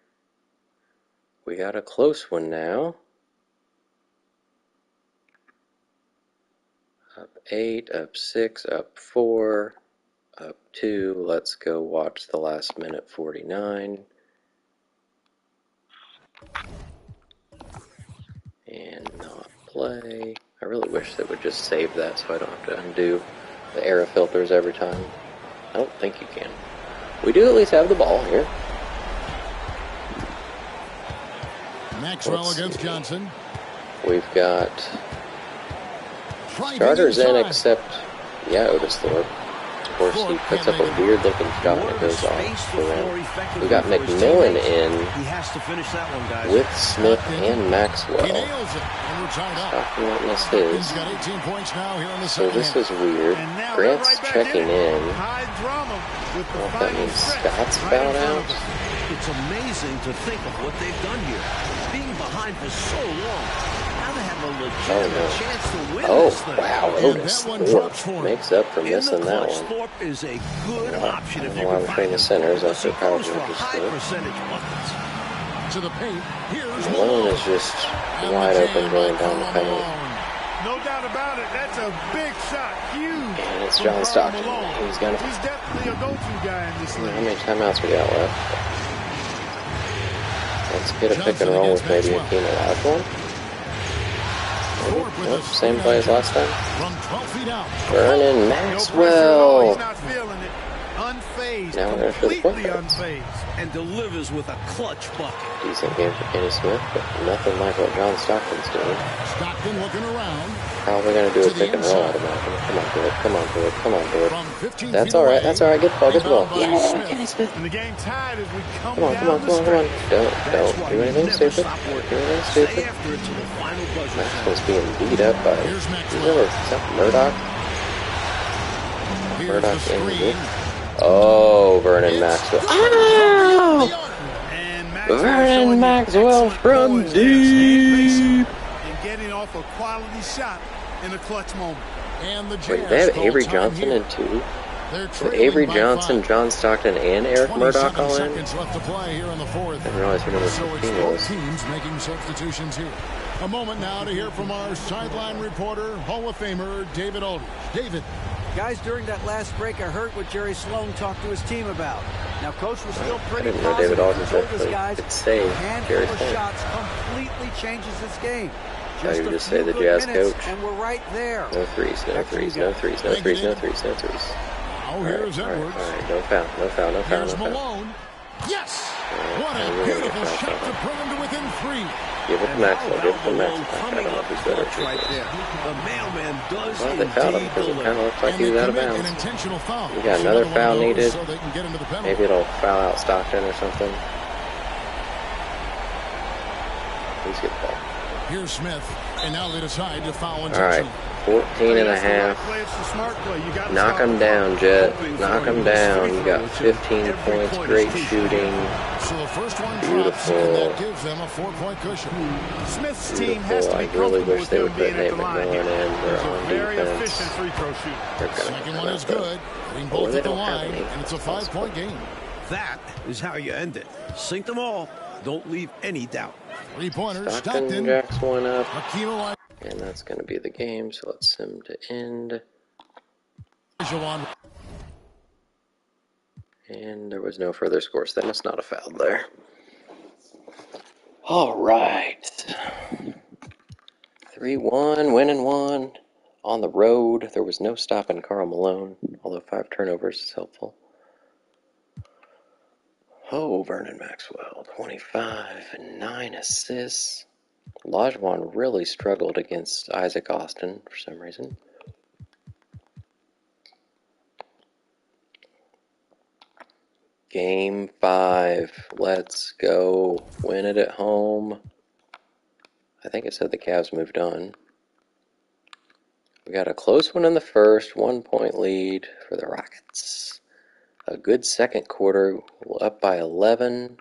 We got a close one now. Up 8, up 6, up 4, up 2. Let's go watch the last minute 49. And not play. I really wish they would just save that so I don't have to undo the error filters every time. I don't think you can. We do at least have the ball here. Maxwell against Johnson. We've got starters in except, Otis Thorpe. Of course, he puts up a weird-looking shot and it goes off the rim. We got McMillan in with Smith and Maxwell. Stockton won't miss his. So this is weird. Grant's checking in. I don't know if that means Scott's fouled out. It's amazing to think of what they've done here. Being behind for so long. Now they have a legitimate chance to win this thing. Wow, Otis Thorpe makes up for missing that one. Thorpe is a good option if I don't know why we're playing the centers after power for high Thorpe. percentage buckets. To the paint. Here's Malone is just wide open going down the paint. No doubt about it. That's a big shot. Huge. And it's John Stockton. He's definitely a go-to guy in this league. How many timeouts we got left? Let's get a pick and roll with maybe a Hakeem Olajuwon. Nope, same play as last time. Vernon Maxwell. He's not feeling it. Unfazed. Now we're going to shoot Completely unfazed. And delivers with a clutch bucket. Decent game for Kenny Smith, but nothing like what John Stockton's doing. Stockton looking around. Probably going to do a pick and roll, I'd imagine. Come on, Thorpe. That's alright, Get the ball, Yeah, Kenny Smith. And the game tied as we come Come on. Don't do anything stupid. Maxwell's being beat up by, is that Murdoch? Murdoch in the Oh, Vernon Maxwell. Ow! Vernon Maxwell from deep. And getting off a quality shot in a clutch moment. And the Wait, they have Avery Johnson in too? Avery Johnson, John Stockton, and Eric Murdoch all in? Left to play here in the fourth. I didn't realize who number So 15 it's was. teams making substitutions here. A moment now to hear from our sideline reporter, Hall of Famer David Aldridge. David. Guys, during that last break, I heard what Jerry Sloan talked to his team about. Now, Coach was still pretty I didn't know positive. David Aldridge He told his actually guys could save a handful Jerry of Sloan. shots completely changes this game. Oh, you a just few say the good Jazz minutes, coach. And we're right there. No threes. Now here's Edwards. Alright, no foul. Here's Malone. Yes! What a beautiful shot to bring him to within 3. Give it to Maxwell. I don't know if he's better. Right there. The mailman does Well, they fouled him because it kind of looked like And he was they out of commit an bounds. intentional foul. We got another foul one of those needed. So they can get into the penalty. Maybe it'll foul out Stockton or something. Please get the ball. Here's Smith, and now they decide to foul All right, intentionally. 14 and a half. Knock him down, Jet. Knock him down. You got 15 points. Great shooting. So the first one drops, and Beautiful. that gives them a 4-point cushion. Smith's team has Beautiful. to I be really comfortable wish with they him would put being Nate at the line McMillan here. in. They're He's a on very defense. efficient free throw shooter. They're gonna Second one come is out, though. good. Putting Or both they at the don't have line, any. and it's a 5-point game. That is how you end it. Sink them all. Don't leave any doubt. 3-pointers, Stockton Stockton. jacks one up. Hakeem Olajuwon. And that's going to be the game, so let's sim to end. And there was no further scores. That must not have fouled there. All right. 3-1, winning one. On the road, there was no stopping Karl Malone, although 5 turnovers is helpful. Oh, Vernon Maxwell, 25 and 9 assists. Olajuwon really struggled against Isaac Austin for some reason. Game 5. Let's go. Win it at home. I think it said the Cavs moved on. We got a close one in the first. 1-point lead for the Rockets. A good second quarter. Up by 11.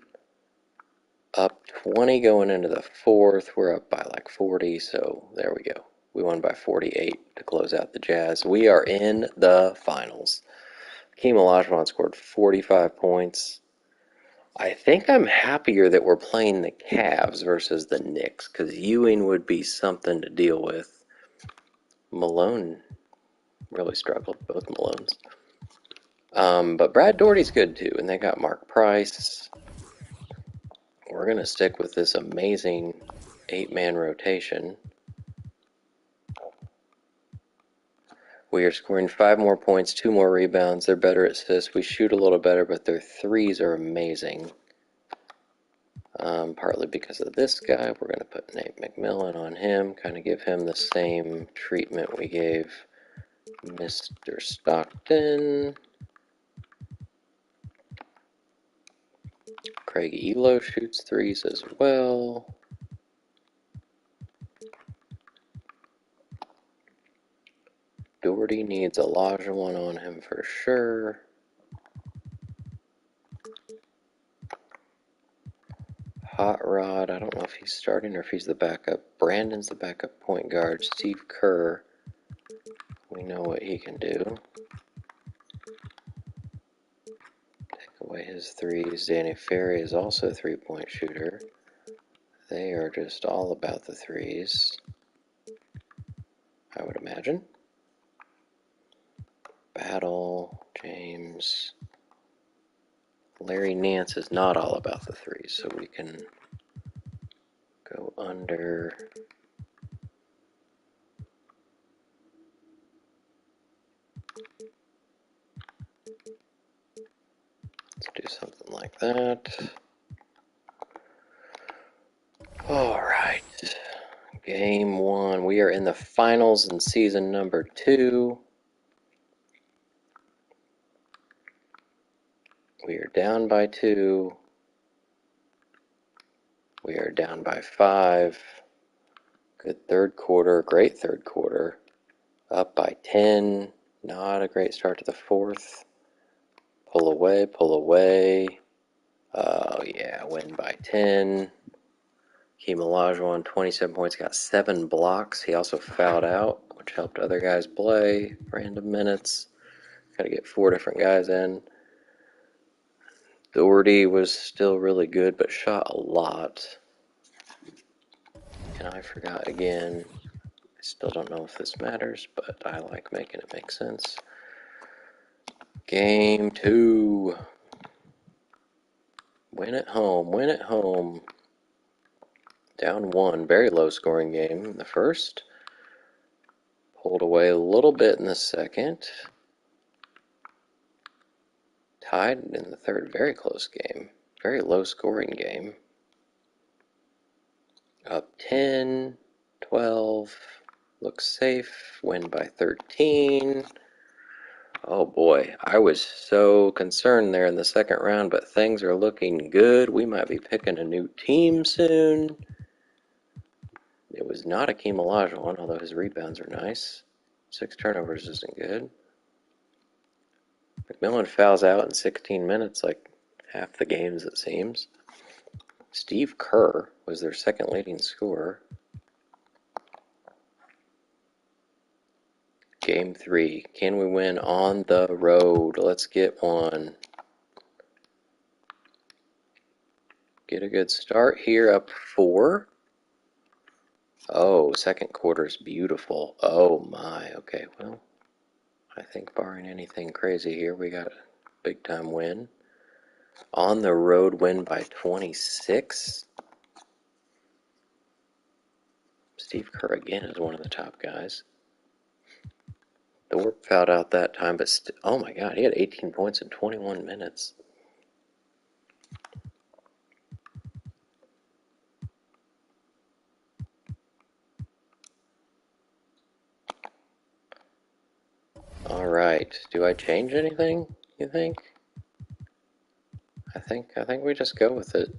Up 20 going into the fourth. We're up by like 40, so there we go. We won by 48 to close out the Jazz. We are in the finals. Hakeem Olajuwon scored 45 points. I think I'm happier that we're playing the Cavs versus the Knicks, because Ewing would be something to deal with. Malone really struggled, both Malones. But Brad Daugherty's good too, and they got Mark Price. We're going to stick with this amazing 8-man rotation. We are scoring 5 more points, 2 more rebounds. They're better at assists. We shoot a little better, but their threes are amazing. Partly because of this guy. We're going to put Nate McMillan on him, kind of give him the same treatment we gave Mr. Stockton. Craig Elo shoots threes as well. Daugherty needs Olajuwon on him for sure. Hot Rod, I don't know if he's starting or if he's the backup. Brandon's the backup point guard. Steve Kerr, we know what he can do. Take away his threes. Danny Ferry is also a three-point shooter. They are just all about the threes, I would imagine. Battle, James. Larry Nance is not all about the threes, so we can go under. Let's do something like that. All right. Game 1. We are in the finals in season number 2. We are down by 2. We are down by 5. Good third quarter. Great third quarter. Up by 10. Not a great start to the fourth. Pull away, pull away. Oh, yeah, win by 10. Hakeem Olajuwon, 27 points, got 7 blocks. He also fouled out, which helped other guys play. Random minutes. Got to get 4 different guys in. Daugherty was still really good, but shot a lot. And I forgot again. I still don't know if this matters, but I like making it make sense. Game 2. Win at home, win at home. Down 1, very low scoring game in the first. Pulled away a little bit in the second. Tied in the third, very close game. Very low scoring game. Up 10, 12, looks safe, win by 13. Oh boy, I was so concerned there in the second round, but things are looking good. We might be picking a new team soon. It was not Hakeem Olajuwon, although his rebounds are nice. 6 turnovers isn't good. McMillan fouls out in 16 minutes, like half the games it seems. Steve Kerr was their second leading scorer. Game 3. Can we win on the road? Let's get one. Get a good start here, up 4. Oh, second quarter's beautiful. Oh my, okay, well, I think barring anything crazy here, we got a big time win. On the road, win by 26. Steve Kerr again is one of the top guys. Thorpe fouled out that time, but oh my god, he had 18 points in 21 minutes. All right, do I change anything, you think? I think we just go with it.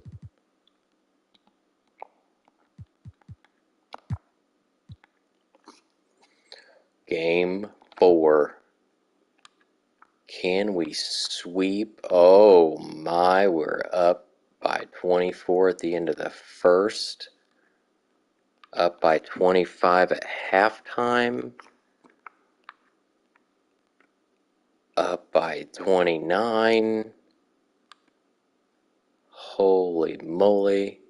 Game 4. Can we sweep? Oh my, we're up by 24 at the end of the first. Up by 25 at halftime. Up by 29. Holy moly.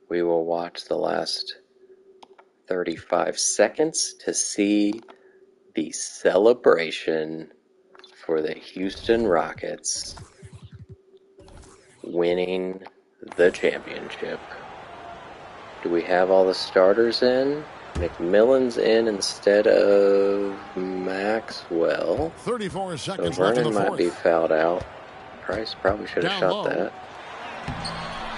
We will watch the last 35 seconds to see the celebration for the Houston Rockets winning the championship. Do we have all the starters in? McMillan's in instead of Maxwell. 34 So seconds left in the Vernon might be fourth. fouled out. Price probably should have Down shot low. that.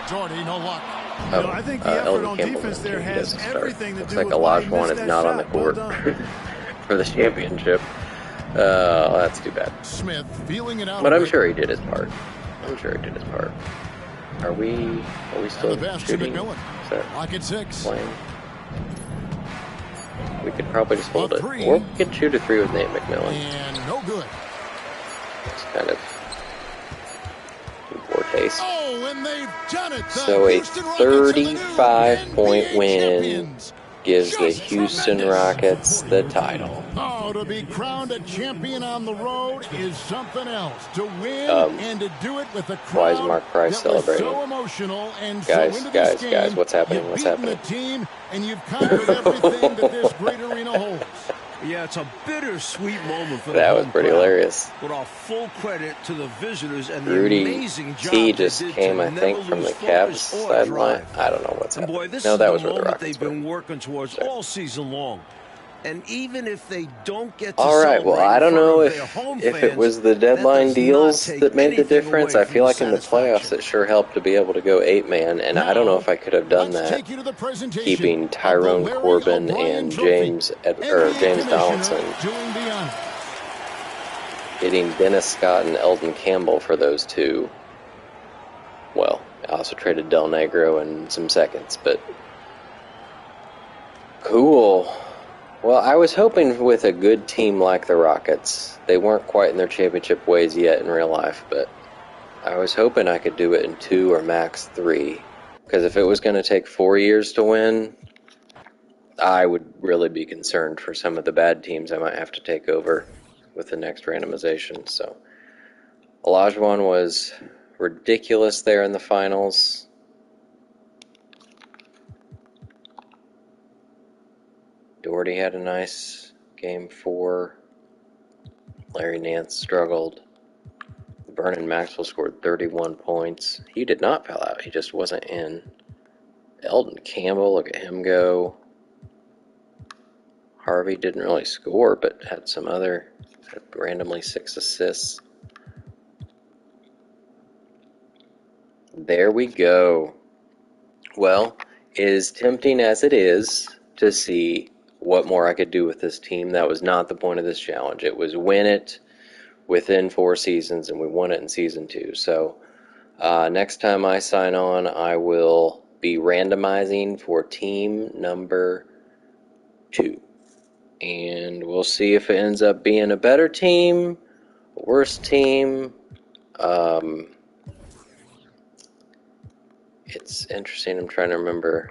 Jordy, no luck. You know, I think the effort Eldon on Campbell defense there he has doesn't start. everything to Looks do like with why he Olajuwon missed is that not on the shot. Well court done. for the championship. That's too bad. Smith feeling it out. But I'm sure he did his part. Are we still The pass to shooting? McMillan. Is that Lock at 6. playing? We could probably just hold A it. three. Or we could shoot a 3 with Nate McMillan. And no good. It's kind of in poor taste. Oh, and they've done it. The So a Houston Rockets are the new 35-point NBA win champions. gives the Just Houston tremendous. Rockets the title. Oh, to be crowned a champion on the road is something else. To win and to do it with a crowd Why is Mark Price that was celebrating? so emotional and Guys, so into this guys, game. what's happening? You've What's beaten happening? the team, and you've conquered everything that this great arena holds. Yeah, it's a bittersweet moment for the That was home pretty crowd. hilarious. But all full credit to the visitors and the Rudy amazing job T they just did came, to I never think, from lose the Cavs focus or sideline. drive. I don't know what's And happening. boy, this No, is that the was where the moment Rockets they've were. been working towards all season long. And even if they don't get to All right, well, celebrate I don't in front know of their home if it fans, was the that deadline does not deals take that made the anything difference. away I from feel the like in the playoffs satisfaction. it sure helped to be able to go 8-man, and I don't know if I could have done Let's that take you to the presentation keeping of the Tyrone Larry Corbin O'Brien and Trophy. James NBA Donaldson, Commissioner doing the honor. getting Dennis Scott and Eldon Campbell for those two. Well, I also traded Del Negro and some seconds, but cool. Well, I was hoping with a good team like the Rockets. They weren't quite in their championship ways yet in real life, but I was hoping I could do it in 2 or max 3. Because if it was going to take 4 years to win, I would really be concerned for some of the bad teams I might have to take over with the next randomization. So Olajuwon was ridiculous there in the finals. Doherty had a nice game 4. Larry Nance struggled. Vernon Maxwell scored 31 points. He did not foul out. He just wasn't in. Eldon Campbell, look at him go. Harvey didn't really score, but had some other, had randomly 6 assists. There we go. Well, as tempting as it is to see what more I could do with this team, that was not the point of this challenge. It was win it within 4 seasons, and we won it in season 2. So next time I sign on, I will be randomizing for team number 2. And we'll see if it ends up being a better team, a worse team. It's interesting. I'm trying to remember.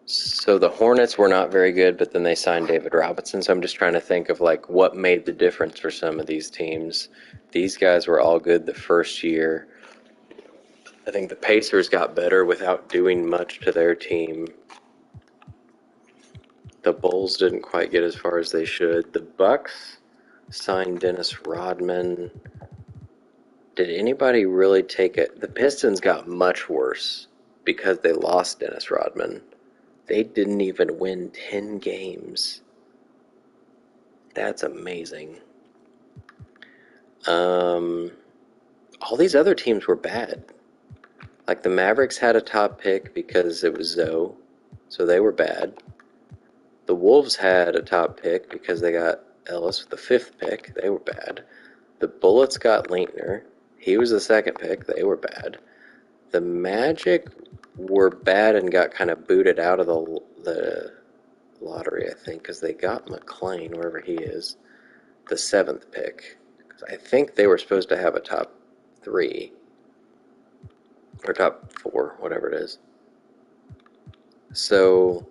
So the Hornets were not very good, but then they signed David Robinson. So I'm just trying to think of like what made the difference for some of these teams. These guys were all good the first year. I think the Pacers got better without doing much to their team. The Bulls didn't quite get as far as they should. The Bucks signed Dennis Rodman. Did anybody really take it? The Pistons got much worse because they lost Dennis Rodman. They didn't even win 10 games. That's amazing. All these other teams were bad. Like the Mavericks had a top pick because it was Zoe, so they were bad. The Wolves had a top pick because they got Ellis with the 5th pick. They were bad. The Bullets got Leitner. He was the 2nd pick. They were bad. The Magic were bad and got kind of booted out of the lottery, I think, because they got McClain, wherever he is, the 7th pick. I think they were supposed to have a top 3 or top 4, whatever it is. So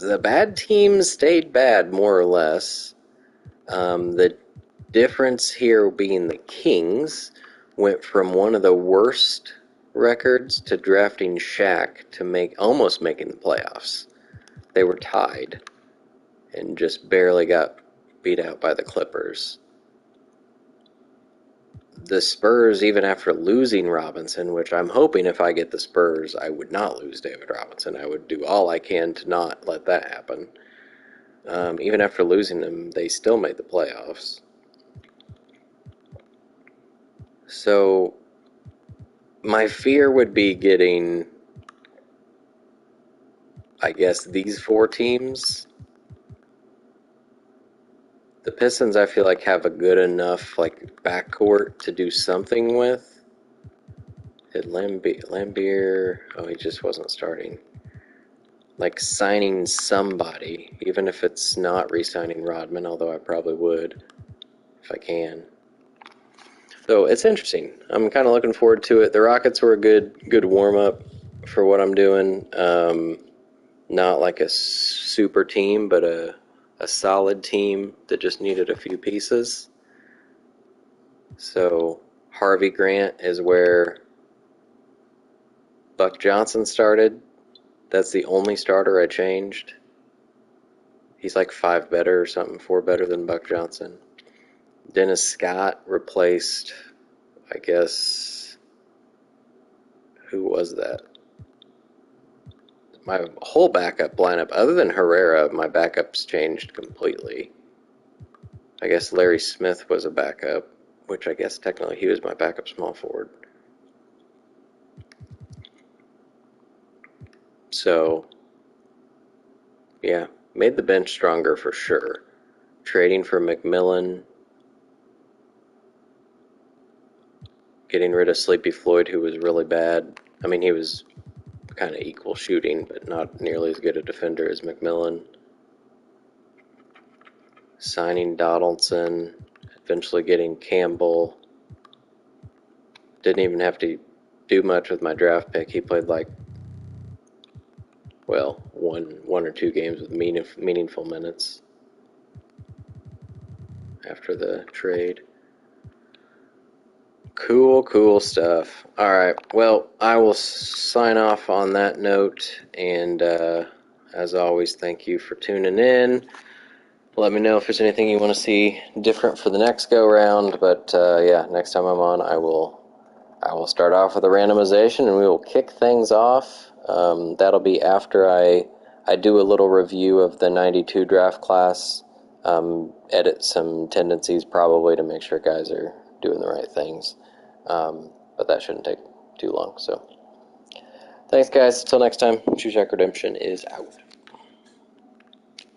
the bad teams stayed bad, more or less. The difference here being the Kings went from one of the worst records to drafting Shaq to almost making the playoffs. They were tied and just barely got beat out by the Clippers. The Spurs, even after losing Robinson, which I'm hoping if I get the Spurs, I would not lose David Robinson. I would do all I can to not let that happen. Even after losing him, they still made the playoffs. So my fear would be getting, I guess, these 4 teams. The Pistons, I feel like, have a good enough backcourt to do something with. Did Lambier? Oh, he just wasn't starting. Signing somebody, even if it's not re-signing Rodman, although I probably would if I can. So it's interesting. I'm kind of looking forward to it. The Rockets were a good warm-up for what I'm doing. Not like a super team, but a solid team that just needed a few pieces. So Harvey Grant is where Buck Johnson started. That's the only starter I changed. He's 5 better or something, 4 better than Buck Johnson. Dennis Scott replaced, I guess, who was that? My whole backup lineup, other than Herrera, my backups changed completely. I guess Larry Smith was a backup, which I guess technically he was my backup small forward. So, yeah, made the bench stronger for sure. Trading for McMillan, getting rid of Sleepy Floyd, who was really bad. I mean, he was kind of equal shooting, but not nearly as good a defender as McMillan. Signing Donaldson, eventually getting Campbell. Didn't even have to do much with my draft pick. He played one or 2 games with meaningful minutes after the trade. Cool stuff. Alright, well, I will sign off on that note, and as always, thank you for tuning in. Let me know if there's anything you want to see different for the next go-round, but yeah, next time I'm on, I will start off with a randomization, and we will kick things off. That'll be after I do a little review of the 92 draft class, edit some tendencies probably to make sure guys are doing the right things. But that shouldn't take too long. So, thanks guys. Till next time, Shoe Shack Redemption is out.